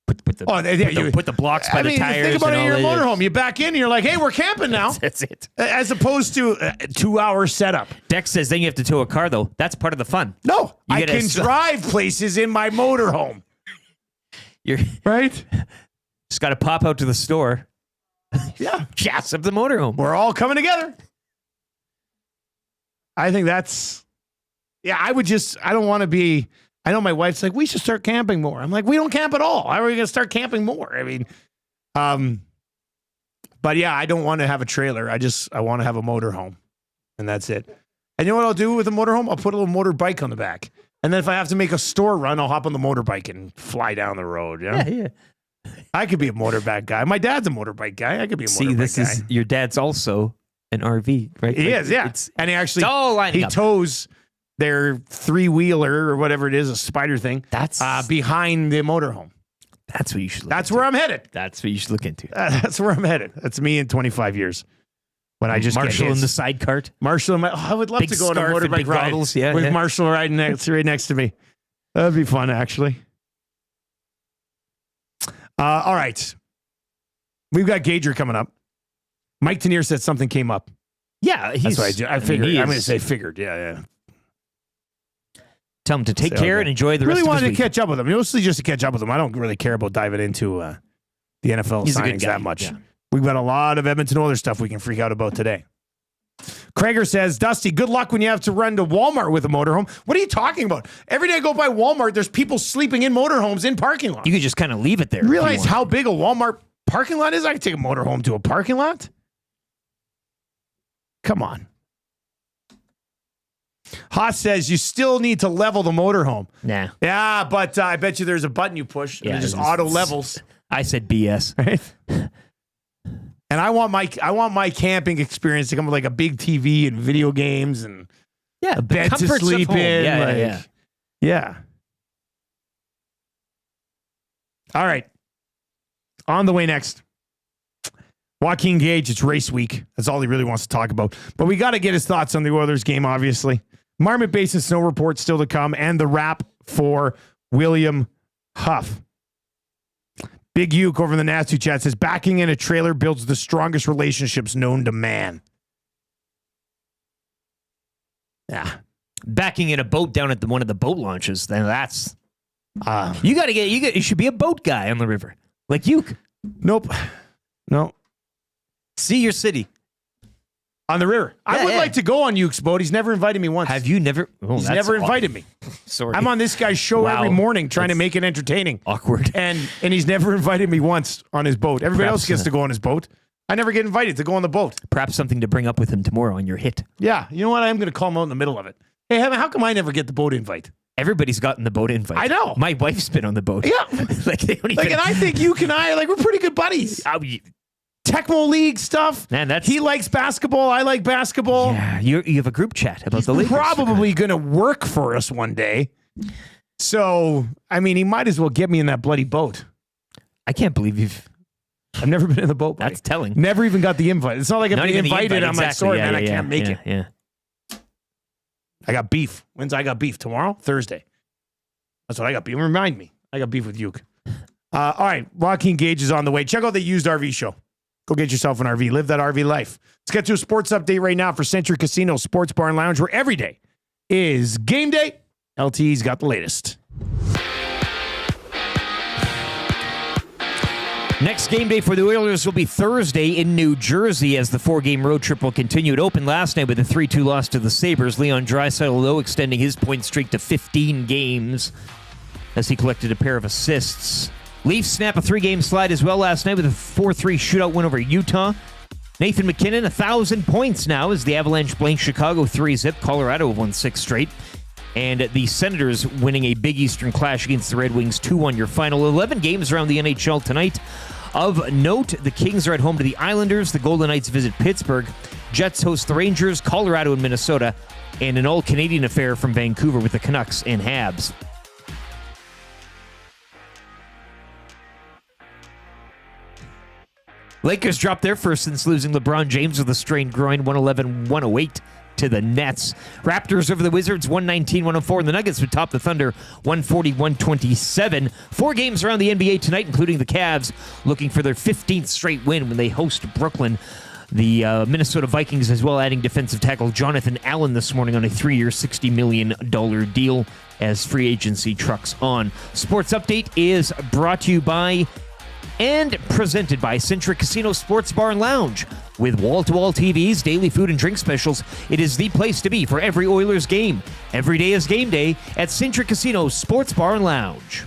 put the blocks by the tires. Think about it in your motorhome. You back in and you're like, hey, we're camping now. That's it. As opposed to a 2-hour setup. Dex says then you have to tow a car, though. That's part of the fun. No, I can drive places in my motorhome. You're right? Just got to pop out to the store. Yeah. Gas up the motorhome. We're all coming together. I think that's, I don't want to be, I know my wife's like, we should start camping more. I'm like, we don't camp at all. How are we going to start camping more? I mean, but yeah, I don't want to have a trailer. I want to have a motorhome, and that's it. And you know what I'll do with a motorhome? I'll put a little motorbike on the back. And then if I have to make a store run, I'll hop on the motorbike and fly down the road. You know? Yeah. I could be a motorbike guy. My dad's a motorbike guy. I could be a motorbike guy. Your dad's also an RV, right? He is, yeah. And he actually he tows their 3-wheeler or whatever it is, a spider thing. That's behind the motorhome. That's what you should. That's where I'm headed. That's what you should look into. That's where I'm headed. That's me in 25 years. When I just Marshall in the side cart. Marshall, I would love big to go on a motorbike ride with Marshall riding right next to me. That'd be fun, actually. All right. We've got Gager coming up. Mike Tenier said something came up. Yeah, that's what I do. I figured. I'm going to say figured. Yeah. Tell him to take care and enjoy the rest of his week. Really wanted to catch up with him. Mostly just to catch up with him. I don't really care about diving into the NFL signings that much. Yeah. We've got a lot of Edmonton Oilers stuff we can freak out about today. Krager says, Dusty, good luck when you have to run to Walmart with a motorhome. What are you talking about? Every day I go by Walmart, there's people sleeping in motorhomes in parking lots. You could just kind of leave it there. You realize how big a Walmart parking lot is? I could take a motorhome to a parking lot. Come on. Haas says you still need to level the motorhome. Nah. Yeah, but I bet you there's a button you push and it just auto levels. I said BS. Right? And I want my camping experience to come with like a big TV and video games and a bed to sleep in. Yeah. All right. On the way next. Joaquin Gage, it's race week. That's all he really wants to talk about. But we got to get his thoughts on the Oilers game, obviously. Marmot Basin snow report still to come, and the wrap for William Huff. Big Uke over in the Nasty Chat says, backing in a trailer builds the strongest relationships known to man. Yeah. Backing in a boat down at one of the boat launches, then that's... you should be a boat guy on the river. Like Uke. Nope. No. See your city. On the river. I would like to go on Uke's boat. He's never invited me once. Have you never? Oh, He's never invited me. Sorry. I'm on this guy's show every morning trying to make it entertaining. Awkward. And he's never invited me once on his boat. Everybody else gets to go on his boat. I never get invited to go on the boat. Perhaps something to bring up with him tomorrow on your hit. Yeah. You know what? I am going to call him out in the middle of it. Hey, how come I never get the boat invite? Everybody's gotten the boat invite. I know. My wife's been on the boat. Yeah. They don't even... and I think Uke and I, we're pretty good buddies. Tecmo League stuff. Man, he likes basketball. I like basketball. Yeah, you have a group chat about the Lakers. Lakers. Probably going to work for us one day. So, I mean, he might as well get me in that bloody boat. I can't believe I've never been in the boat. That's telling. Never even got the invite. It's not like I'm invited. I'm like, sorry, man, I can't make it. Yeah. I got beef. When's I got beef? Tomorrow? Thursday. That's what I got beef. Remind me. I got beef with Uke. All right. Joaquin Gage is on the way. Check out the Used RV show. Go get yourself an RV. Live that RV life. Let's get to a sports update right now for Century Casino Sports Bar and Lounge, where every day is game day. LTE's got the latest. Next game day for the Oilers will be Thursday in New Jersey as the 4-game road trip will continue. It opened last night with a 3-2 loss to the Sabers. Leon Draisaitl, though, extending his point streak to 15 games as he collected a pair of assists. Leafs snap a 3-game slide as well last night with a 4-3 shootout win over Utah. Nathan McKinnon, 1,000 points now as the Avalanche blank Chicago 3-0. Colorado have won 6 straight. And the Senators winning a Big Eastern clash against the Red Wings 2-1 your final. 11 games around the NHL tonight. Of note, the Kings are at home to the Islanders. The Golden Knights visit Pittsburgh. Jets host the Rangers, Colorado and Minnesota. And an all-Canadian affair from Vancouver with the Canucks and Habs. Lakers dropped their first since losing LeBron James with a strained groin, 111-108 to the Nets. Raptors over the Wizards, 119-104, and the Nuggets would top the Thunder, 140-127. 4 games around the NBA tonight, including the Cavs, looking for their 15th straight win when they host Brooklyn. The Minnesota Vikings as well, adding defensive tackle Jonathan Allen this morning on a 3-year, $60 million deal as free agency trucks on. Sports Update is brought to you by and presented by Centric Casino Sports Bar and Lounge. With wall-to-wall TVs, daily food and drink specials, it is the place to be for every Oilers game. Every day is game day at Centric Casino Sports Bar and Lounge.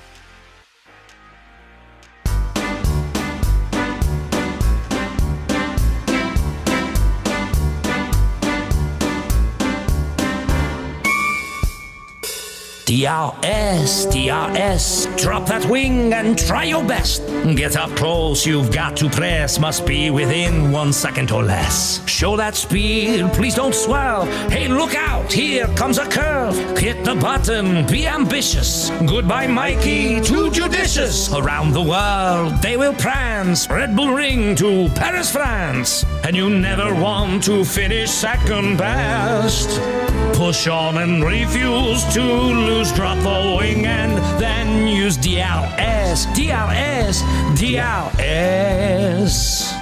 DRS, DRS, drop that wing and try your best. Get up close, you've got to press, must be within 1 second or less. Show that speed, please don't swerve. Hey, look out, here comes a curve. Hit the button, be ambitious. Goodbye, Mikey, too judicious. Around the world, they will prance. Red Bull Ring to Paris, France. And you never want to finish second best. Push on and refuse to lose. Drop the wing and then use DRS, DRS, DRS.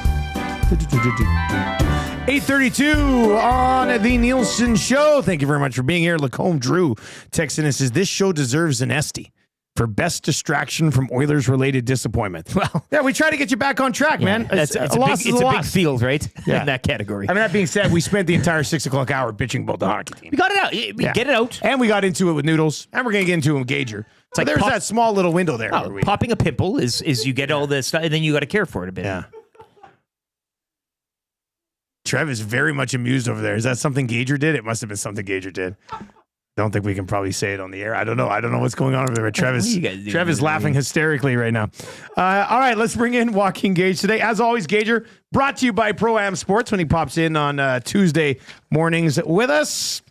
8:32 on the Nielson Show. Thank you very much for being here. Lacombe Drew texting us says, this show deserves an Esty for best distraction from Oilers-related disappointment. Well, yeah, we try to get you back on track, man. It's a big field, right? Yeah. In that category. I mean, that being said, we spent the entire 6 o'clock hour bitching about the hockey team. We got it out. We get it out. And we got into it with Noodles, and we're going to get into it with Gager. It's like there's that small little window there. Popping a pimple is you get all this stuff, and then you got to care for it a bit. Yeah. Trev is very much amused over there. Is that something Gager did? It must have been something Gager did. Don't think we can probably say it on the air. I don't know. I don't know what's going on over there. Trev is laughing hysterically right now. All right, let's bring in Joaquin Gage today. As always, Gager, brought to you by Pro-Am Sports when he pops in on Tuesday mornings with us.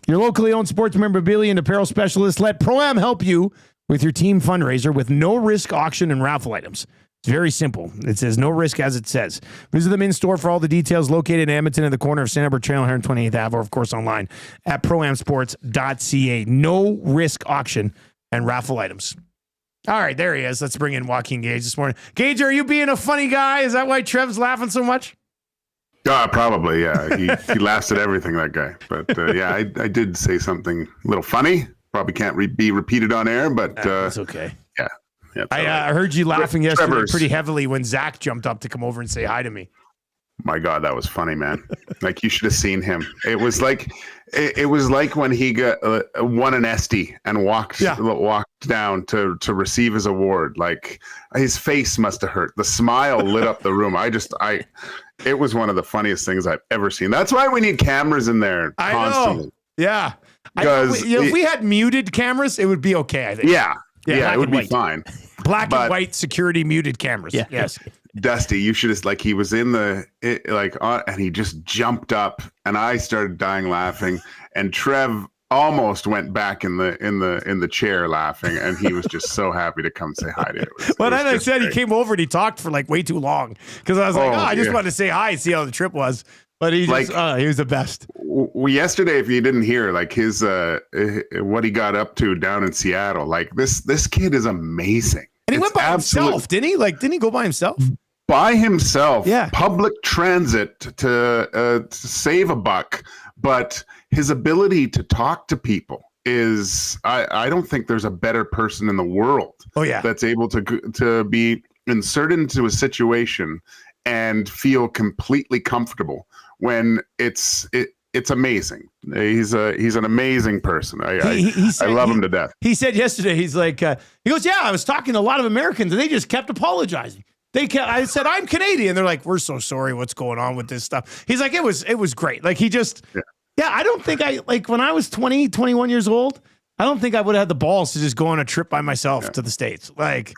Your locally owned sports memorabilia and apparel specialist. Let Pro-Am help you with your team fundraiser with no-risk auction and raffle items. It's very simple. It says no risk as it says. Visit them in store for all the details, located in Edmonton in the corner of St. Albert Trail and 128th Ave, or of course online at proamsports.ca. No risk auction and raffle items. All right, there he is. Let's bring in Joaquin Gage this morning. Gage, are you being a funny guy? Is that why Trev's laughing so much? Probably, yeah. He laughs at everything, that guy. But yeah, I did say something a little funny. Probably can't be repeated on air, but that's okay. Yeah. I heard you laughing yesterday pretty heavily when Zach jumped up to come over and say hi to me. My God, that was funny, man. Like, you should have seen him. It was like when he got won an Esty and walked down to receive his award. Like, his face must have hurt. The smile lit up the room. It was one of the funniest things I've ever seen. That's why we need cameras in there constantly. I know. Yeah. Because if we had muted cameras, it would be okay, I think. Yeah, it would be fine. Black and white security muted cameras. Yeah. Yes. Dusty, you should have, like, he was in and he just jumped up and I started dying laughing, and Trev almost went back in the chair laughing, and he was just so happy to come say hi to you. Well, then I said great. He came over and he talked for like way too long because I was like, I just wanted to say hi and see how the trip was. But he just, he was the best. Yesterday, if you didn't hear, like, his what he got up to down in Seattle, like, this kid is amazing. And he went by himself, didn't he? Like, didn't he go by himself? By himself, yeah. Public transit to save a buck, but his ability to talk to people is, I don't think there's a better person in the world. Oh yeah, that's able to be inserted into a situation and feel completely comfortable when it's amazing. He's an amazing person. I love him to death. He said yesterday, he's like, he goes, yeah, I was talking to a lot of Americans and they just kept apologizing. I said, I'm Canadian. They're like, we're so sorry. What's going on with this stuff? He's like, it was great. Like, he just, I don't think when I was 20, 21 years old, I don't think I would have had the balls to just go on a trip by myself to the States. Like,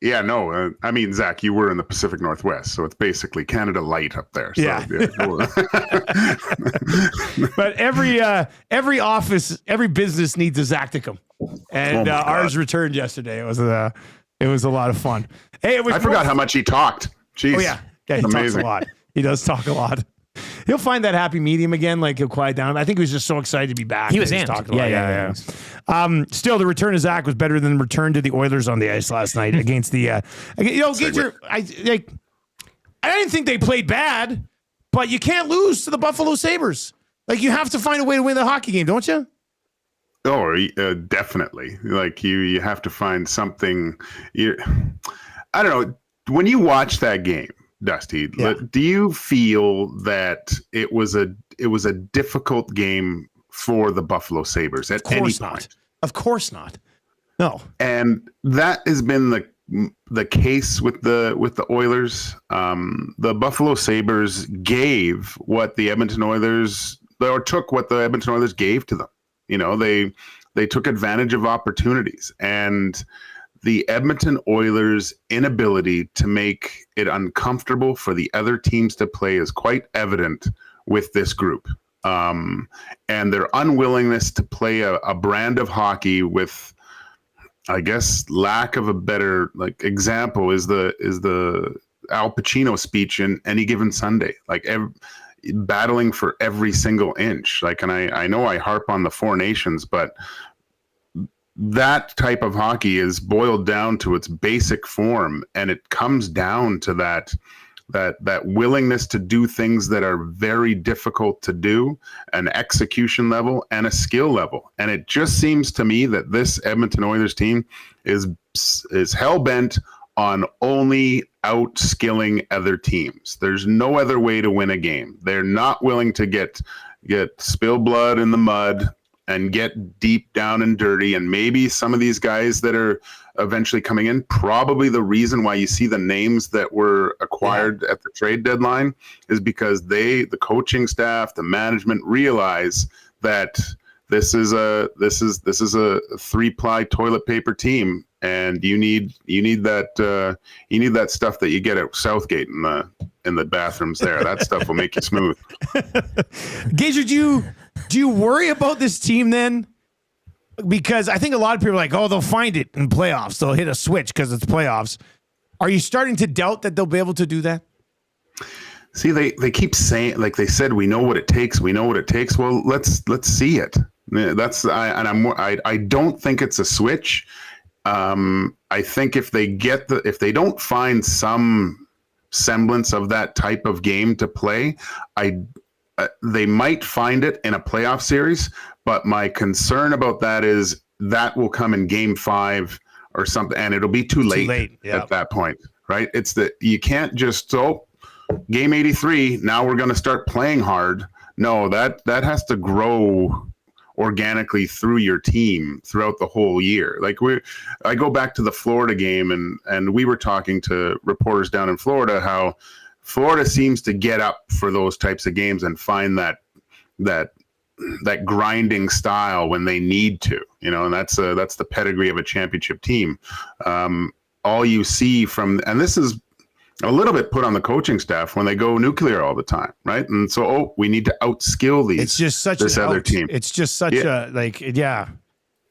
yeah, no, I mean, Zach, you were in the Pacific Northwest, so it's basically Canada Light up there. So, yeah. But every office, every business needs a Zacticum, and ours returned yesterday. It was a lot of fun. Hey, I forgot how much he talked. Jeez. Oh yeah, he talks a lot. He does talk a lot. He'll find that happy medium again. Like, he'll quiet down. I think he was just so excited to be back. He was amped. Yeah. Still, the return of Zach was better than the return to the Oilers on the ice last night against the. Gage, I didn't think they played bad, but you can't lose to the Buffalo Sabres. Like, you have to find a way to win the hockey game, don't you? Oh, definitely. Like, you have to find something. I don't know. When you watch that game, Dusty, do you feel that it was a difficult game for the Buffalo Sabres at any point? Of course not. No. And that has been the case with the Oilers. The Buffalo Sabres gave what the Edmonton Oilers, or took what the Edmonton Oilers gave to them. You know, they took advantage of opportunities, and the Edmonton Oilers' inability to make it uncomfortable for the other teams to play is quite evident with this group. And their unwillingness to play a brand of hockey with, I guess, lack of a better example is the Al Pacino speech in Any Given Sunday. Like, battling for every single inch. Like, and I know I harp on the Four Nations, but that type of hockey is boiled down to its basic form, and it comes down to that willingness to do things that are very difficult to do, an execution level and a skill level. And it just seems to me that this Edmonton Oilers team is hell-bent on only outskilling other teams. There's no other way to win a game. They're not willing to get spill blood in the mud and get deep down and dirty. And maybe some of these guys that are eventually coming in, probably the reason why you see the names that were acquired at the trade deadline is because the coaching staff, the management realize that this is a 3-ply toilet paper team, and you need that stuff that you get at Southgate in the bathrooms there. That stuff will make you smooth. Gage, do you worry about this team then? Because I think a lot of people are like, oh, they'll find it in playoffs. They'll hit a switch because it's playoffs. Are you starting to doubt that they'll be able to do that? See, they keep saying, like they said, we know what it takes. We know what it takes. Well, let's see it. I don't think it's a switch. I think if they don't find some semblance of that type of game to play, they might find it in a playoff series. But my concern about that is that will come in Game 5 or something, and it'll be too late at that point, right? It's that you can't just Game 83. Now we're going to start playing hard. No, that has to grow organically through your team throughout the whole year. Like I go back to the Florida game, and we were talking to reporters down in Florida how Florida seems to get up for those types of games and find that grinding style when they need to, and that's the pedigree of a championship team. All you see and this is a little bit put on the coaching staff when they go nuclear all the time, right? And so, we need to outskill these. It's just such this other team. It's just such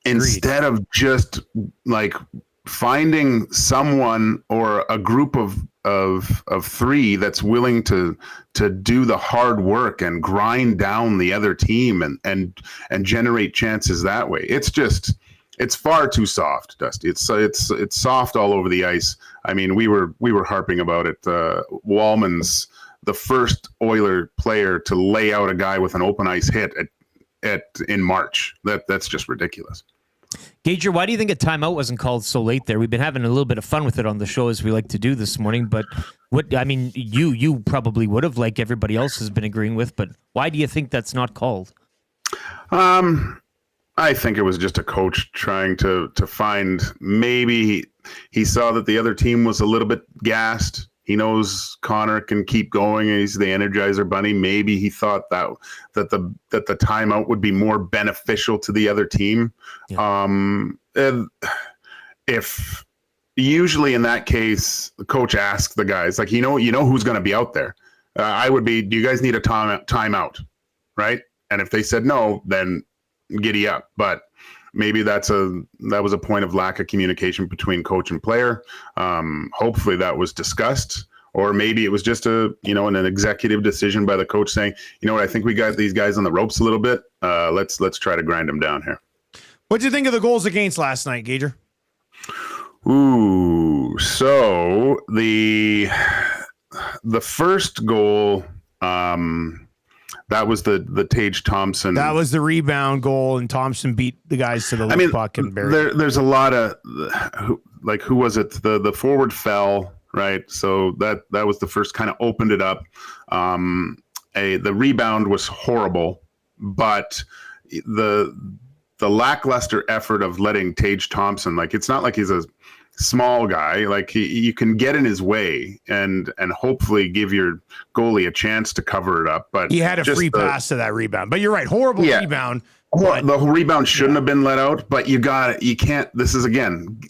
Instead of just like finding someone or a group of three that's willing to do the hard work and grind down the other team and generate chances that way. It's far too soft, Dusty. It's soft all over the ice. I mean, we were harping about it. Wallman's the first Oiler player to lay out a guy with an open ice hit in March. That's just ridiculous. Gager, why do you think a timeout wasn't called so late there? We've been having a little bit of fun with it on the show, as we like to do this morning. But you probably would have, like everybody else has been agreeing with. But why do you think that's not called? I think it was just a coach trying to find, maybe he saw that the other team was a little bit gassed. He knows Connor can keep going. He's the Energizer Bunny. Maybe he thought that the timeout would be more beneficial to the other team. Yeah. And if usually in that case, the coach asks the guys, like, you know who's going to be out there. I would be, do you guys need a timeout? Right? And if they said no, then giddy up. But maybe that was a point of lack of communication between coach and player. Hopefully that was discussed, or maybe it was just an executive decision by the coach saying, you know what, I think we got these guys on the ropes a little bit. Let's try to grind them down here. What did you think of the goals against last night, Gager? Ooh, so the first goal, that was the Tage Thompson. That was the rebound goal, and Thompson beat the guys to the puck and buried. There's a lot of who was it? The forward fell, right? So that was the first, kind of opened it up. The rebound was horrible, but the lackluster effort of letting Tage Thompson, like, it's not like he's a small guy, like you can get in his way and hopefully give your goalie a chance to cover it up. But he had a free pass to that rebound. But you're right, horrible rebound. The rebound shouldn't have been let out, but you can't. This is, again,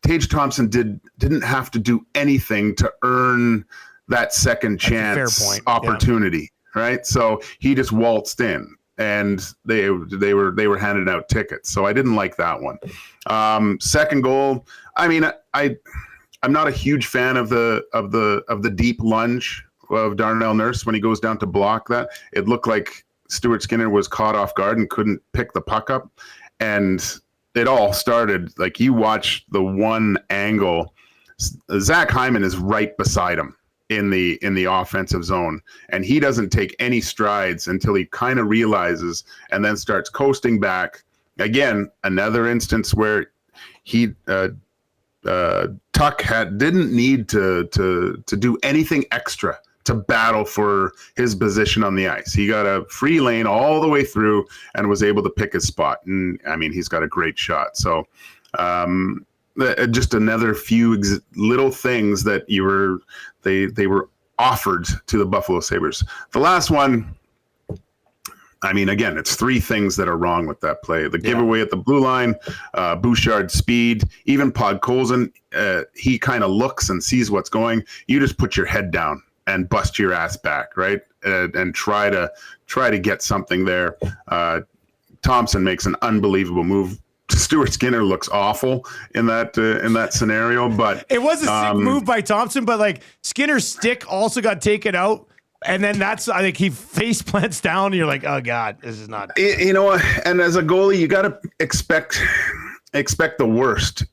Tage Thompson didn't have to do anything to earn that second chance opportunity, right? So he just waltzed in, and they were handing out tickets. So I didn't like that one. Second goal, I mean, I'm not a huge fan of the deep lunge of Darnell Nurse when he goes down to block that. It looked like Stuart Skinner was caught off guard and couldn't pick the puck up. And it all started, like, you watch the one angle, Zach Hyman is right beside him in the offensive zone, and he doesn't take any strides until he kind of realizes and then starts coasting back. Again, another instance where Tuck didn't need to do anything extra to battle for his position on the ice. He got a free lane all the way through and was able to pick his spot. And I mean, he's got a great shot. So just another few little things that they were offered to the Buffalo Sabres. The last one, I mean, again, it's three things that are wrong with that play. The giveaway at the blue line, Bouchard's speed, even Podkolzin, he kind of looks and sees what's going. You just put your head down and bust your ass back, right? And try to get something there. Thompson makes an unbelievable move Stuart Skinner looks awful in that scenario. But it was a sick move by Thompson, but like Skinner's stick also got taken out. And then I think he face plants down and you're like, oh God, this is not. You know, and as a goalie, you got to expect the worst.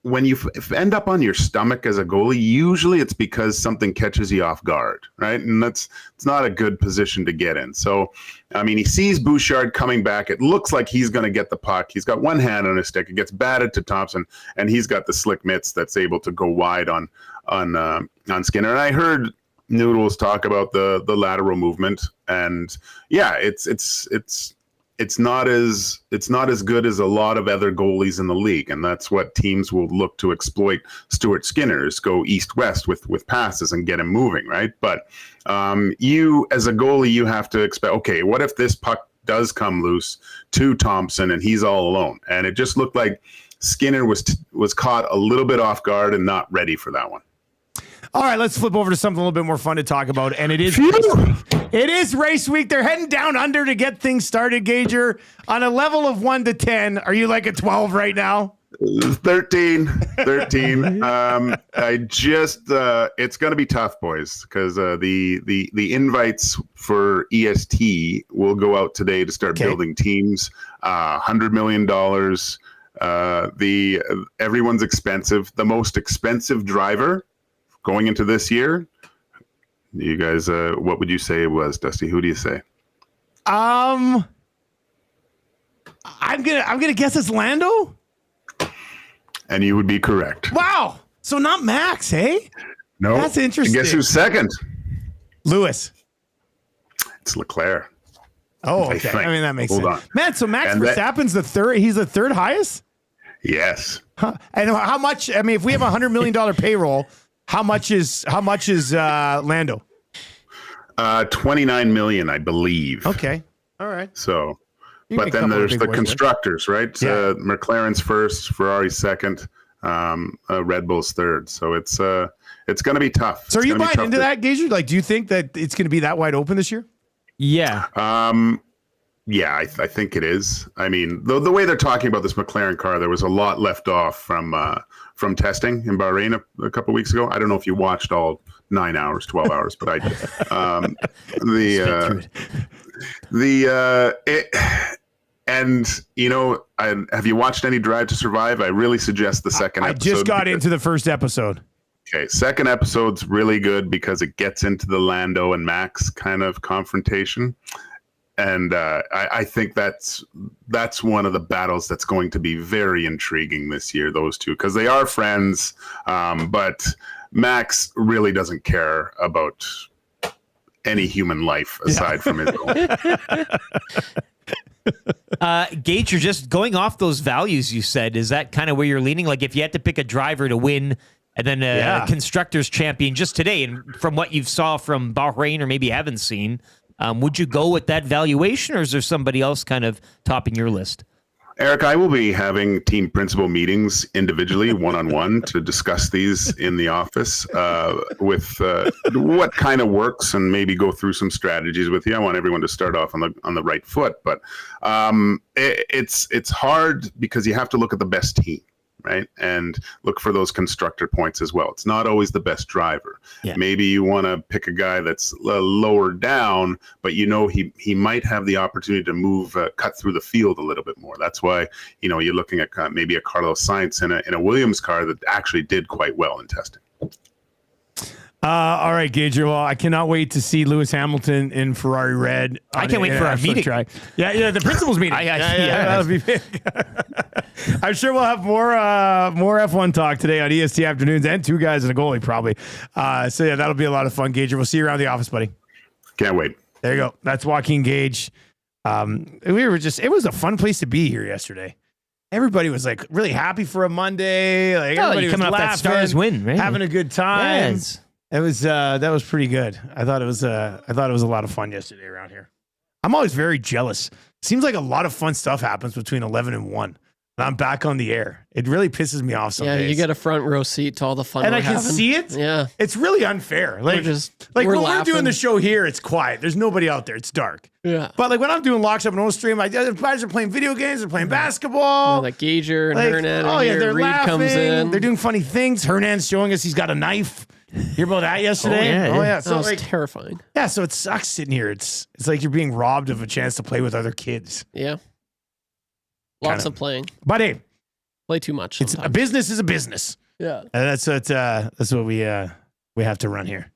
When you end up on your stomach as a goalie, usually it's because something catches you off guard, right? And it's not a good position to get in. So, I mean, he sees Bouchard coming back. It looks like he's going to get the puck. He's got one hand on his stick. It gets batted to Thompson, and he's got the slick mitts that's able to go wide on Skinner. And I heard Noodles talk about the lateral movement, and yeah, it's not as good as a lot of other goalies in the league, and that's what teams will look to exploit. Stuart Skinner's go east-west with passes and get him moving, right? But you as a goalie, you have to expect, okay, what if this puck does come loose to Thompson and he's all alone? And it just looked like Skinner was caught a little bit off guard and not ready for that one. All right, let's flip over to something a little bit more fun to talk about, and it is race week. It is race week. They're heading down under to get things started, Gager. On a level of 1 to 10, are you like a 12 right now? 13. I just it's going to be tough, boys, because the invites for EST will go out today to start building teams. $100 million. Everyone's expensive. The most expensive driver going into this year, you guys, what would you say it was, Dusty? Who do you say? I'm gonna guess it's Lando. And you would be correct. Wow. So not Max, hey? No. That's interesting. And guess who's second? Lewis. It's Leclerc. Oh, okay. I mean, that makes Hold sense. on. Man, so Max Verstappen's the third. He's the third highest? Yes. Huh. And how much? I mean, if we have $100 million payroll, how much is Lando? 29 million, I believe. Okay. All right. So, You but make a then couple of there's big the boys constructors, right? Yeah. McLaren's first, Ferrari's second, Red Bull's third. So it's going to be tough. So are you buying into that, Gager? Like, do you think that it's going to be that wide open this year? Yeah. Yeah, I think it is. I mean, the way they're talking about this McLaren car, there was a lot left off from testing in Bahrain a couple weeks ago. I don't know if you watched all 9 hours, 12 hours, but I did. And you know, have you watched any Drive to Survive? I really suggest the second episode. I just got into the first episode. Okay, second episode's really good because it gets into the Lando and Max kind of confrontation. And I think that's one of the battles that's going to be very intriguing this year, those two, because they are friends, but Max really doesn't care about any human life aside from his own. Gage, you're just going off those values you said. Is that kind of where you're leaning? Like if you had to pick a driver to win and then a constructors champion just today, and from what you saw from Bahrain or maybe haven't seen, would you go with that valuation, or is there somebody else kind of topping your list? Eric, I will be having team principal meetings individually, one-on-one, to discuss these in the office with what kind of works, and maybe go through some strategies with you. I want everyone to start off on the right foot, but it's hard because you have to look at the best team, right? And look for those constructor points as well. It's not always the best driver. Yeah. Maybe you want to pick a guy that's lower down, but you know he might have the opportunity to move, cut through the field a little bit more. That's why, you know, you're looking at maybe a Carlos Sainz in a Williams car that actually did quite well in testing. All right, Gage. Well, I cannot wait to see Lewis Hamilton in Ferrari red. I can't wait for our meeting. Track. Yeah, the principals meeting. That'll be big. I'm sure we'll have more F1 talk today on EST afternoons, and two guys and a goalie probably. So yeah, that'll be a lot of fun, Gage. We'll see you around the office, buddy. Can't wait. There you go. That's Joaquin Gage. It was a fun place to be here yesterday. Everybody was like really happy for a Monday. Like everybody was coming off that Stars win, right? Having a good time. Yes. It was that was pretty good. I thought it was a lot of fun yesterday around here. I'm always very jealous. Seems like a lot of fun stuff happens between 11 and 1. I'm back on the air. It really pisses me off some Yeah, days. you get a front row seat to all the fun and we're I can having. see it. Yeah. It's really unfair. Like, we're when we're laughing. doing the show here, it's quiet. There's nobody out there. It's dark. Yeah. But like when I'm doing Lockshop and stream, guys are playing video games, they're playing basketball. Like Gager and Like, Hernan. oh yeah, here. they're Reed laughing. comes in. They're doing funny things. Hernan's showing us he's got a knife. Hear about that yesterday? Oh, yeah. So That was like, terrifying. yeah, so it sucks sitting here. It's like you're being robbed of a chance to play with other kids. Yeah. Lots Kinda. of playing. But hey, Play too much. it's a business is a business. Yeah. And that's what we have to run here.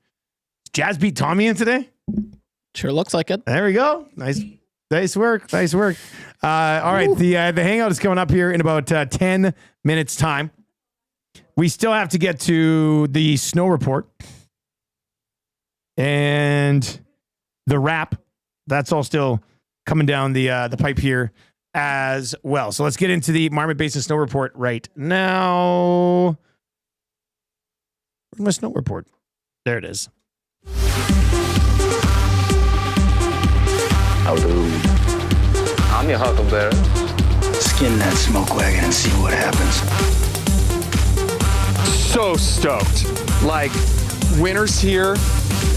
Jazz beat Tommy in today. Sure looks like it. There we go. Nice work. All right, the hangout is coming up here in about 10 minutes time. We still have to get to the snow report and the wrap. That's all still coming down the pipe here as well. So let's get into the Marmot Basin snow report right now. Where's my snow report? There it is. How do? I'm your huckleberry. Skin that smoke wagon and see what happens. So stoked. Like, winter's here.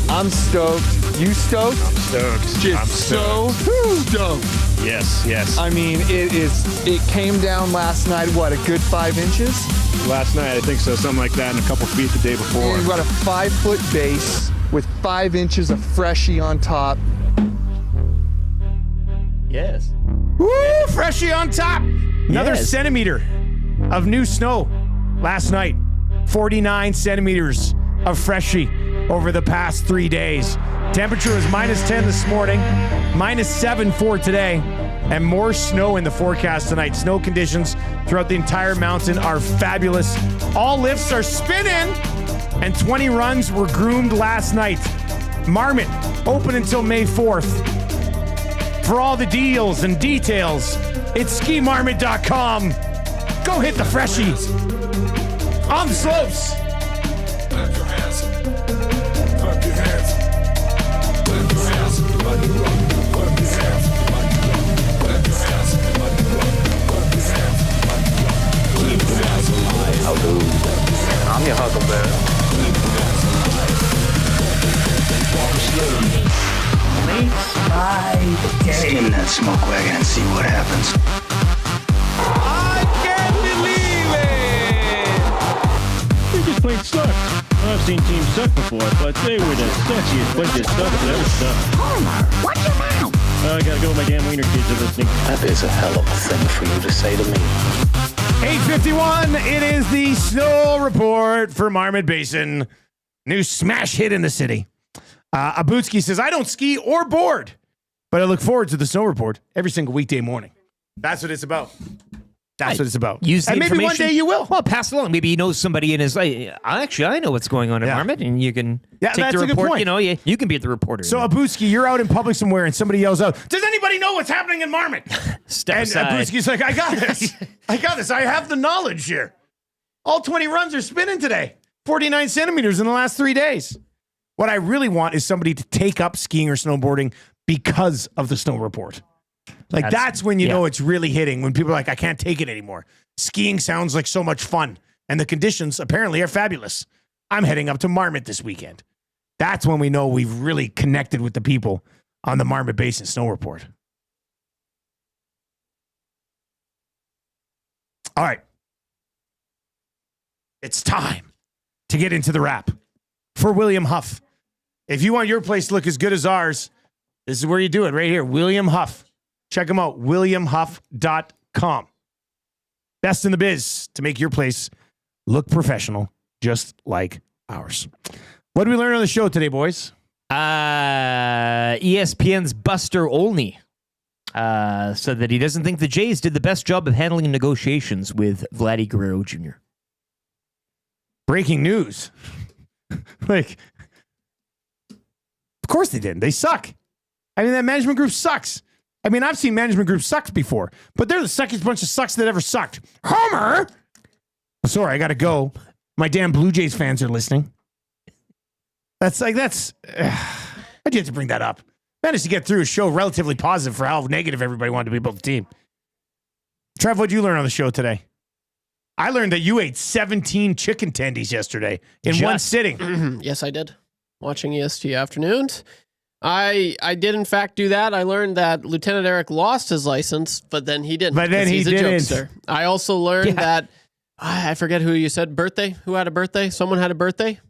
I'm stoked. You stoked? I'm stoked. Just so stoked. Yes. I mean, it came down last night, what, a good 5 inches? Last night, I think so. Something like that, and a couple feet the day before. We've got a 5-foot base with 5 inches of freshie on top. Yes. Woo! Freshie on top. Another centimeter of new snow last night. 49 centimeters of freshie over the past 3 days. Temperature was -10 this morning, -7 for today, and more snow in the forecast tonight. Snow conditions throughout the entire mountain are fabulous. All lifts are spinning, and 20 runs were groomed last night. Marmot, open until May 4th. For all the deals and details, it's skimarmot.com. Go hit the freshies on the slopes. Clap your hands. Clap your hands. Clap your hands. Clap your hands. Clap your hands. Clap your hands. How do? I'm your huckleberry. Skin that smoke wagon and see what happens. I can't believe it! They just plain suck. I've seen teams suck before, but they were the suckiest bunch of sucks that ever sucked. Homer, watch your mouth. I gotta go. My damn wiener kids are listening. That is a hell of a thing for you to say to me. 8:51. It is the snow report for Marmot Basin. New smash hit in the city. Abutski says, I don't ski or board, but I look forward to the snow report every single weekday morning. That's what it's about. That's what it's about. Use the and maybe one information. day you will. Well, pass it along. Maybe you know somebody in his. I know what's going on in Marmot, and you can take that's the a good report. point. You know, you can be the reporter. So, Abutski, you're out in public somewhere and somebody yells out, does anybody know what's happening in Marmot? Step and aside. Abutski's like, I got this. I have the knowledge here. All 20 runs are spinning today. 49 centimeters in the last 3 days. What I really want is somebody to take up skiing or snowboarding because of the snow report. Like, that's when you know it's really hitting, when people are like, I can't take it anymore. Skiing sounds like so much fun, and the conditions apparently are fabulous. I'm heading up to Marmot this weekend. That's when we know we've really connected with the people on the Marmot Basin Snow Report. All right. It's time to get into the wrap for William Huff. If you want your place to look as good as ours, this is where you do it, right here. William Huff. Check him out, williamhuff.com. Best in the biz to make your place look professional, just like ours. What did we learn on the show today, boys? ESPN's Buster Olney said that he doesn't think the Jays did the best job of handling negotiations with Vladdy Guerrero Jr. Breaking news. Like, of course they didn't. They suck. I mean, that management group sucks. I mean, I've seen management groups suck before, but they're the suckiest bunch of sucks that ever sucked. Homer! Sorry, I got to go. My damn Blue Jays fans are listening. Why'd you have to bring that up? Managed to get through a show relatively positive for how negative everybody wanted to be about the team. Trev, what'd you learn on the show today? I learned that you ate 17 chicken tendies yesterday in one sitting. Yes, I did. Watching EST Afternoons. I did, in fact, do that. I learned that Lieutenant Eric lost his license, but then he didn't. But then he's he a didn't. jokester. I also learned that, I forget who you said, birthday? Who had a birthday? Someone had a birthday?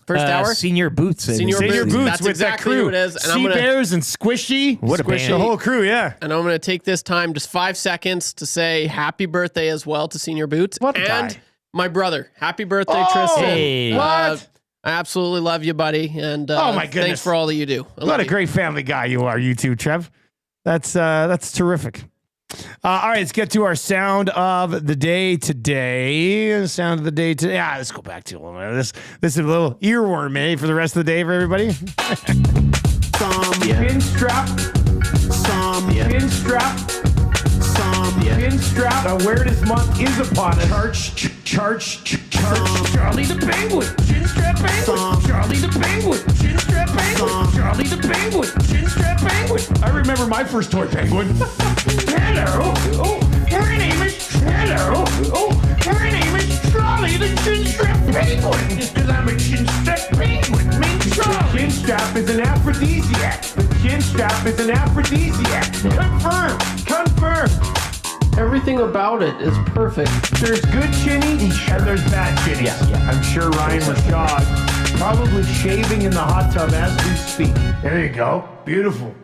First hour? Senior Boots. Senior Boots. with That's that exactly crew. who it is. And Bears and Squishy. What a band. The whole crew, yeah. And I'm going to take this time, just 5 seconds, to say happy birthday as well to Senior Boots. What a and guy. My brother. Happy birthday, Oh, Tristan. hey. What? I absolutely love you, buddy. And Oh, my goodness. thanks for all that you do. I What love a you. great family guy you are, you two, Trev. That's terrific. All right, let's get to our sound of the day today. Sound of the day today. Let's go back to this. This is a little earworm, for the rest of the day for everybody. Chinstrap. Chinstrap. Chinstrap. The weirdest month is upon us. Charge. Charlie the Penguin. Chinstrap Penguin. Charlie the Penguin. Chinstrap Penguin. Charlie the Penguin. Chinstrap Penguin. I remember my first toy penguin. Hello. My name is my name is Charlie the Chinstrap Penguin. Because I'm a Chinstrap Penguin. Charlie. Chinstrap is an aphrodisiac. The Chinstrap is an aphrodisiac. Confirm. Everything about it is perfect. There's good chinny and there's bad chinny. Yeah. I'm sure Ryan Rashad probably shaving in the hot tub as we speak. There you go. Beautiful.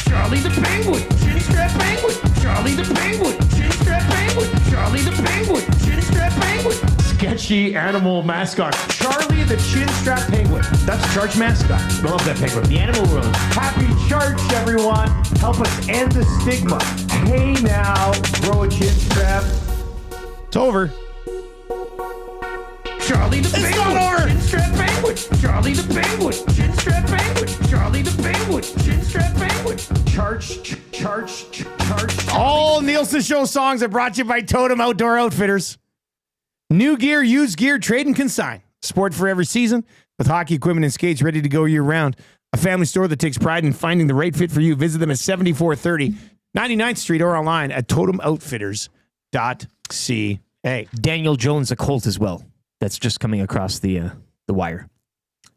Charlie the Penguin. Chinstrap Penguin. Charlie the Penguin. Chinstrap Penguin. Charlie the Penguin. Chinstrap Penguin. Sketchy animal mascot. Charlie the Chinstrap Penguin. That's a church mascot. I love that penguin. The animal world. Happy church, everyone. Help us end the stigma. Hey now, grow a chinstrap. It's over. Charlie the Penguin. It's not over. Chinstrap Penguin. Charlie the Penguin. Chinstrap Penguin. Charlie the Penguin. Chinstrap Penguin. Charge. All Nielson Show songs are brought to you by Totem Outdoor Outfitters. New gear, used gear, trade and consign. Sport for every season with hockey equipment and skates ready to go year round. A family store that takes pride in finding the right fit for you. Visit them at 7430 99th Street or online at totemoutfitters.ca. Daniel Jones, a Colt as well. That's just coming across the wire.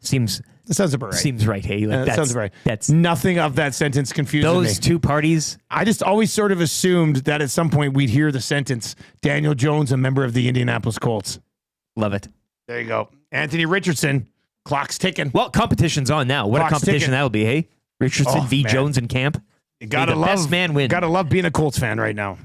That sounds about right. Seems right, hey? Like That sounds right. That's nothing of that sentence confuses me. those two parties. I just always sort of assumed that at some point we'd hear the sentence, Daniel Jones, a member of the Indianapolis Colts. Love it. There you go. Anthony Richardson, clock's ticking. Well, competition's on now. What Clock's a competition ticking. that'll be, hey? Richardson v. man. Jones in camp. You gotta the love best man win. Gotta love being a Colts fan right now.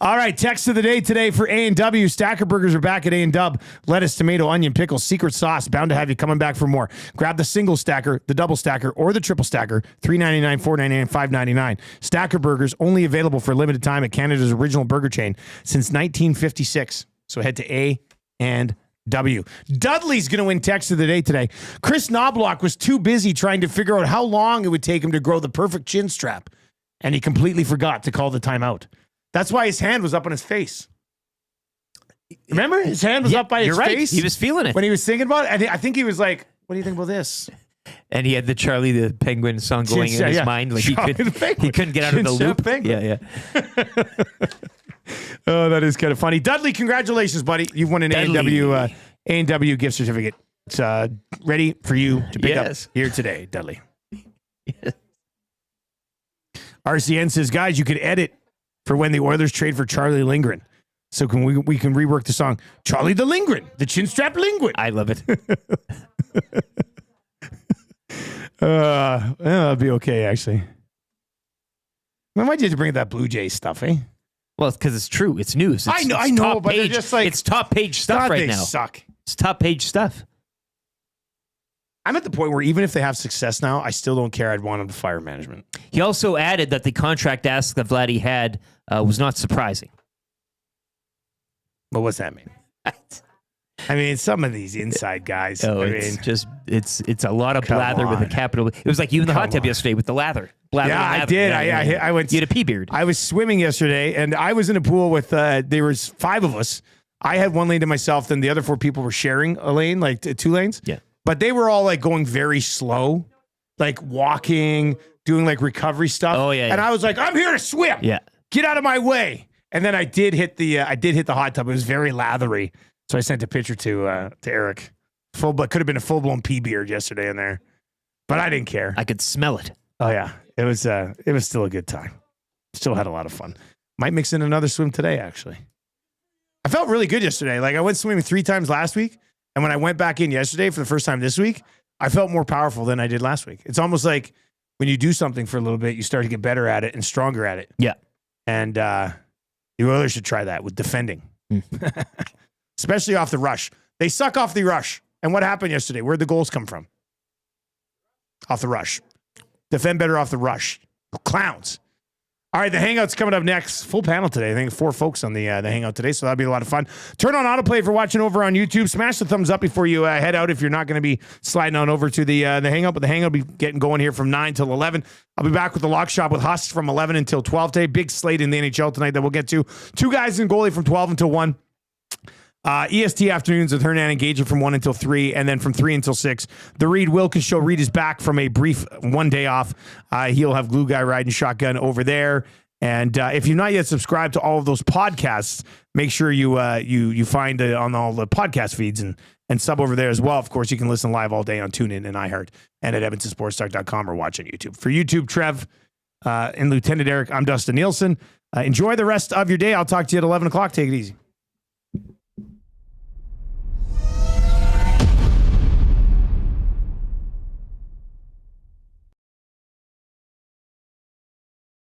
All right, text of the day today for A&W. Stacker Burgers are back at A&W. Lettuce, tomato, onion, pickle, secret sauce. Bound to have you coming back for more. Grab the single stacker, the double stacker, or the triple stacker. $3.99, $4.99, $5.99. Stacker Burgers only available for a limited time at Canada's original burger chain since 1956. So head to A&W. Dudley's going to win text of the day today. Chris Knobloch was too busy trying to figure out how long it would take him to grow the perfect chin strap, and he completely forgot to call the timeout. That's why his hand was up on his face. Remember? His hand was up by his face. He was feeling it. When he was thinking about it. I think he was like, what do you think about this? And he had the Charlie the Penguin song going in his mind. Like he couldn't get out of the loop. Penguin. Yeah. Oh, that is kind of funny. Dudley, congratulations, buddy. You've won an A&W gift certificate. It's ready for you to pick up here today, Dudley. Yes. RCN says, guys, you could edit for when the Oilers trade for Charlie Lindgren. So we can rework the song, Charlie the Lindgren, the Chinstrap Penguin. I love it. That'll be okay, actually. Why might you just bring that Blue Jays stuff, eh? Well, it's because it's true. It's news. I know, but they're just like... It's top page stuff right now. Suck. It's top page stuff. I'm at the point where even if they have success now, I still don't care. I'd want them to fire management. He also added that the contract ask that Vladdy had was not surprising. But what's that mean? I mean, some of these inside guys. Oh, it's a lot of blather with a capital. It was like you in the hot tub yesterday with the lather. I did. I went. You had a pea beard. I was swimming yesterday, and I was in a pool with. There was 5 of us. I had 1 lane to myself, then the other 4 people were sharing a lane, like 2 lanes. Yeah. But they were all like going very slow, like walking, doing like recovery stuff. Oh yeah. And I was like, I'm here to swim. Yeah. get out of my way. And then I did hit the hot tub. It was very lathery. So I sent a picture to Eric. Could have been a full-blown pea beard yesterday in there. But I didn't care. I could smell it. Oh yeah. It was still a good time. Still had a lot of fun. Might mix in another swim today, actually. I felt really good yesterday. Like I went swimming 3 times last week. And when I went back in yesterday for the first time this week, I felt more powerful than I did last week. It's almost like when you do something for a little bit, you start to get better at it and stronger at it. Yeah. And the Oilers should try that with defending, especially off the rush. They suck off the rush. And what happened yesterday? Where'd the goals come from? Off the rush. Defend better off the rush. Clowns. All right, the Hangout's coming up next. Full panel today. I think 4 folks on the Hangout today, so that'll be a lot of fun. Turn on autoplay if you're watching over on YouTube. Smash the thumbs up before you head out if you're not going to be sliding on over to the Hangout. But the Hangout will be getting going here from 9 till 11. I'll be back with the Lock Shop with Huss from 11 until 12 today. Big slate in the NHL tonight that we'll get to. 2 guys in goalie from 12 until 1. EST afternoons with Hernan and Gage from 1 until 3, and then from 3 until 6. The Reed Wilkins Show. Reed is back from a brief 1 day off. He'll have Glue Guy riding shotgun over there. And if you're not yet subscribed to all of those podcasts, make sure you find it on all the podcast feeds and sub over there as well. Of course, you can listen live all day on TuneIn and iHeart and at edmontonsportstalk.com or watch on YouTube. For YouTube, Trev and Lieutenant Eric, I'm Dustin Nielson. Enjoy the rest of your day. I'll talk to you at 11 o'clock. Take it easy.